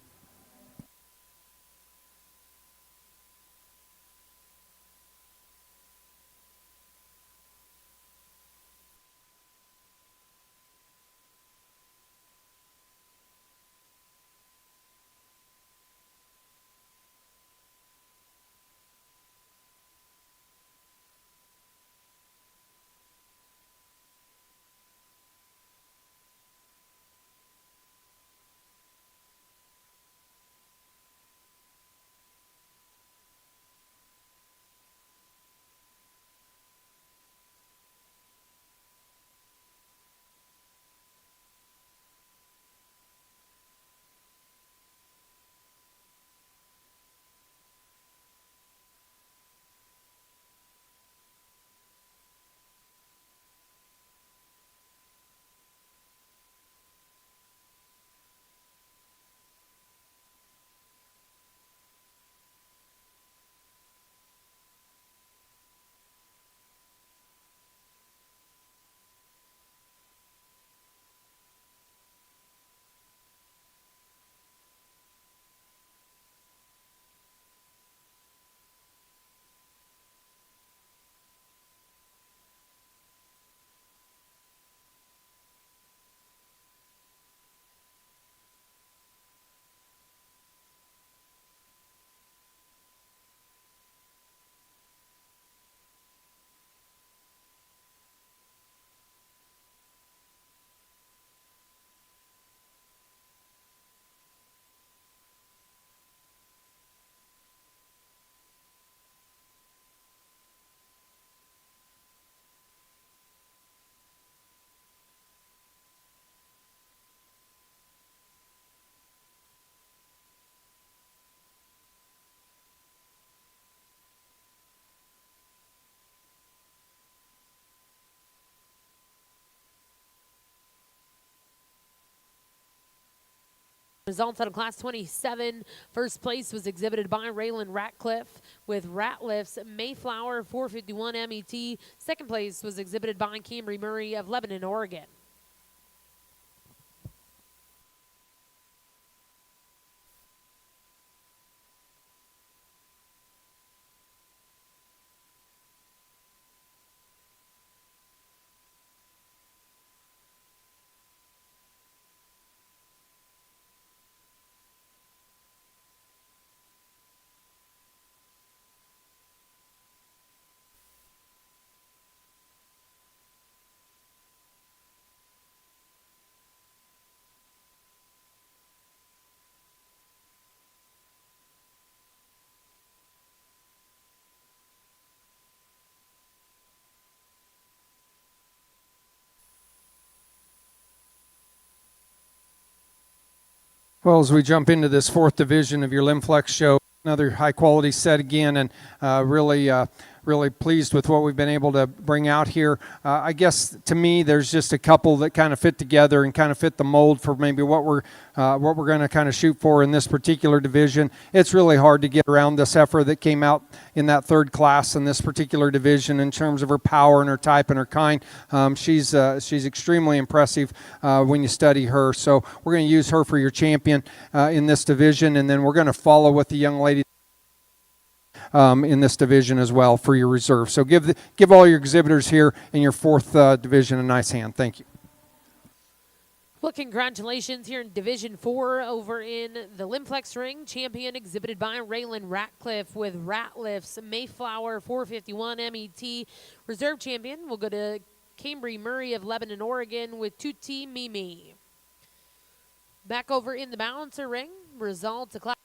Results out of Class 27. First place was exhibited by Raylan Ratcliffe with Ratliff's Mayflower 451 MET. Second place was exhibited by Camry Murray of Lebanon, Oregon. Well, as we jump into this fourth division of your Lim-Flex show, another high-quality set again, and really pleased with what we've been able to bring out here. I guess to me, there's just a couple that kind of fit together and kind of fit the mold for maybe what we're going to kind of shoot for in this particular division. It's really hard to get around this heifer that came out in that third class in this particular division in terms of her power and her type and her kind. She's extremely impressive when you study her. So we're going to use her for your champion in this division, and then we're going to follow with the young lady in this division as well for your reserve. So give all your exhibitors here in your fourth division a nice hand. Thank you. Well, congratulations here in Division 4 over in the Lim-Flex ring. Champion exhibited by Raylan Ratcliffe with Ratliff's Mayflower 451 MET. Reserve champion will go to Cambry Murray of Lebanon, Oregon with Tuti Mimi. Back over in the balancer ring, results class.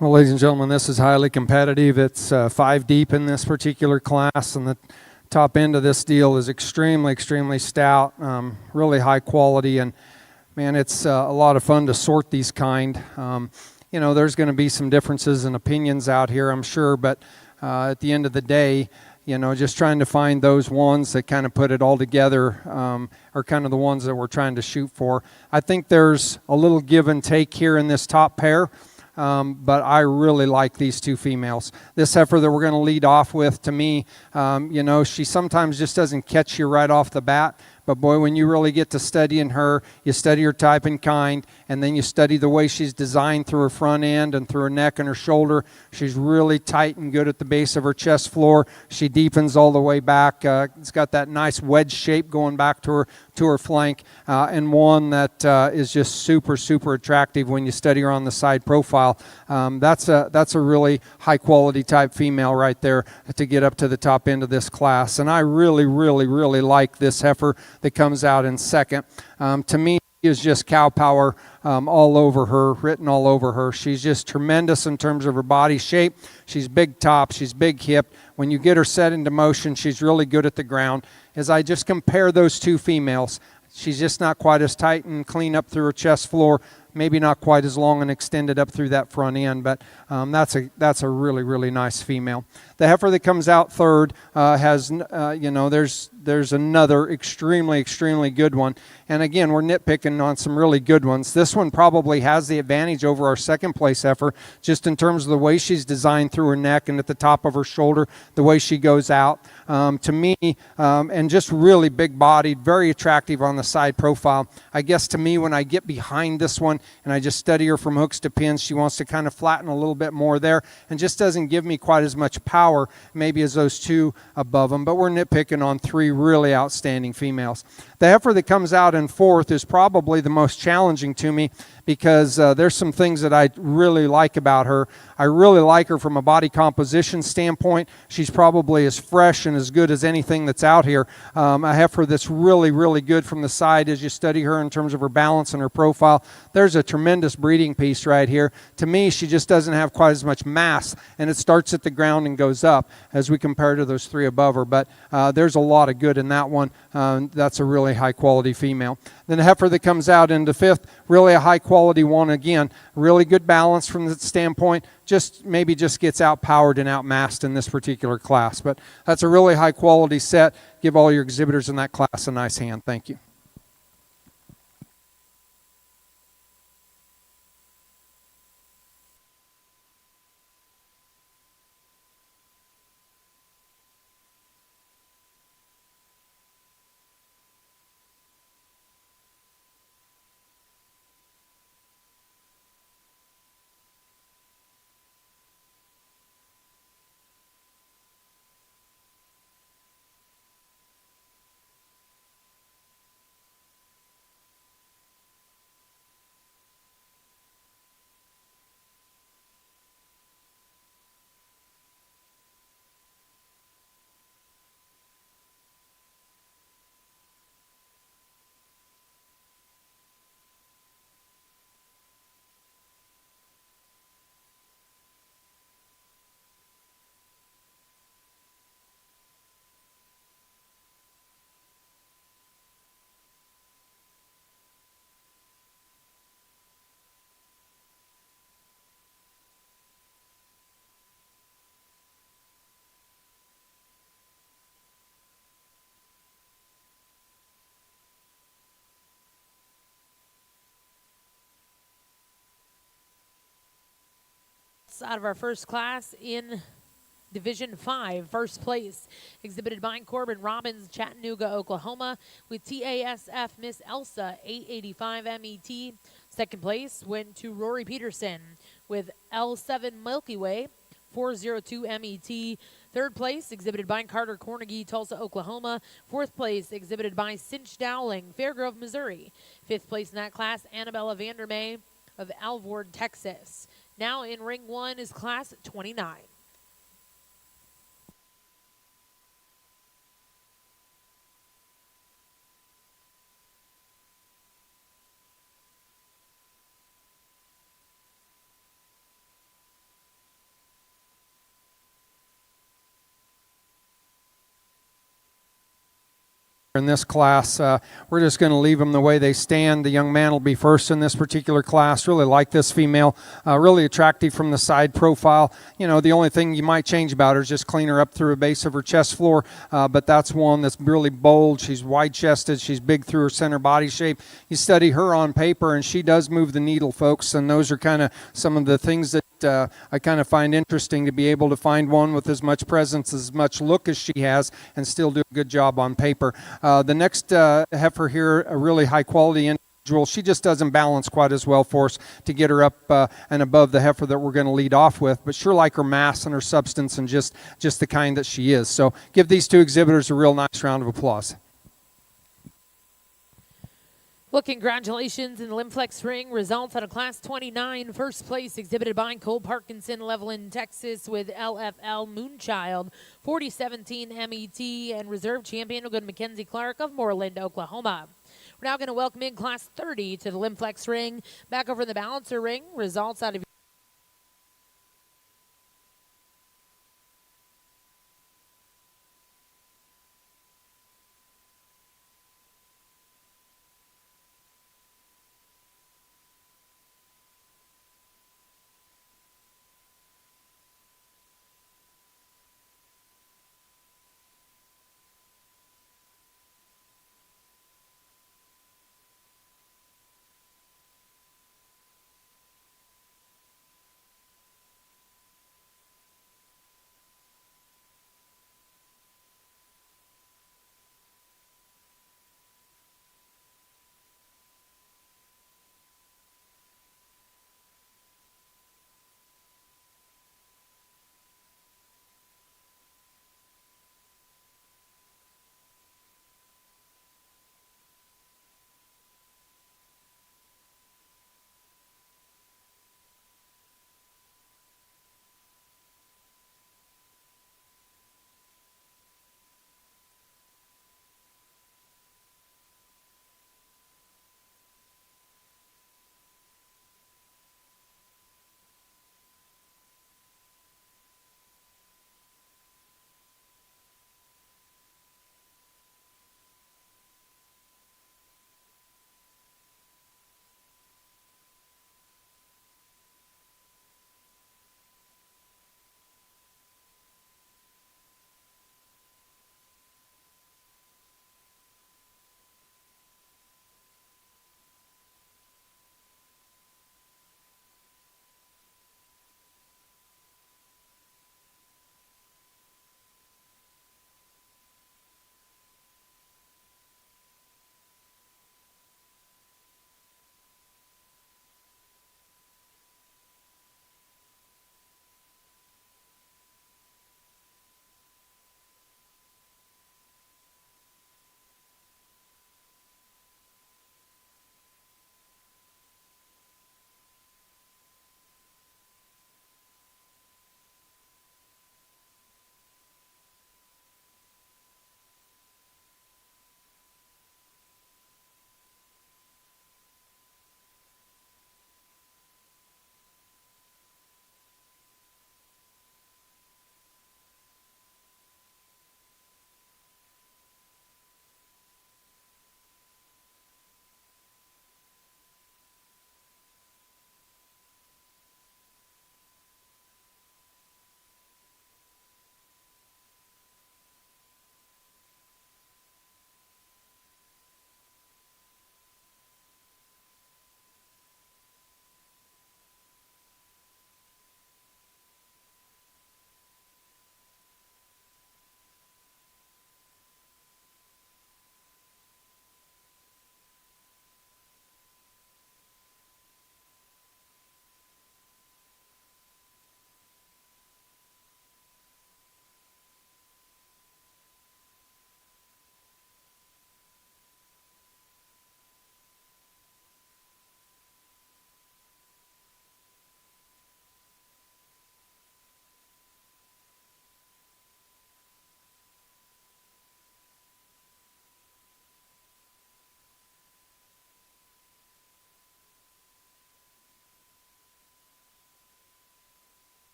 Well, ladies and gentlemen, this is highly competitive. It's 5 deep in this particular class, and the top end of this deal is extremely, extremely stout, really high quality, and man, it's a lot of fun to sort these kind. You know, there's going to be some differences in opinions out here, I'm sure, but at the end of the day, you know, just trying to find those ones that kind of put it all together are kind of the ones that we're trying to shoot for. I think there's a little give and take here in this top pair. But I really like these 2 females. This heifer that we're going to lead off with, to me, you know, she sometimes just doesn't catch you right off the bat. But boy, when you really get to studying her, you study her type and kind, and then you study the way she's designed through her front end and through her neck and her shoulder. She's really tight and good at the base of her chest floor. She deepens all the way back. It's got that nice wedge shape going back to her flank, and one that is just super, super attractive when you study her on the side profile. That's a really high quality type female right there to get up to the top end of this class. And I really, really, really like this heifer that comes out in second. To me, she is just cow power all over her, written all over her. She's just tremendous in terms of her body shape. She's big top, she's big hip. When you get her set into motion, she's really good at the ground. As I just compare those 2 females, she's just not quite as tight and clean up through her chest floor, maybe not quite as long and extended up through that front end, but that's a really, really nice female. The heifer that comes out third has, you know, there's another extremely, extremely good one. And again, we're nitpicking on some really good ones. This one probably has the advantage over our second place heifer, just in terms of the way she's designed through her neck and at the top of her shoulder, the way she goes out. To me, and just really big bodied, very attractive on the side profile. I guess to me, when I get behind this one and I just study her from hooks to pins, she wants to kind of flatten a little bit more there and just doesn't give me quite as much power maybe as those 2 above them. But we're nitpicking on 3 really outstanding females. The heifer that comes out in fourth is probably the most challenging to me because there's some things that I really like about her. I really like her from a body composition standpoint. She's probably as fresh and as good as anything that's out here. A heifer that's really, really good from the side as you study her in terms of her balance and her profile. There's a tremendous breeding piece right here. To me, she just doesn't have quite as much mass, and it starts at the ground and goes up as we compare to those 3 above her. But there's a lot of good in that one. That's a really high quality female. Then the heifer that comes out into fifth, really a high quality one again. Really good balance from that standpoint. Just gets outpowered and outmassed in this particular class. But that's a really high quality set. Give all your exhibitors in that class a nice hand. Thank you. Out of our first class in Division 5, first place, exhibited by Corbin Robbins, Chattanooga, Oklahoma, with TASF Miss Elsa, 885 MET. Second place went to Rory Peterson with L7 Milky Way, 402 MET. Third place, exhibited by Carter Cornegie, Tulsa, Oklahoma. Fourth place, exhibited by Cinch Dowling, Fairgrove, Missouri. Fifth place in that class, Annabella Vandermay of Alvord, Texas. Now in ring 1 is class 29. in this class. We're just going to leave them the way they stand. The young man will be first in this particular class. Really like this female. Really attractive from the side profile. The only thing you might change about her is just clean her up through the base of her chest floor. But that's one that's really bold. She's wide-chested. She's big through her center body shape. You study her on paper, and she does move the needle, folks. And those are kind of some of the things that I kind of find interesting, to be able to find one with as much presence, as much look as she has, and still do a good job on paper. The next heifer here, a really high quality individual. She just doesn't balance quite as well for us to get her up and above the heifer that we're going to lead off with, but sure like her mass and her substance and just the kind that she is. So give these two exhibitors a real nice round of applause. Well, congratulations in the Lim-Flex ring. Results out of Class 29. First place exhibited by Cole Parkinson, Levelland, Texas, with LFL Moonchild, 4017 MET, and reserve champion will go to Mackenzie Clark of Moreland, Oklahoma. We're now going to welcome in Class 30 to the Lim-Flex ring. Back over in the balancer ring. Results out of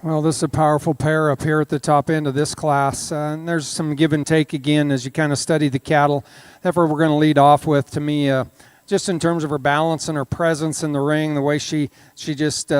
Well, this is a powerful pair up here at the top end of this class. And there's some give and take again as you kind of study the cattle. Heifer we're going to lead off with, to me, just in terms of her balance and her presence in the ring, the way she just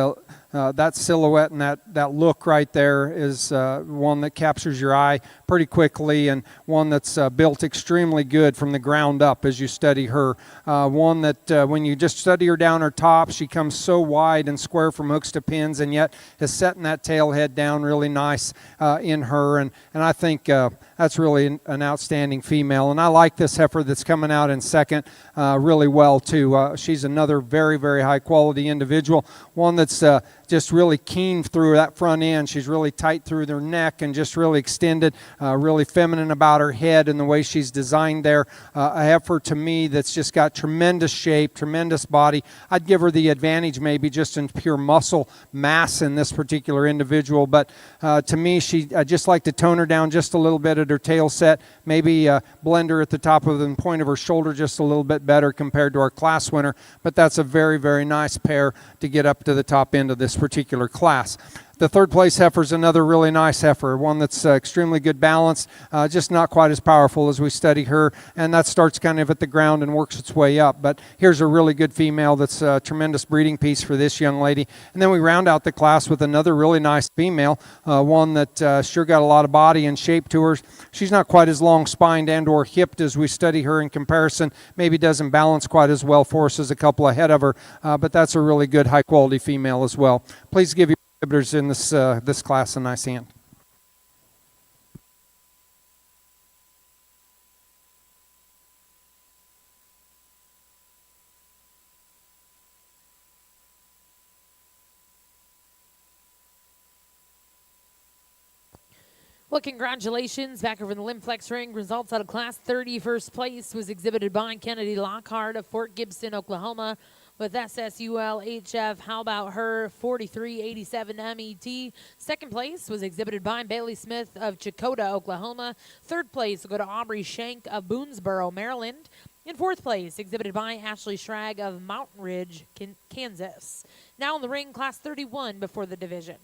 that silhouette and that look right there is one that captures your eye pretty quickly, and one that's built extremely good from the ground up as you study her. One that when you just study her down her top, she comes so wide and square from hooks to pins, and yet is setting that tail head down really nice in her. And I think that's really an outstanding female. And I like this heifer that's coming out in second really well too. She's another very, very high quality individual. One that's just really keen through that front end. She's really tight through their neck and just really extended, really feminine about her head and the way she's designed there. A heifer to me that's just got tremendous shape, tremendous body. I'd give her the advantage maybe just in pure muscle mass in this particular individual, but to me, I just like to tone her down just a little bit at her tail set, maybe blend her at the top of the point of her shoulder just a little bit better compared to our class winner, but that's a very, very nice pair to get up to the top end of this particular class. The third place heifer is another really nice heifer, one that's extremely good balance, just not quite as powerful as we study her, and that starts kind of at the ground and works its way up. But here's a really good female that's a tremendous breeding piece for this young lady. And then we round out the class with another really nice female, one that sure got a lot of body and shape to her. She's not quite as long-spined and or hipped as we study her in comparison, maybe doesn't balance quite as well for us as a couple ahead of her, but that's a really good high-quality female as well. Please give your exhibitors in this class a nice hand. Well, congratulations. Back over in the Lim-Flex ring, results out of Class 30. First place was exhibited by Kennedy Lockhart of Fort Gibson, Oklahoma, with SSUL HF. How about her? 4387 MET. Second place was exhibited by Bailey Smith of Chakota, Oklahoma. Third place will go to Aubrey Shank of Boonesboro, Maryland. In fourth place, exhibited by Ashley Schrag of Mountain Ridge, Kansas. Now in the ring, Class 31 before the division.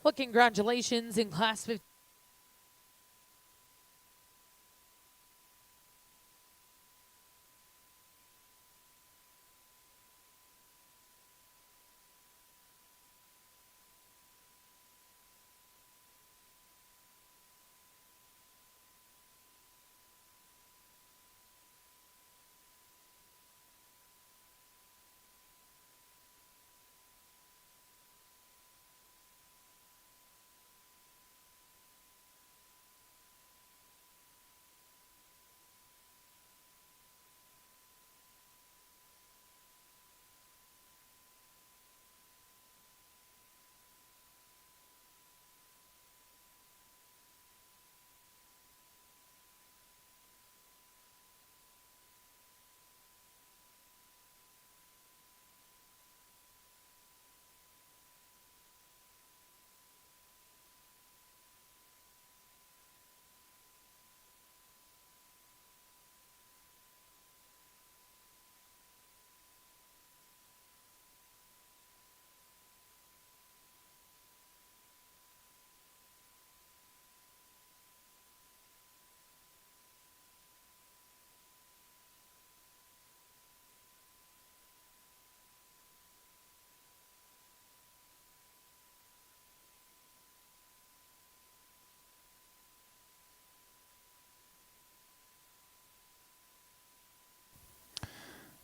Well, congratulations in Class 15.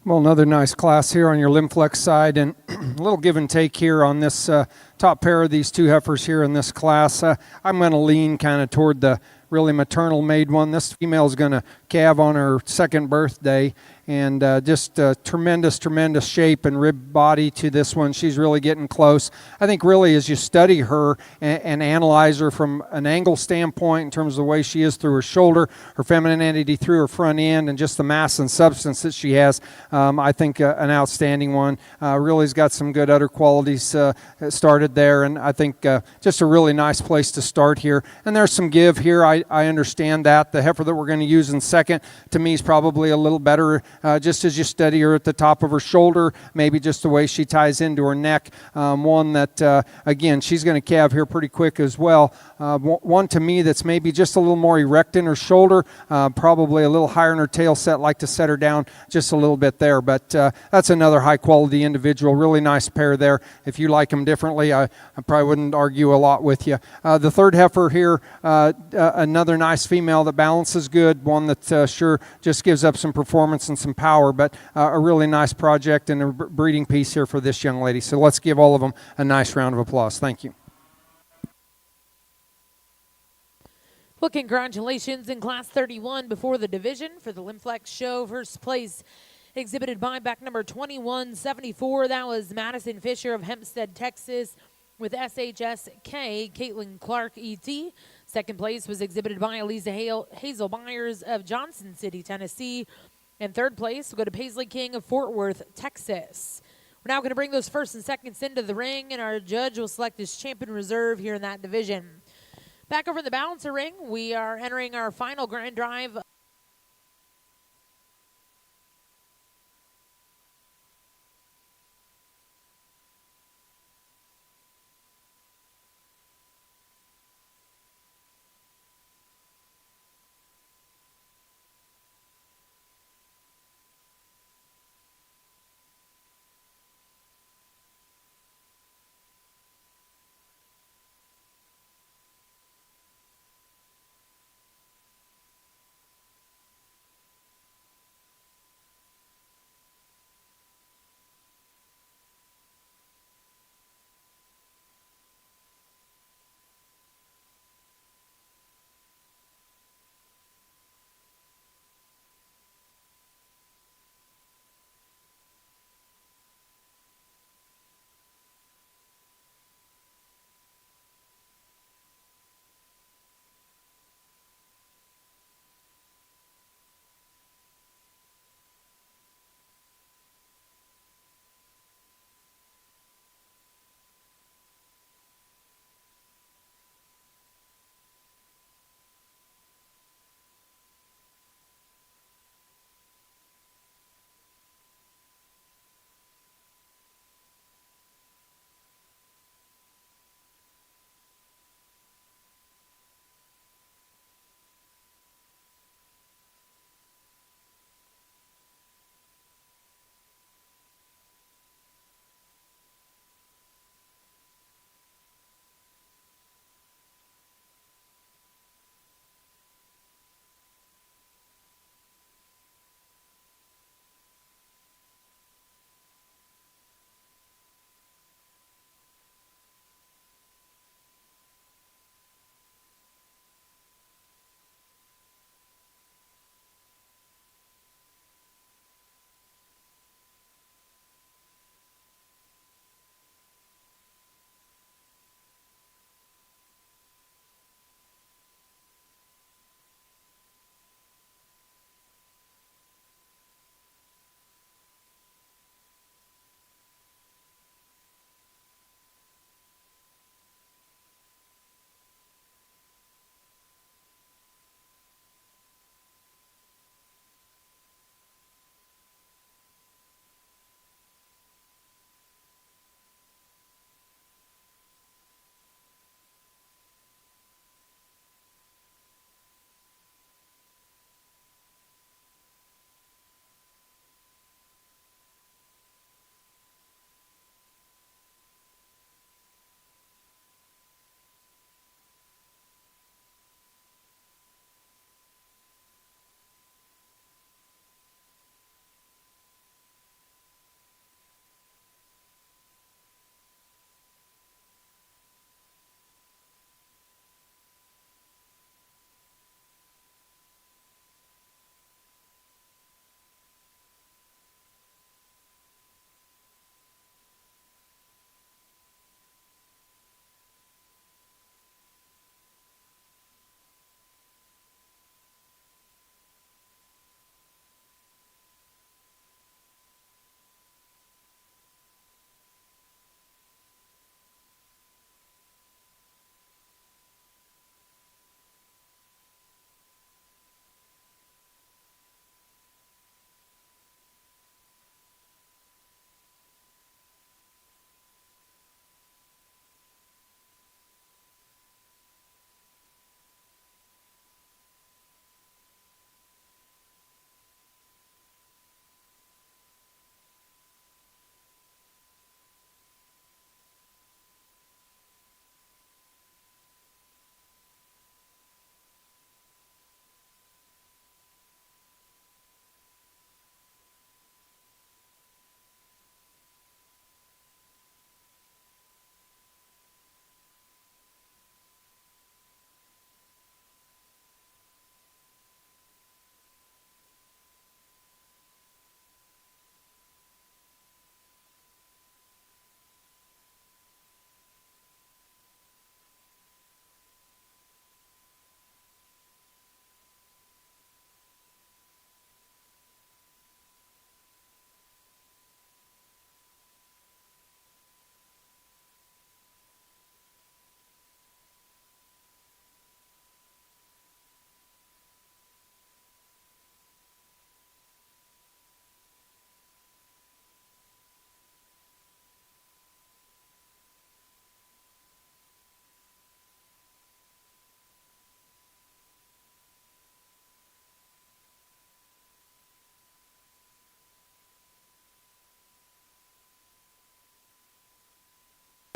Well, another nice class here on your Lim-Flex side, and a little give and take here on this top pair of these two heifers here in this class. I'm going to lean kind of toward the really maternal made one. This female is going to calve on her second birthday, and just tremendous shape and rib body to this one. She's really getting close. I think really as you study her and analyze her from an angle standpoint in terms of the way she is through her shoulder, her femininity through her front end, and just the mass and substance that she has, I think an outstanding one. Really has got some good udder qualities started there, and I think just a really nice place to start here. And there's some give here. I understand that. The heifer that we're going to use in second, to me, is probably a little better just as you study her at the top of her shoulder, maybe just the way she ties into her neck. One that, again, she's going to calve here pretty quick as well. One to me that's maybe just a little more erect in her shoulder, probably a little higher in her tail set, like to set her down just a little bit there. But that's another high-quality individual. Really nice pair there. If you like them differently, I probably wouldn't argue a lot with you. The third heifer here, another nice female that balances good, one that sure just gives up some performance and some power, but a really nice project and a breeding piece here for this young lady. So let's give all of them a nice round of applause. Thank you. Well, congratulations in Class 31 before the division for the Lim-Flex show. First place exhibited by back number 2174. That was Madison Fisher of Hempstead, Texas, with SHSK, Caitlin Clark, ET. Second place was exhibited by Eliza Hazel Myers of Johnson City, Tennessee. And third place will go to Paisley King of Fort Worth, Texas. We're now going to bring those first and seconds into the ring, and our judge will select his champion reserve here in that division. Back over in the balancer ring, we are entering our final grand drive.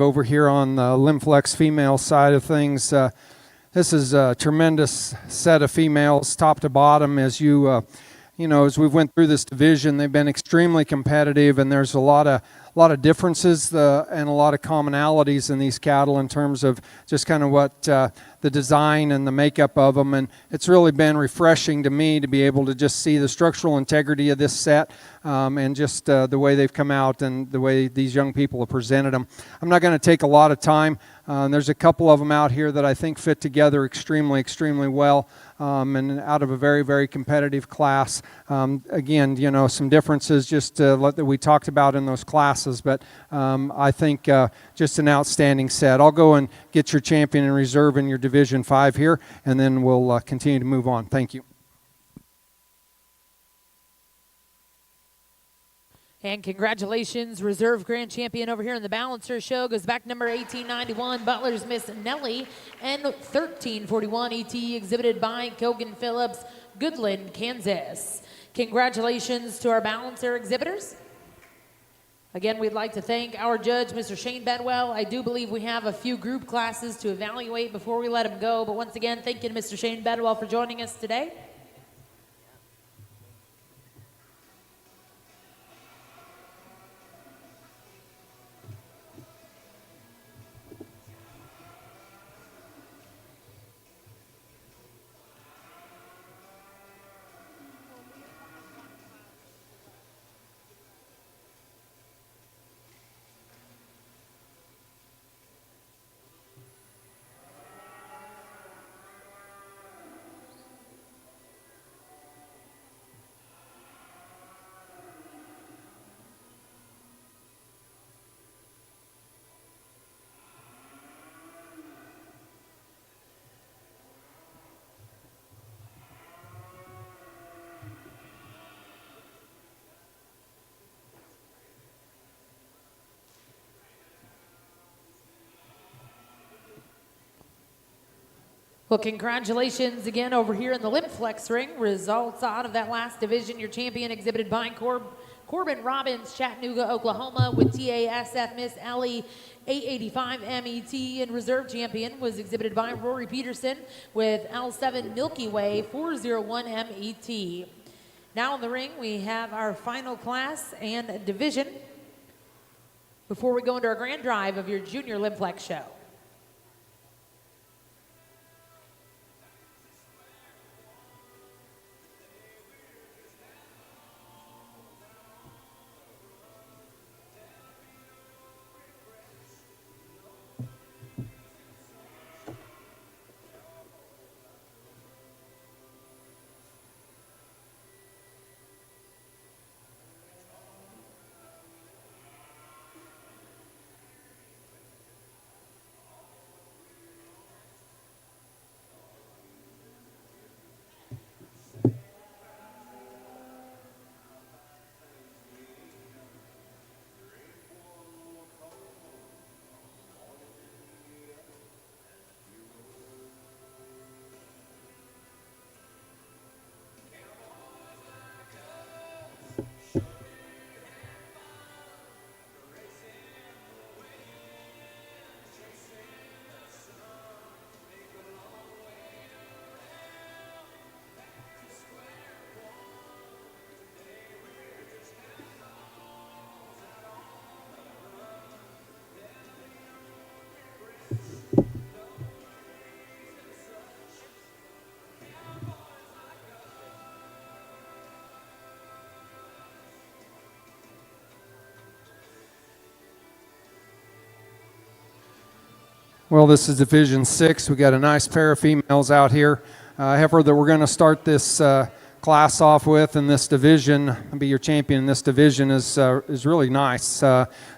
over here on the Lim-Flex female side of things. This is a tremendous set of females, top to bottom. As as we've went through this division, they've been extremely competitive, and there's a lot of differences and a lot of commonalities in these cattle in terms of just kind of what the design and the makeup of them. And it's really been refreshing to me to be able to just see the structural integrity of this set and just the way they've come out and the way these young people have presented them. I'm not going to take a lot of time. There's a couple of them out here that I think fit together extremely, extremely well, and out of a very, very competitive class. Again, some differences just that we talked about in those classes, but I think just an outstanding set. I'll go and get your champion in reserve in your Division 5 here, and then we'll continue to move on. Thank you. And congratulations, reserve grand champion over here in the Balancer show. Goes back number 1891, Butler's Miss Nellie, and 1341 ET, exhibited by Kogan Phillips, Goodland, Kansas. Congratulations to our Balancer exhibitors. Again, we'd like to thank our judge, Mr. Shane Bedwell. I do believe we have a few group classes to evaluate before we let him go. But once again, thank you to Mr. Shane Bedwell for joining us today. Well, congratulations again over here in the Lim-Flex ring. Results out of that last division. Your champion exhibited by Corbin Robbins, Chattanooga, Oklahoma, with TASF Miss Ellie 885 MET, and reserve champion was exhibited by Rory Peterson with L7 Milky Way 401 MET. Now in the ring, we have our final class and division before we go into our grand drive of your junior Lim-Flex show. Well, this is Division 6. We got a nice pair of females out here. Heifer that we're going to start this class off with in this division, be your champion in this division, is really nice.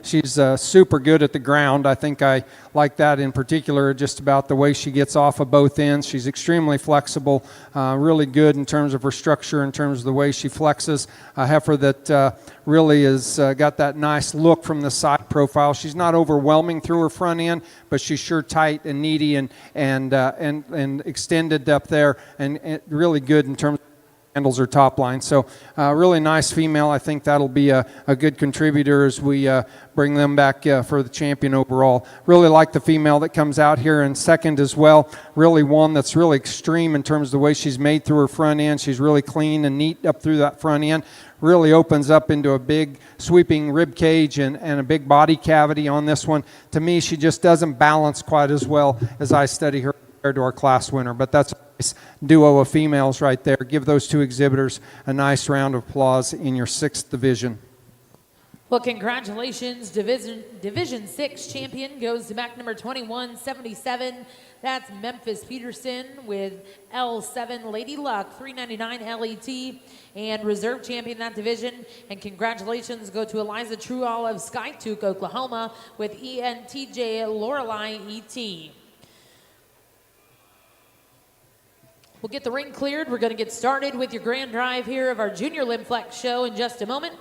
She's super good at the ground. I think I like that in particular, just about the way she gets off of both ends. She's extremely flexible, really good in terms of her structure, in terms of the way she flexes. A heifer that really has got that nice look from the side profile. She's not overwhelming through her front end, but she's sure tight and needy and extended up there, and really good in terms handles her top line. So really nice female. I think that'll be a good contributor as we bring them back for the champion overall. Really like the female that comes out here in second as well. Really one that's really extreme in terms of the way she's made through her front end. She's really clean and neat up through that front end. Really opens up into a big sweeping rib cage and a big body cavity on this one. To me, she just doesn't balance quite as well as I study her compared to our class winner, but that's a nice duo of females right there. Give those two exhibitors a nice round of applause in your 6th division. Well, congratulations. Division 6 champion goes to back number 2177. That's Memphis Peterson with L7 Lady Luck, 399 LET, and reserve champion in that division. And congratulations go to Eliza Truall of Skytook, Oklahoma, with ENTJ Lorelei ET. We'll get the ring cleared. We're going to get started with your grand drive here of our Junior Lim-Flex show in just a moment.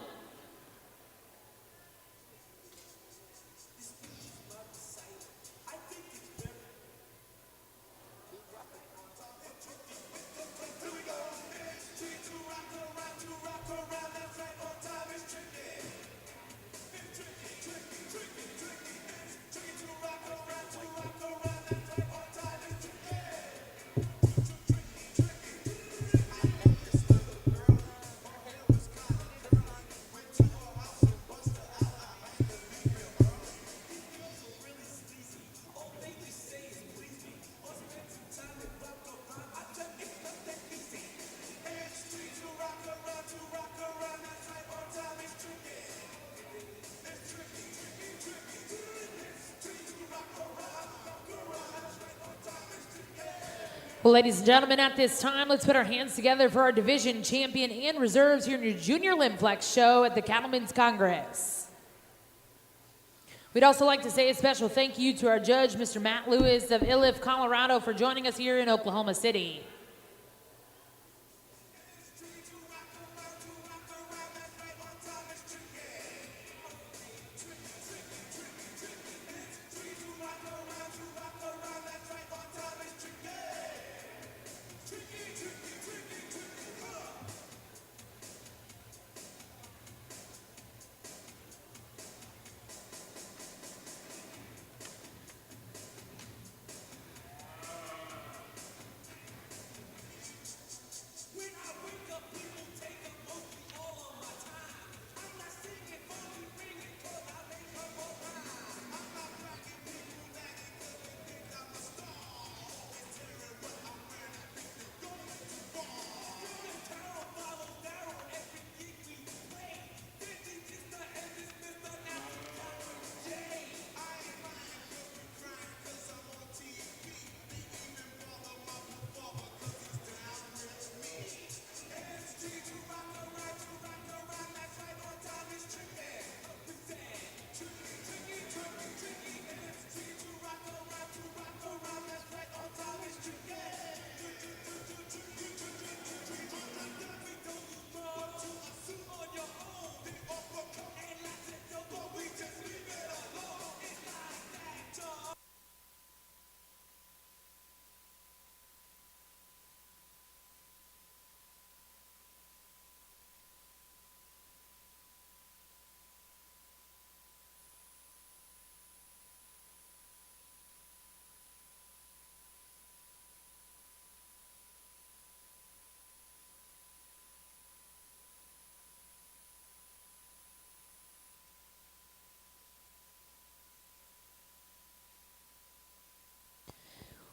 Well, ladies and gentlemen, at this time, let's put our hands together for our division champion and reserves here in your Junior Lim-Flex show at the Cattleman's Congress. We'd also like to say a special thank you to our judge, Mr. Matt Lewis of Iliff, Colorado, for joining us here in Oklahoma City.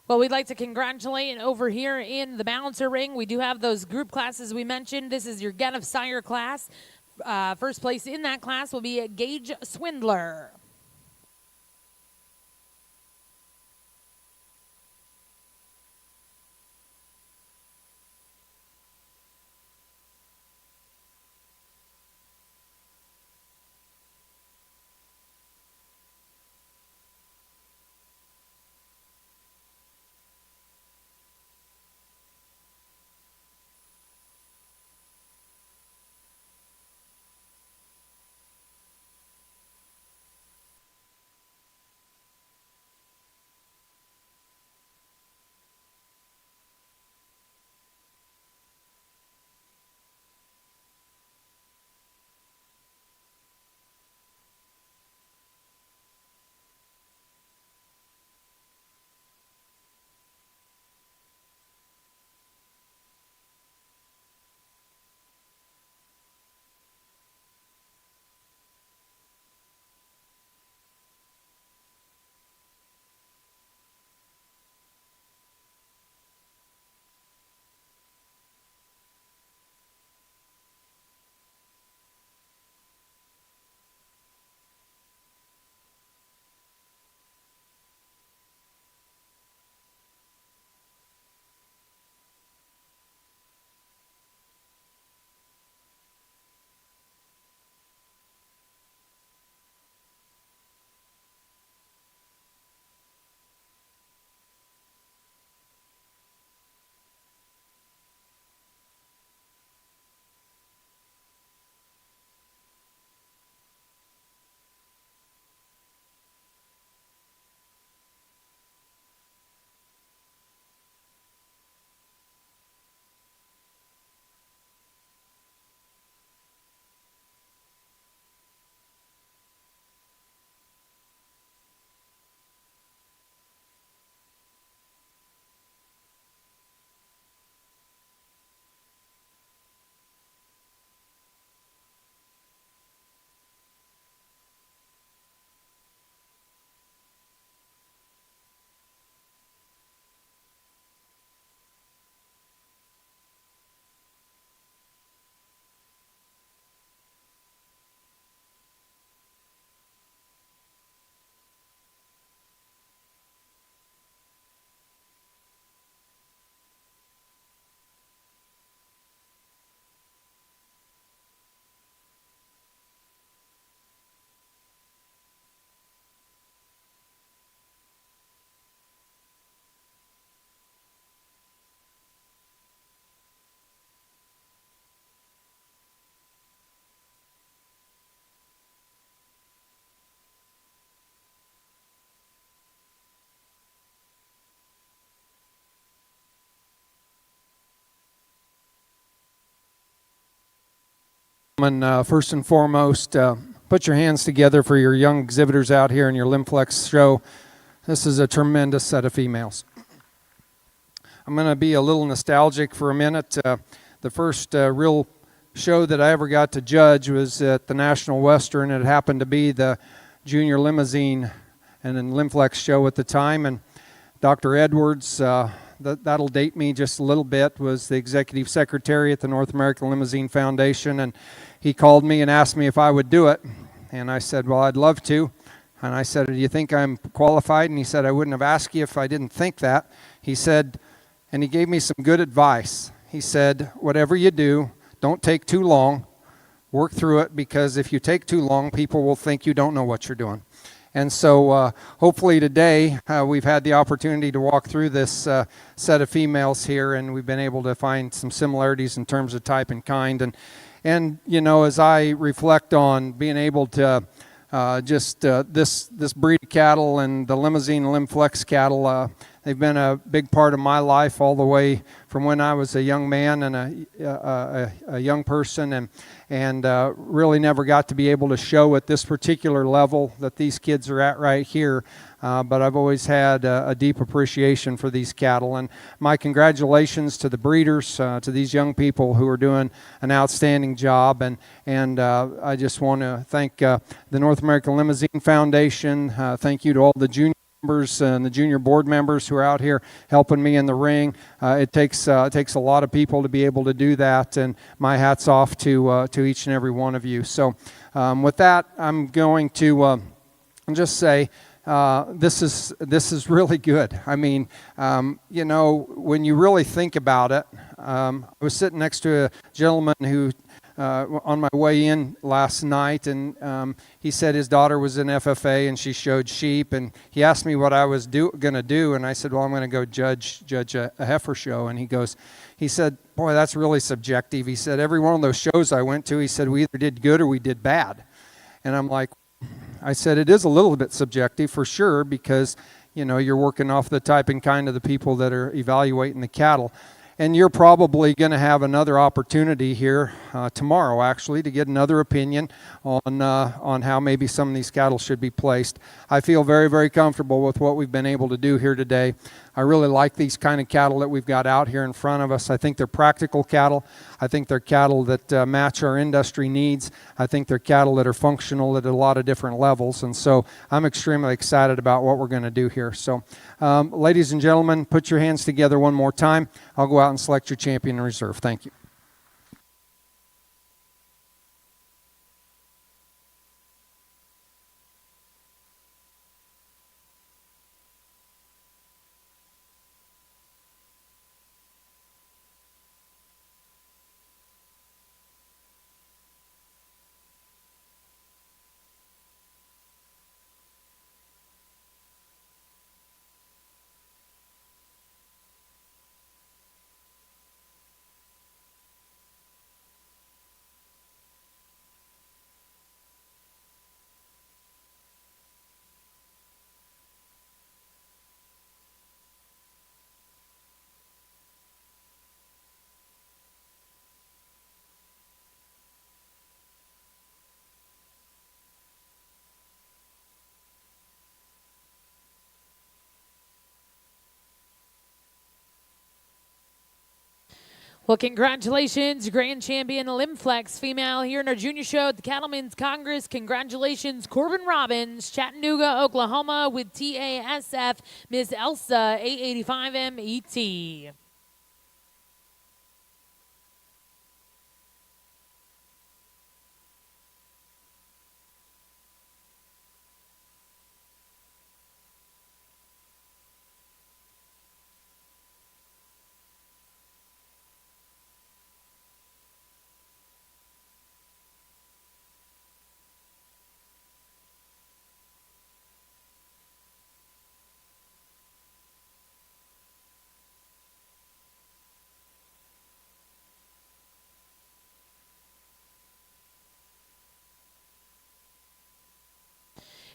Well, we'd like to congratulate over here in the balancer ring. We do have those group classes we mentioned. This is your Get of Sire class. First place in that class will be Gage Swindler. First and foremost, put your hands together for your young exhibitors out here in your Lim-Flex show. This is a tremendous set of females. I'm going to be a little nostalgic for a minute. The first real show that I ever got to judge was at the National Western. It happened to be the Junior Limousin and then Lim-Flex show at the time. And Dr. Edwards, that'll date me just a little bit, was the executive secretary at the North American Limousin Foundation. And he called me and asked me if I would do it. And I said, well, I'd love to. And I said, do you think I'm qualified? And he said, I wouldn't have asked you if I didn't think that. He said, and he gave me some good advice. He said, whatever you do, don't take too long. Work through it, because if you take too long, people will think you don't know what you're doing. And so hopefully today we've had the opportunity to walk through this set of females here, and we've been able to find some similarities in terms of type and kind. And you know, as I reflect on being able to this breed of cattle and the Limousin and Lim-Flex cattle, they've been a big part of my life all the way from when I was a young man and a young person, and really never got to be able to show at this particular level that these kids are at right here. But I've always had a deep appreciation for these cattle. And my congratulations to the breeders, to these young people who are doing an outstanding job. And I just want to thank the North American Limousin Foundation. Thank you to all the junior members and the junior board members who are out here helping me in the ring. It takes a lot of people to be able to do that, and my hat's off to each and every one of you. So with that, I'm going to just say this is really good. I mean, you know, when you really think about it, I was sitting next to a gentleman who on my way in last night, and he said his daughter was in FFA and she showed sheep, and he asked me what I was going to do, and I said, well, I'm going to go judge a heifer show. And he said, boy, that's really subjective. He said, every one of those shows I went to, he said, we either did good or we did bad. And I said, it is a little bit subjective for sure, because you know, you're working off the type and kind of the people that are evaluating the cattle. And you're probably going to have another opportunity here tomorrow, actually, to get another opinion on how maybe some of these cattle should be placed. I feel very, very comfortable with what we've been able to do here today. I really like these kind of cattle that we've got out here in front of us. I think they're practical cattle. I think they're cattle that match our industry needs. I think they're cattle that are functional at a lot of different levels. And so I'm extremely excited about what we're going to do here. So ladies and gentlemen, put your hands together one more time. I'll go out and select your champion in reserve. Thank you. Well, congratulations, Grand Champion Lim-Flex female here in our junior show at the Cattlemen's Congress. Congratulations, Corbin Robbins, Chattanooga, Oklahoma, with TASF, Miss Elsa, 885 MET.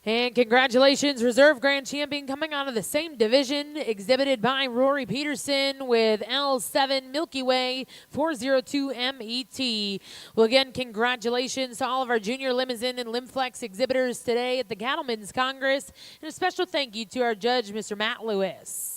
And congratulations, Reserve Grand Champion coming out of the same division, exhibited by Rory Peterson with L7 Milky Way 402 MET. Well, again, congratulations to all of our Junior Limousin and Lim-Flex exhibitors today at the Cattleman's Congress. And a special thank you to our judge, Mr. Matt Lewis.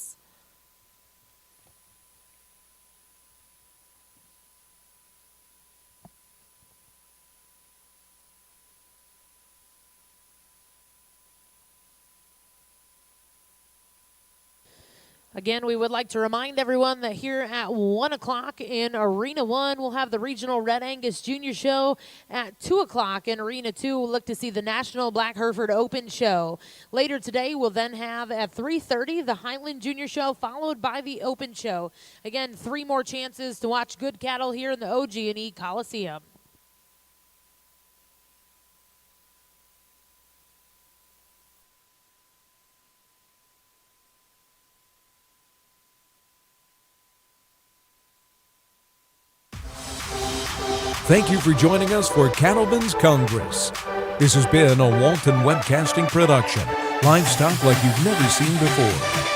Again, we would like to remind everyone that here at 1 o'clock in Arena 1, we'll have the Regional Red Angus Junior Show. At 2 o'clock in Arena 2, we'll look to see the National Black Hereford Open Show. Later today, we'll then have at 3:30 the Highland Junior Show, followed by the Open Show. Again, 3 more chances to watch good cattle here in the OG&E Coliseum. Thank you for joining us for Cattleman's Congress. This has been a Walton Webcasting production. Livestock like you've never seen before.